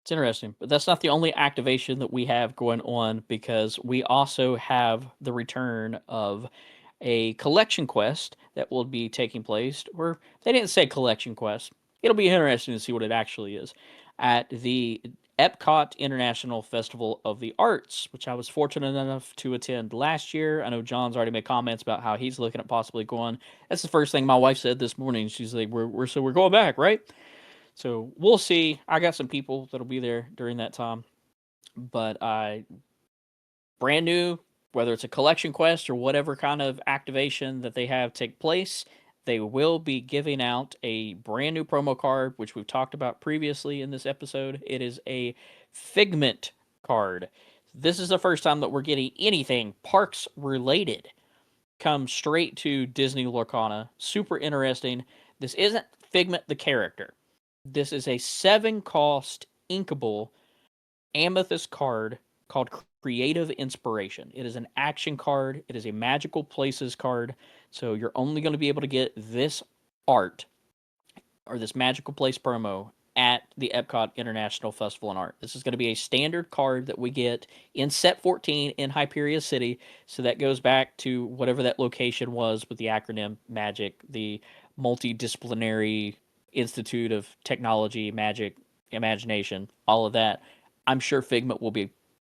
It's interesting, but that's not the only activation that we have going on, because we also have the return of a collection quest that will be taking place, or they didn't say collection quest. It'll be interesting to see what it actually is, at the Epcot International Festival of the Arts, which I was fortunate enough to attend last year. I know John's already made comments about how he's looking at possibly going. That's the first thing my wife said this morning. She's like, we're going back, right? So we'll see. I got some people that'll be there during that time. But brand new, whether it's a collection quest or whatever kind of activation that they have take place, they will be giving out a brand new promo card, which we've talked about previously in this episode. It is a Figment card. This is the first time that we're getting anything parks related come straight to Disney Lorcana. Super interesting. This isn't Figment the character. This is a 7-cost inkable amethyst card called Creative Inspiration. It is an action card. It is a magical places card. So you're only going to be able to get this art or this magical place promo at the Epcot International Festival and Art. This is going to be a standard card that we get in set 14 in Hyperia City. So that goes back to whatever that location was with the acronym MAGIC, the Multidisciplinary Institute of Technology, Magic, Imagination, all of that. I'm sure Figment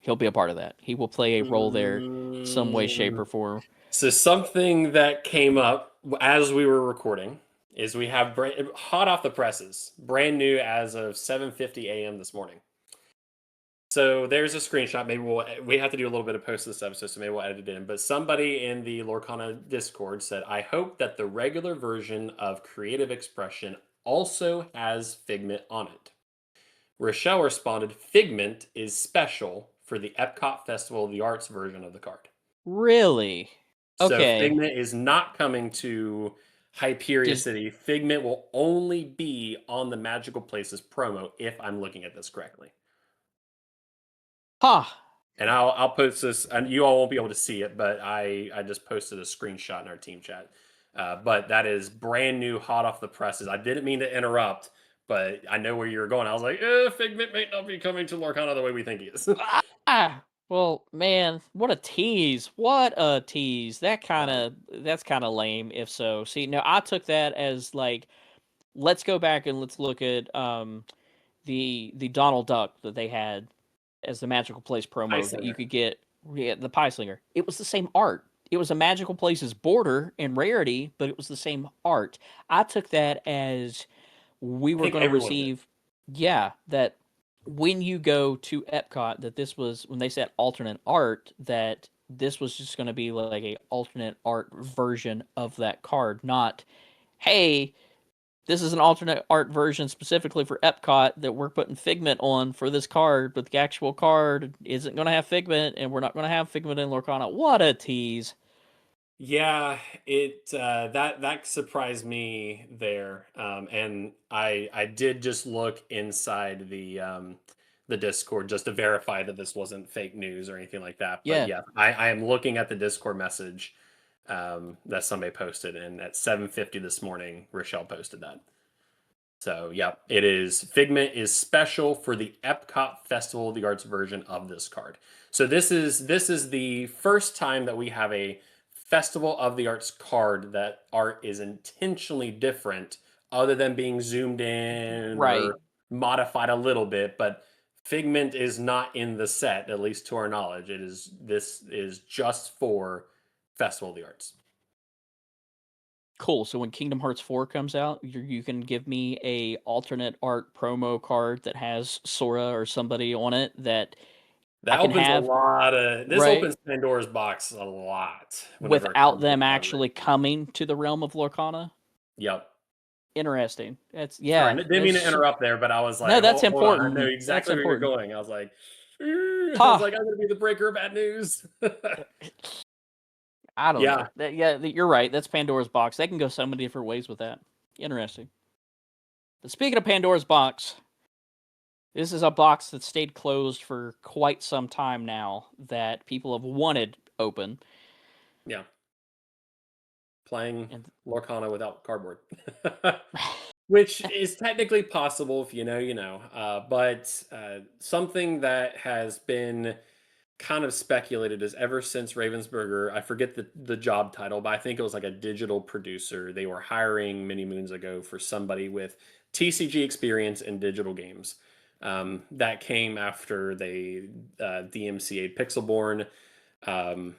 he'll be a part of that. He will play a role there, some way, shape, or form. So something that came up as we were recording is we have hot off the presses, brand new as of 7:50 a.m. this morning. So there's a screenshot. Maybe we have to do a little bit of post this episode, so maybe we'll edit it in. But somebody in the Lorcana Discord said, I hope that the regular version of Creative Expression also has Figment on it. Rochelle responded, Figment is special for the Epcot Festival of the Arts version of the card. Really? Okay. So Figment is not coming to Hyperia City. Figment will only be on the Magical Places promo if I'm looking at this correctly. Huh. And I'll post this, and you all won't be able to see it, but I just posted a screenshot in our team chat. But that is brand new, hot off the presses. I didn't mean to interrupt, but I know where you were going. I was like, Figment may not be coming to Lorcana the way we think he is. Well, man, what a tease. What a tease. That's kind of lame if so. See, now I took that as like, let's go back and let's look at the Donald Duck that they had as the Magical Place promo that you could get, the Pie Slinger. It was the same art. It was a Magical Places border and rarity, but it was the same art. I took that as we were going to receive, that when you go to Epcot, that this was when they said alternate art, that this was just going to be like a alternate art version of that card, not hey, this is an alternate art version specifically for Epcot that we're putting Figment on for this card, but the actual card isn't going to have Figment, and we're not going to have Figment in Lorcana. What a tease! Yeah, it that surprised me there, and I did just look inside the Discord just to verify that this wasn't fake news or anything like that. But Yeah, yeah, I am looking at the Discord message that somebody posted, and at 7:50 this morning, Rochelle posted that. So yeah, it is Figment is special for the Epcot Festival of the Arts version of this card. So this is the first time that we have a Festival of the Arts card that art is intentionally different, other than being zoomed in right. or modified a little bit. But Figment is not in the set, at least to our knowledge. This is just for Festival of the Arts. Cool. So when Kingdom Hearts 4 comes out, you can give me a alternate art promo card that has Sora or somebody on it that I That can opens a have, lot of this right, opens Pandora's box a lot whenever it without comes to them actually collaboration. coming to the realm of Lorcana. Yep. Interesting. That's Sorry, yeah. didn't mean to interrupt there, but I was No, like, that's hold on, I know important. That's exactly where you're important. going. I was like, I was Ha! like, I'm gonna be the breaker of bad news. I don't Yeah, know. Yeah, you're right. That's Pandora's box. They can go so many different ways with that. Interesting. But speaking of Pandora's box, this is a box that stayed closed for quite some time now that people have wanted open. yeah. Playing And Lorcana without cardboard. Which is technically possible if you know, you know. But something that has been kind of speculated is ever since Ravensburger, I forget the job title, but I think it was like a digital producer. They were hiring many moons ago for somebody with TCG experience in digital games. That came after they DMCA'd Pixelborn. Um,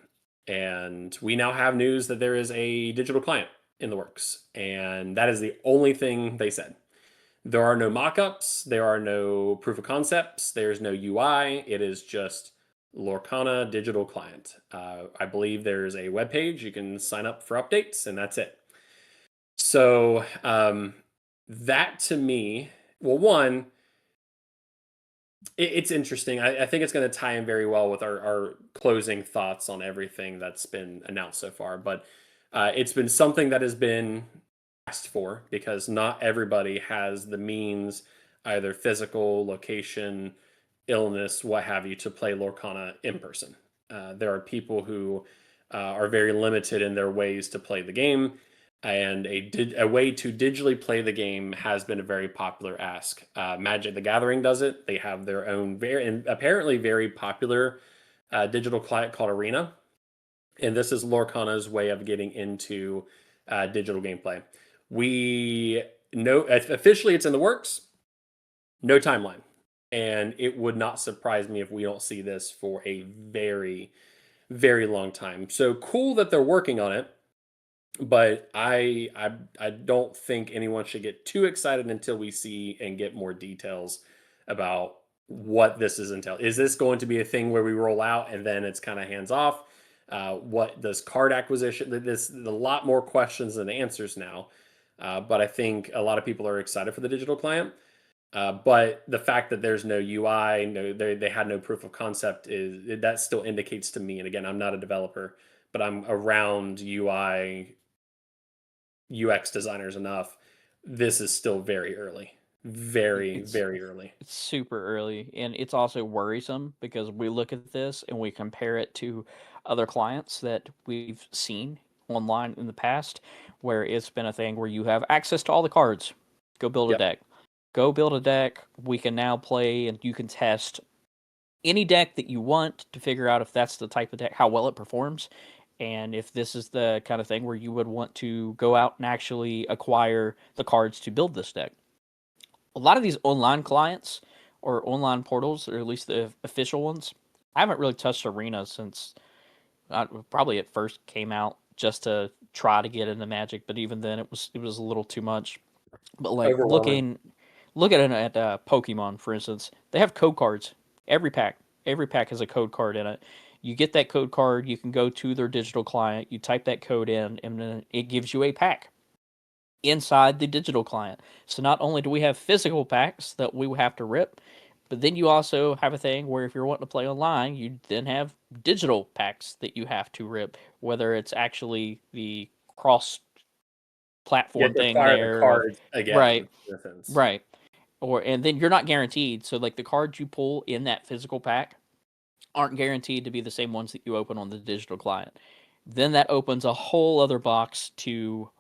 and we now have news that there is a digital client in the works. And that is the only thing they said. There are no mock-ups, there are no proof of concepts, there's no UI. It is just Lorcana digital client. I believe there's a web page you can sign up for updates, and that's it. So that to me, well, one, it's interesting. I think it's going to tie in very well with our closing thoughts on everything that's been announced so far. But it's been something that has been asked for because not everybody has the means, either physical, location, illness, what have you, to play Lorcana in person. There are people who are very limited in their ways to play the game, and a way to digitally play the game has been a very popular ask. Magic the Gathering does it. They have their own very and apparently very popular digital client called Arena, and this is Lorcana's way of getting into digital gameplay. We know officially it's in the works. No timeline, and it would not surprise me if we don't see this for a very, very long time. So cool that they're working on it, but I don't think anyone should get too excited until we see and get more details about what this is entail. Is this going to be a thing where we roll out and then it's kind of hands off? What does card acquisition? This a lot more questions than answers now. But I think a lot of people are excited for the digital client. But the fact that there's no UI, no, they had no proof of concept is that still indicates to me. And again, I'm not a developer, but I'm around UI UX designers enough. This is still very early, very it's very early. it's super early, and it's also worrisome because we look at this and we compare it to other clients that we've seen online in the past, where it's been a thing where you have access to all the cards. Go build a Yep. deck. Go build a deck. We can now play, and you can test any deck that you want to figure out if that's the type of deck, how well it performs, and if this is the kind of thing where you would want to go out and actually acquire the cards to build this deck. A lot of these online clients or online portals, or at least the official ones, I haven't really touched Arena since probably it first came out just to try to get into Magic, but even then it was a little too much. But like Overwhelming. Look at it at Pokemon, for instance. They have code cards. Every pack has a code card in it. You get that code card. You can go to their digital client. You type that code in, and then it gives you a pack inside the digital client. So not only do we have physical packs that we have to rip, but then you also have a thing where if you're wanting to play online, you then have digital packs that you have to rip, whether it's actually the cross You have platform to thing fire the there of cards again. right, In a sense. right. Or and then you're not guaranteed. So like the cards you pull in that physical pack aren't guaranteed to be the same ones that you open on the digital client. Then that opens a whole other box to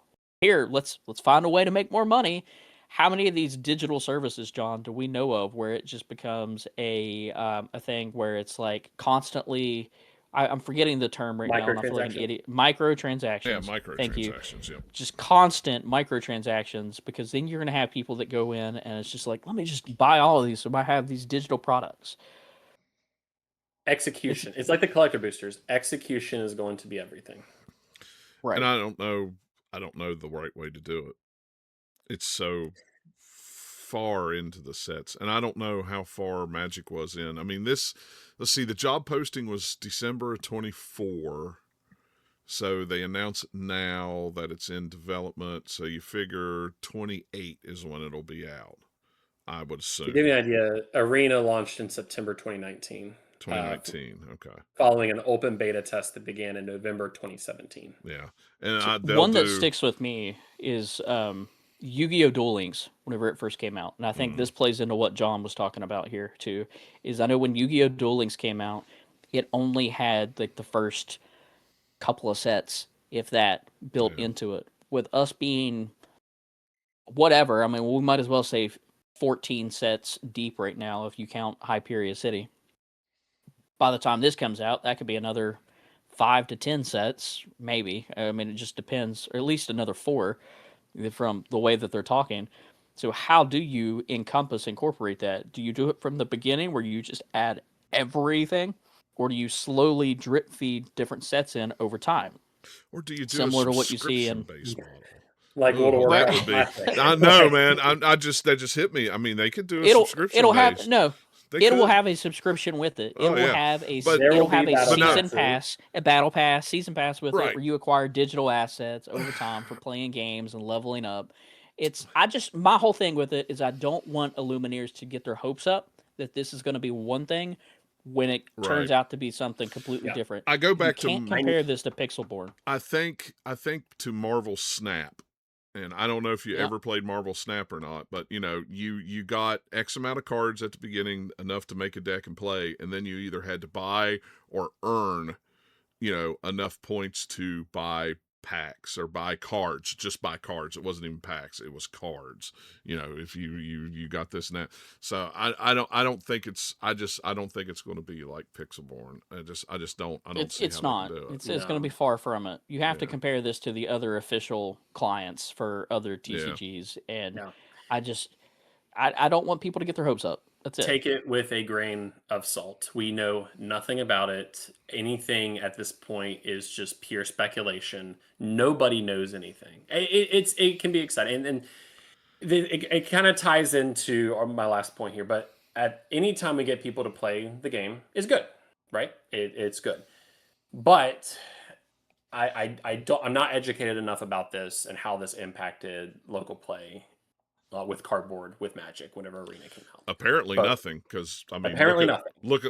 here, let's find a way to make more money. How many of these digital services, John, do we know of where it just becomes a thing where it's like constantly I'm forgetting the term right now, and I feel like an Microtransaction. idiot. Yeah, Microtransactions. Thank you. microtransactions. Yep. Just constant microtransactions because then you're gonna have people that go in and it's just like, let me just buy all of these so I have these digital products. Execution. It's like the collector boosters. Execution is going to be everything. Right. And I don't know the right way to do it. It's so far into the sets, and I don't know how far Magic was in. I mean, let's see, the job posting was December of 24. So they announce it now that it's in development. So you figure 28 is when it'll be out, I would assume. To give you an idea, Arena launched in September 2019. 2019, okay. Following an open beta test that began in November 2017. Yeah. And One that sticks with me is Yu-Gi-Oh! Duel Links whenever it first came out. And I think this plays into what John was talking about here too. Is I know when Yu-Gi-Oh! Duel Links came out, it only had like the first couple of sets, if that, built into it. With us being whatever, I mean, we might as well say 14 sets deep right now if you count Hyperia City. By the time this comes out, that could be another 5 to 10 sets, maybe. I mean, it just depends, or at least another 4 from the way that they're talking. So, how do you incorporate that? Do you do it from the beginning where you just add everything, or do you slowly drip feed different sets in over time? Or do you do Similar a to what you see in subscription-based model? Like World of Right. Warcraft. That would be. I know, man. That just hit me. I mean, they could do a subscription. It'll have no. It will could. have a subscription with it. It Oh, will yeah. have a But- There it'll will be have a battle season passes. pass, a battle pass, season pass with it, Right. where you acquire digital assets over time for playing games and leveling up. My whole thing with it is I don't want Illumineers to get their hopes up that this is going to be one thing when it turns Right. out to be something completely Yeah. different. I go back You can't compare this to Pixelborn. I think to Marvel Snap. And I don't know if you Yeah. ever played Marvel Snap or not, but you got X amount of cards at the beginning, enough to make a deck and play, and then you either had to buy or earn, enough points to buy packs or buy cards. Just buy cards. It wasn't even packs, it was cards. If you got this and that. So I don't think it's going to be like Pixelborn. I don't see It's how not. they can do it. It's going to be far from it. You have to compare this to the other official clients for other TCGs, and Yeah. I don't want people to get their hopes up. That's it. Take it with a grain of salt. We know nothing about it. Anything at this point is just pure speculation. Nobody knows anything. It can be exciting, and it kind of ties into my last point here. But at any time we get people to play the game is good, right? It's good, but I'm not educated enough about this and how this impacted local play. With cardboard, with Magic, whenever Arena came out. Apparently But- nothing, because I mean, Apparently nothing. Look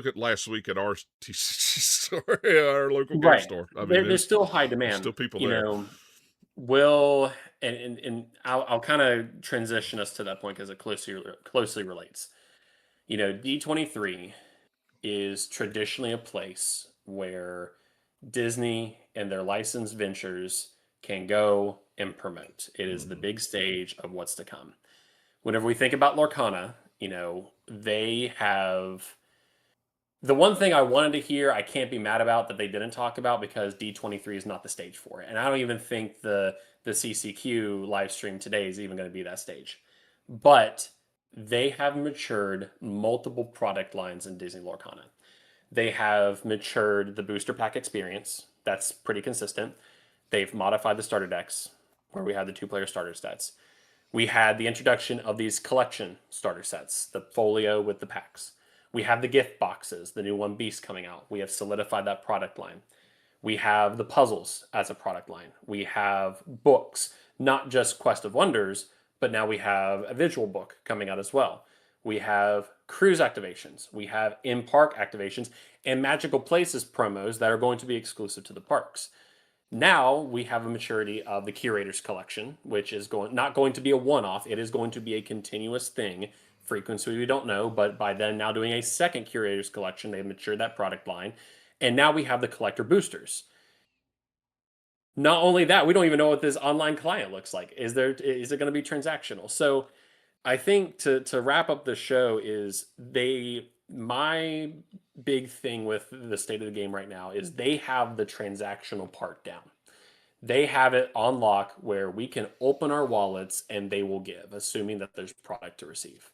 at last week at our TCG store, our local game Right. store. I mean, There's still high demand. still people there. And I'll kind of transition us to that point because it closely relates. D23 is traditionally a place where Disney and their licensed ventures can go and promote. It is the big stage of what's to come. Whenever we think about Lorcana, they have the one thing I wanted to hear, I can't be mad about that they didn't talk about because D23 is not the stage for it. And I don't even think the CCQ live stream today is even going to be that stage. But they have matured multiple product lines in Disney Lorcana. They have matured the booster pack experience. That's pretty consistent. They've modified the starter decks where we have the 2-player starter stats. We had the introduction of these collection starter sets, the folio with the packs. We have the gift boxes, the new One Beast coming out. We have solidified that product line. We have the puzzles as a product line. We have books, not just Quest of Wonders, but now we have a visual book coming out as well. We have cruise activations. We have in-park activations and magical places promos that are going to be exclusive to the parks. Now we have a maturity of the Curator's collection, which is not going to be a one-off. It is going to be a continuous thing. Frequency we don't know, but by then now doing a second Curator's collection, they've matured that product line. And now we have the collector boosters. Not only that, we don't even know what this online client looks like. Is it going to be transactional? So I think to wrap up the show is my big thing with the state of the game right now is they have the transactional part down. They have it on lock where we can open our wallets and they will give, assuming that there's product to receive.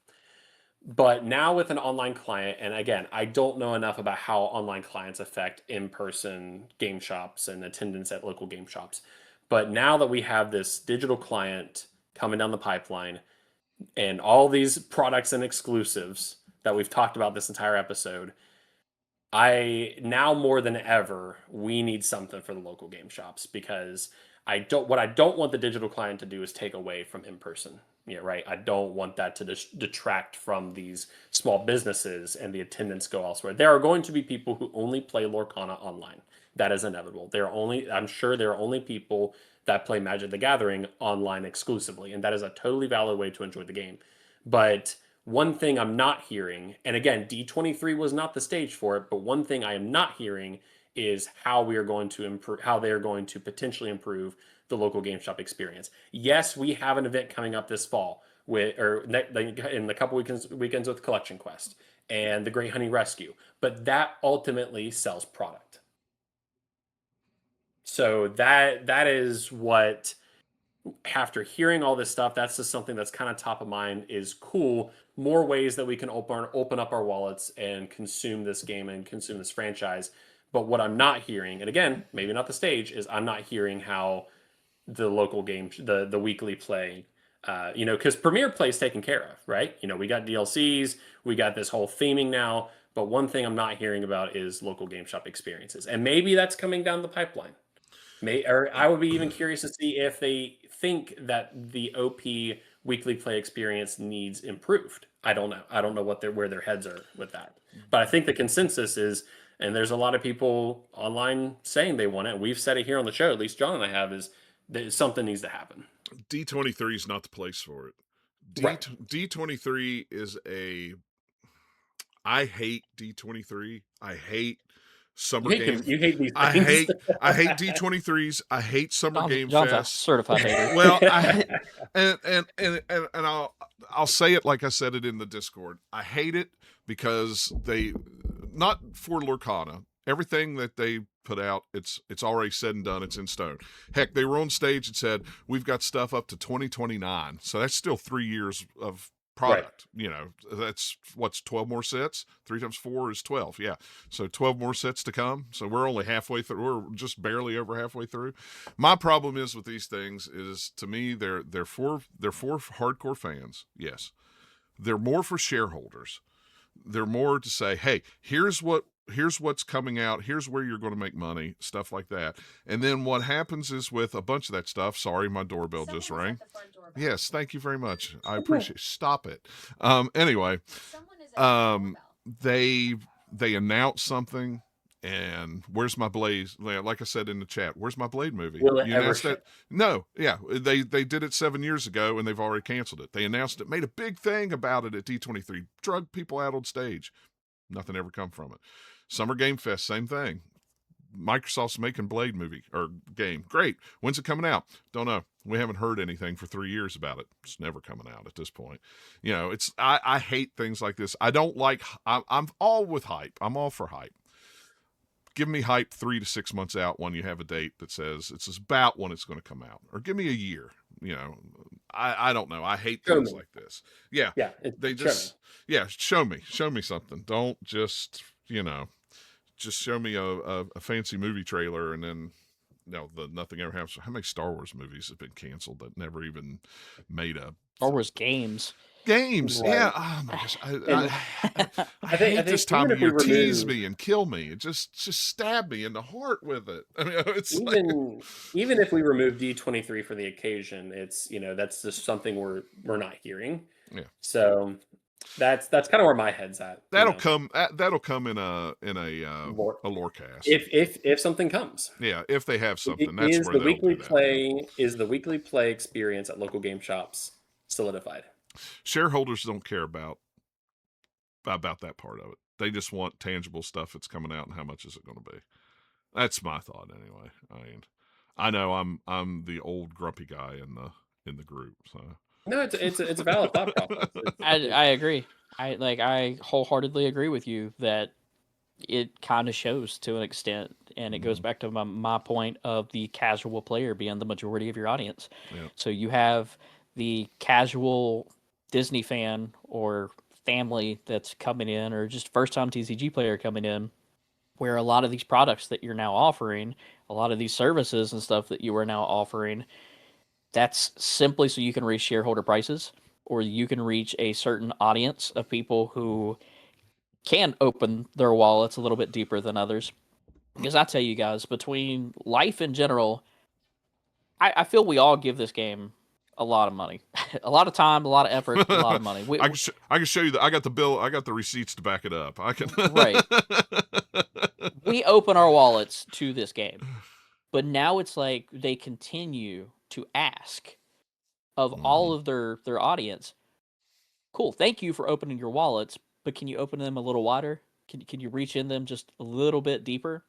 But now with an online client, and again, I don't know enough about how online clients affect in-person game shops and attendance at local game shops. But now that we have this digital client coming down the pipeline and all these products and exclusives that we've talked about this entire episode, now more than ever, we need something for the local game shops because what I don't want the digital client to do is take away from in-person. Yeah, right. I don't want that to detract from these small businesses and the attendance go elsewhere. There are going to be people who only play Lorcana online. That is inevitable. I'm sure there are only people that play Magic the Gathering online exclusively, and that is a totally valid way to enjoy the game. But one thing I'm not hearing, and again, D23 was not the stage for it, but one thing I am not hearing is how we are going to improve, how they are going to potentially improve the local game shop experience. Yes, we have an event coming up this fall in the couple weekends with Collection Quest and the Great Honey Rescue, but that ultimately sells product. So that is what, after hearing all this stuff, that's just something that's kind of top of mind. Is cool. More ways that we can open up our wallets and consume this game and consume this franchise. But what I'm not hearing, and again, maybe not the stage, is I'm not hearing how the local game, the weekly play, because Premier Play is taken care of, right? We got DLCs, we got this whole theming now. But one thing I'm not hearing about is local game shop experiences, and maybe that's coming down the pipeline. Or I would be even curious to see if they think that the OP weekly play experience needs improved. I don't know. I don't know where their heads are with that. But I think the consensus is, and there's a lot of people online saying they want it, and we've said it here on the show, at least John and I have, is that something needs to happen. D23 is not the place for it. Right. D23 is I hate D23. I hate Summer Game. You hate these things. I hate D23s. I hate Summer Game John's Fest. A certified hater. Well, and I'll say it like I said it in the Discord. I hate it because they, not for Lorcana, everything that they put out, it's already said and done. It's in stone. Heck, they were on stage and said we've got stuff up to 2029, so that's still 3 years of product. Right. That's what's 12 more sets. 3 times 4 is 12. Yeah, so 12 more sets to come. So we're only halfway through. We're just barely over halfway through. My problem is with these things is, to me, they're for hardcore fans. Yes, they're more for shareholders. They're more to say, hey, here's what's coming out, here's where you're going to make money, stuff like that. And then what happens is, with a bunch of that stuff, sorry, my doorbell just rang. Yes, thank you very much. I appreciate it. Stop it. Anyway, they announce something, and where's my Blade? Like I said in the chat, where's my Blade movie? Will it ever ship? No, yeah, they did it 7 years ago, and they've already canceled it. They announced it, made a big thing about it at D23, drug people out on stage. Nothing ever come from it. Summer Game Fest, same thing. Microsoft's making Blade movie or game. Great. When's it coming out? Don't know. We haven't heard anything for 3 years about it. It's never coming out at this point. I hate things like this. I don't like, I'm all with hype. I'm all for hype. Give me hype 3 to 6 months out when you have a date that says it's about when it's going to come out, or give me a year. I don't know. I hate things like this. Yeah. Yeah. Show me something. Don't just show me a fancy movie trailer and then, the Nothing Ever Happens. How many Star Wars movies have been canceled that never even made a Star Wars games. games? Yeah. Right. Oh my gosh. And I I hate this think time even of if we year. Tease remove me and kill me. It just stab me in the heart with it. I mean, it's like, even even if we remove D23 for the occasion, it's that's just something we're not hearing. yeah. So that's kind of where my head's at. That'll come in Lore, a lore cast. if something comes. Yeah, if they have something, that's Is where the they'll weekly do that. play experience at local game shops solidified? Shareholders don't care about that part of it. They just want tangible stuff that's coming out and how much is it going to be. That's my thought anyway. I mean, I know I'm the old grumpy guy in the group, so. No, it's a valid thought process. I agree. I wholeheartedly agree with you that it kind of shows to an extent, and it goes back to my point of the casual player being the majority of your audience. Yeah. So you have the casual Disney fan or family that's coming in, or just first time TCG player coming in, where a lot of these products that you're now offering, a lot of these services and stuff that you are now offering, that's simply so you can reach shareholder prices, or you can reach a certain audience of people who can open their wallets a little bit deeper than others. Because I tell you guys, between life in general, I feel we all give this game a lot of money, a lot of time, a lot of effort, a lot of money. I can show you that. I got the bill. I got the receipts to back it up. I can. Right. We open our wallets to this game, but now it's like they continue to ask of all of their audience. Cool, thank you for opening your wallets, but can you open them a little wider? Can you reach in them just a little bit deeper?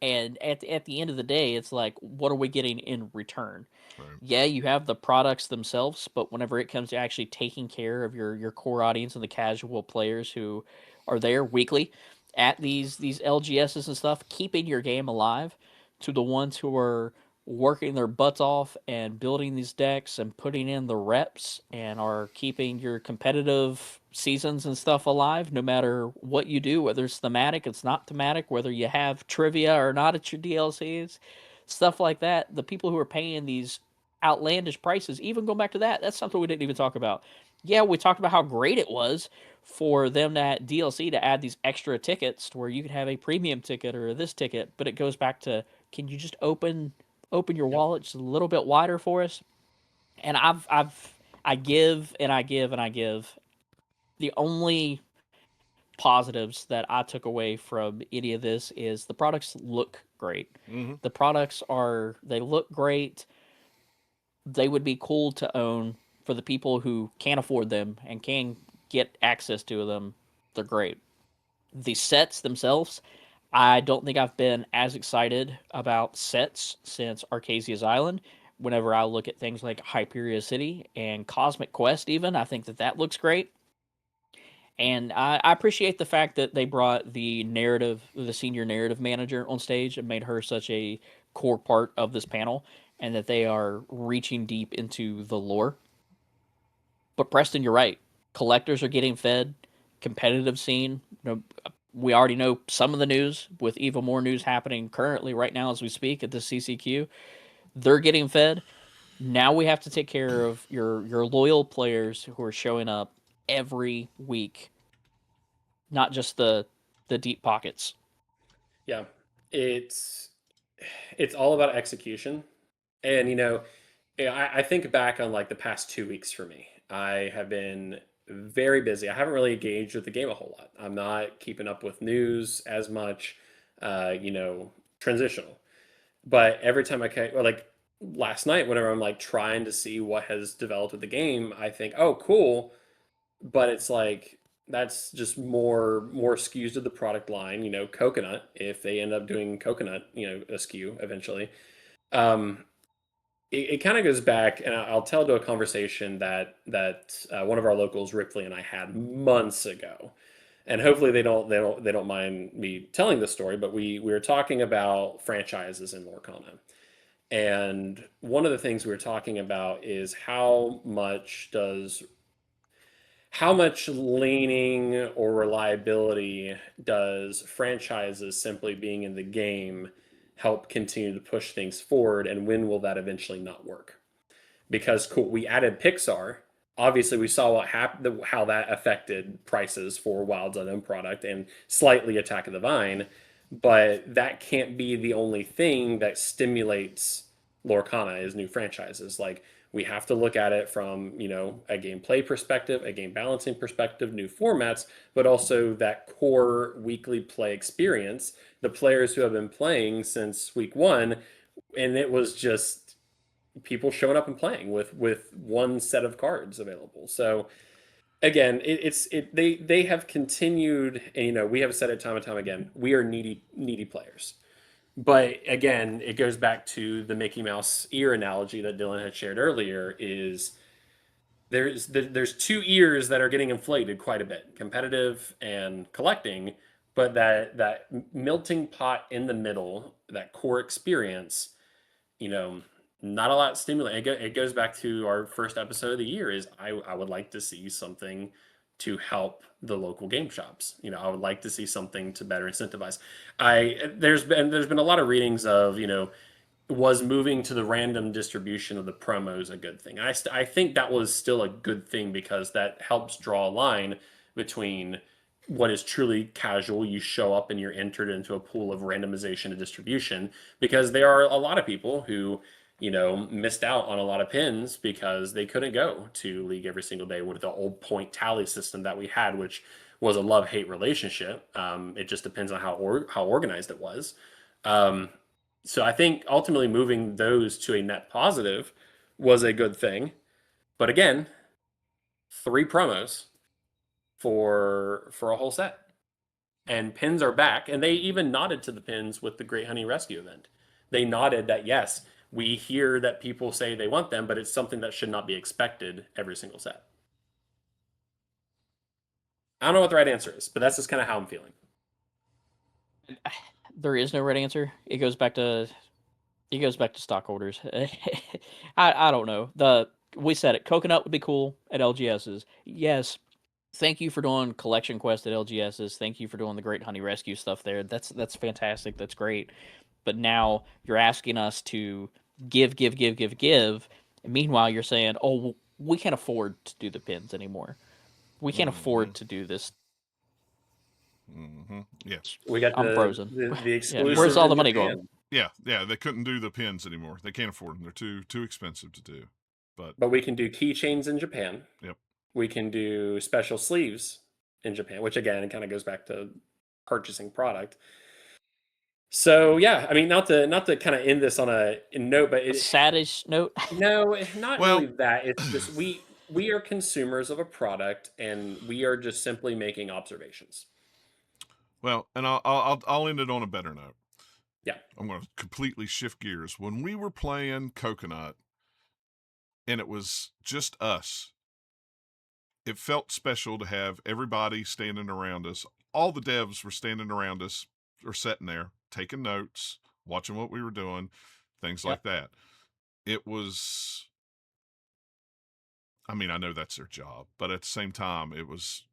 And at the end of the day, it's like, what are we getting in return? Right. Yeah, you have the products themselves, but whenever it comes to actually taking care of your core audience and the casual players who are there weekly at these LGSs and stuff, keeping your game alive, to the ones who are working their butts off and building these decks and putting in the reps and are keeping your competitive seasons and stuff alive, no matter what you do, whether it's thematic, it's not thematic, whether you have trivia or not at your DLCs, stuff like that. The people who are paying these outlandish prices, even going back to that's something we didn't even talk about. Yeah, we talked about how great it was for them to add DLC to add these extra tickets to where you could have a premium ticket or this ticket, but it goes back to, can you just open your wallet just a little bit wider for us? And I give and I give and I give. The only positives that I took away from any of this is the products look great. Mm-hmm. The products they look great. They would be cool to own for the people who can't afford them and can get access to them. They're great. The sets themselves, I don't think I've been as excited about sets since Arcasia's Island. Whenever I look at things like Hyperia City and Cosmic Quest, even, I think that looks great. And I appreciate the fact that they brought the senior narrative manager on stage and made her such a core part of this panel, and that they are reaching deep into the lore. But Preston, you're right. Collectors are getting fed. Competitive scene. We already know some of the news, with even more news happening currently right now as we speak at the CCQ. They're getting fed. Now we have to take care of your loyal players who are showing up every week, not just the deep pockets. Yeah, it's all about execution, and yeah, I think back on like the past 2 weeks for me. I have been very busy. I haven't really engaged with the game a whole lot. I'm not keeping up with news as much, transitional. But every time or like last night, whenever I'm like trying to see what has developed with the game, I think, oh, cool. But it's like that's just more SKUs to the product line. Coconut. If they end up doing coconut, a SKU eventually. Um, it kind of goes back, and I'll tell to a conversation that one of our locals, Ripley, and I had months ago, and hopefully they don't mind me telling this story. But we were talking about franchises in Lorcana, and one of the things we were talking about is how much leaning or reliability does franchises simply being in the game help continue to push things forward, and when will that eventually not work? Because cool, we added Pixar. Obviously, we saw what happened, how that affected prices for Wild's Unknown product and slightly Attack of the Vine, but that can't be the only thing that stimulates Lorcana as new franchises. Like we have to look at it from, a gameplay perspective, a game balancing perspective, new formats, but also that core weekly play experience, the players who have been playing since week one, and it was just people showing up and playing with one set of cards available. So again, they have continued, and we have said it time and time again, we are needy players. But again, it goes back to the Mickey Mouse ear analogy that Dylan had shared earlier. Is there's two ears that are getting inflated quite a bit, competitive and collecting, but that melting pot in the middle, that core experience, not a lot stimulating. It goes back to our first episode of the year. Is I would like to see something to help the local game shops. I would like to see something to better incentivize. There's been a lot of readings of, was moving to the random distribution of the promos a good thing? I think that was still a good thing because that helps draw a line between what is truly casual. You show up and you're entered into a pool of randomization and distribution, because there are a lot of people who missed out on a lot of pins because they couldn't go to League every single day with the old point tally system that we had, which was a love-hate relationship. It just depends on how organized it was. So I think ultimately moving those to a net positive was a good thing. But again, 3 promos for a whole set. And pins are back. And they even nodded to the pins with the Great Honey Rescue event. They nodded that, yes, we hear that people say they want them, but it's something that should not be expected every single set. I don't know what the right answer is, but that's just kind of how I'm feeling. There is no right answer. It goes back to stockholders. I don't know. We said it. Coconut would be cool at LGS's. Yes. Thank you for doing Collection Quest at LGS's. Thank you for doing the Great Honey Rescue stuff there. That's fantastic. That's great. But now you're asking us to give. And meanwhile, you're saying, oh, we can't afford to do the pins anymore. We can't afford to do this. Yes. We got I'm frozen. The exclusive. Yeah. Where's all the money Japan. going? Yeah, they couldn't do the pins anymore. They can't afford them. They're too expensive to do. But we can do keychains in Japan. Yep. We can do special sleeves in Japan, which again, it kind of goes back to purchasing product. So yeah, I mean, not to kind of end this on a note, but a saddish note. No, not really that. It's just we are consumers of a product, and we are just simply making observations. Well, and I'll end it on a better note. Yeah, I'm going to completely shift gears. When we were playing Coconut, and it was just us, it felt special to have everybody standing around us. All the devs were standing around us or sitting there, taking notes, watching what we were doing, things like that. It was, I mean, I know that's their job, but at the same time, it was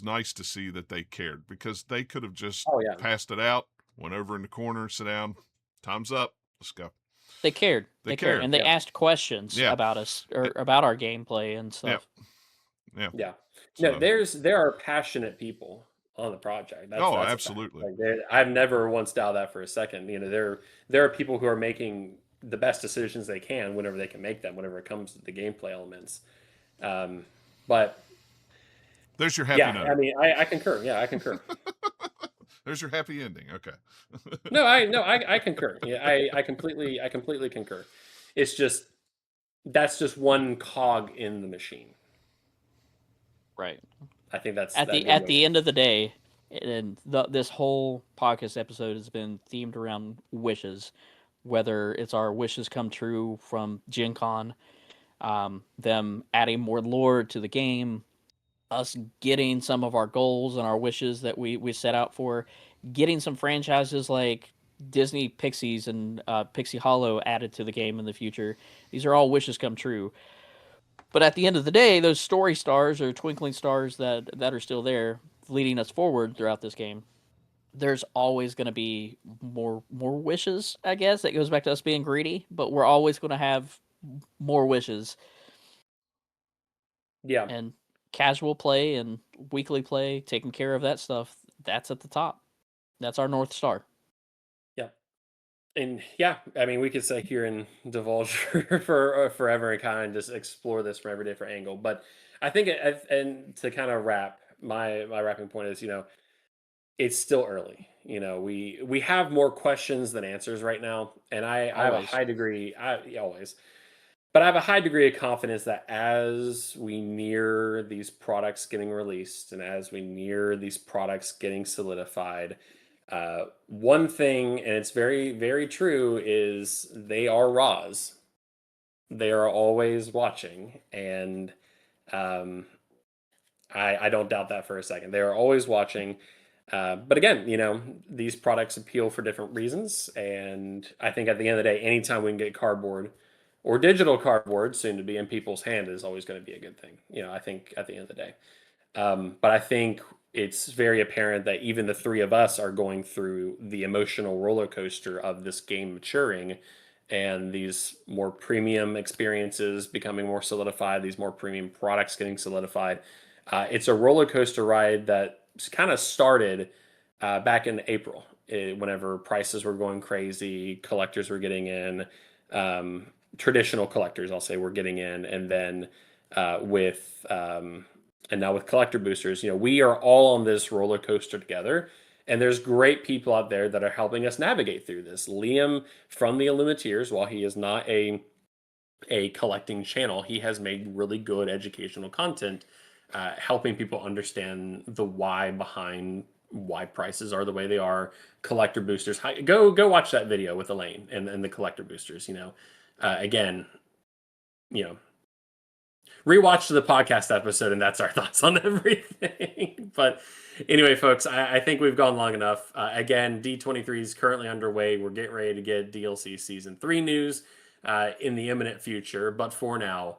nice to see that they cared, because they could have just passed it out, went over in the corner, sit down, time's up, let's go. They cared. They cared. And they asked questions about us or about our gameplay and stuff. Yeah. No, there are passionate people on the project. That's absolutely. Like, I've never once doubted that for a second. There are people who are making the best decisions they can whenever they can make them, whenever it comes to the gameplay elements. But there's your happy note. I mean, I concur. Yeah, I concur. There's your happy ending. Okay. I concur. Yeah, I completely concur. It's just that's just one cog in the machine. Right. I think that's at the end of the day, and this whole podcast episode has been themed around wishes, whether it's our wishes come true from Gen Con, them adding more lore to the game, us getting some of our goals and our wishes that we set out for, getting some franchises like Disney Pixies and Pixie Hollow added to the game in the future. These are all wishes come true. But at the end of the day, those story stars or twinkling stars that are still there, leading us forward throughout this game, there's always going to be more wishes, I guess. That goes back to us being greedy, but we're always going to have more wishes. Yeah. And casual play and weekly play, taking care of that stuff, that's at the top. That's our North Star. Yeah. And yeah, I mean, we could sit here and divulge for forever and kind of just explore this from every different angle. But I think, and to kind of wrap, my wrapping point is, it's still early. We have more questions than answers right now, and I have a Always. high degree, always, but I have a high degree of confidence that as we near these products getting released and as we near these products getting solidified, one thing, and it's very, very true, is they are Raws. They are always watching, and um, I don't doubt that for a second. They are always watching. But again, these products appeal for different reasons. And I think at the end of the day, anytime we can get cardboard or digital cardboard soon to be in people's hand is always going to be a good thing. I think at the end of the day. But I think it's very apparent that even the three of us are going through the emotional roller coaster of this game maturing and these more premium experiences becoming more solidified, these more premium products getting solidified. It's a roller coaster ride that kind of started back in April, whenever prices were going crazy, collectors were getting in, traditional collectors, I'll say, were getting in, and then and now with collector boosters, we are all on this roller coaster together. And there's great people out there that are helping us navigate through this. Liam from the Illustrious, while he is not a collecting channel, he has made really good educational content, helping people understand the why behind why prices are the way they are. Collector boosters, go watch that video with Elaine and the collector boosters. Again, rewatch the podcast episode, and that's our thoughts on everything. But anyway, folks, I think we've gone long enough. Again, D23 is currently underway. We're getting ready to get DLC Season 3 news in the imminent future. But for now,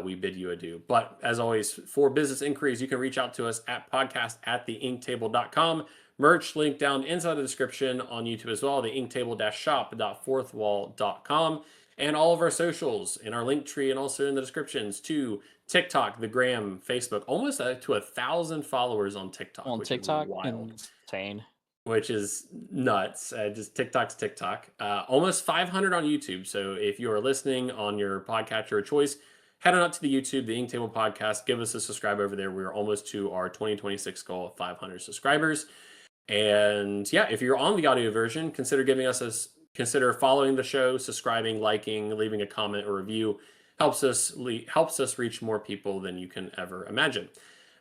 we bid you adieu. But as always, for business inquiries, you can reach out to us at podcast@theinktable.com. Merch link down inside the description on YouTube as well, the inktable-shop.fourthwall.com. And all of our socials in our link tree and also in the descriptions to TikTok, the Gram, Facebook, almost to 1,000 followers on TikTok. On which TikTok, is wild. insane. Which is nuts. Just TikTok's TikTok. Almost 500 on YouTube. So if you are listening on your podcatcher of choice, head on up to the YouTube, the Ink Table Podcast. Give us a subscribe over there. We are almost to our 2026 goal of 500 subscribers. And yeah, if you're on the audio version, consider following the show, subscribing, liking, leaving a comment or review. Helps us reach more people than you can ever imagine.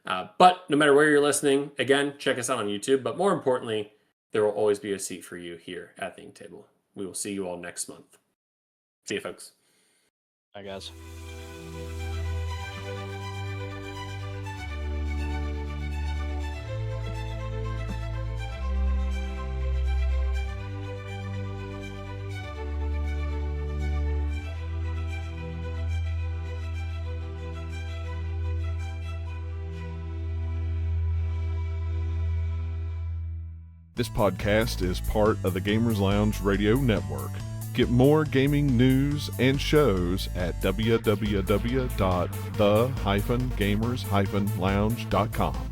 But no matter where you're listening, again, check us out on YouTube. But more importantly, there will always be a seat for you here at the Ink Table. We will see you all next month. See you, folks. Bye, guys. This podcast is part of the Gamers Lounge Radio Network. Get more gaming news and shows at www.the-gamers-lounge.com.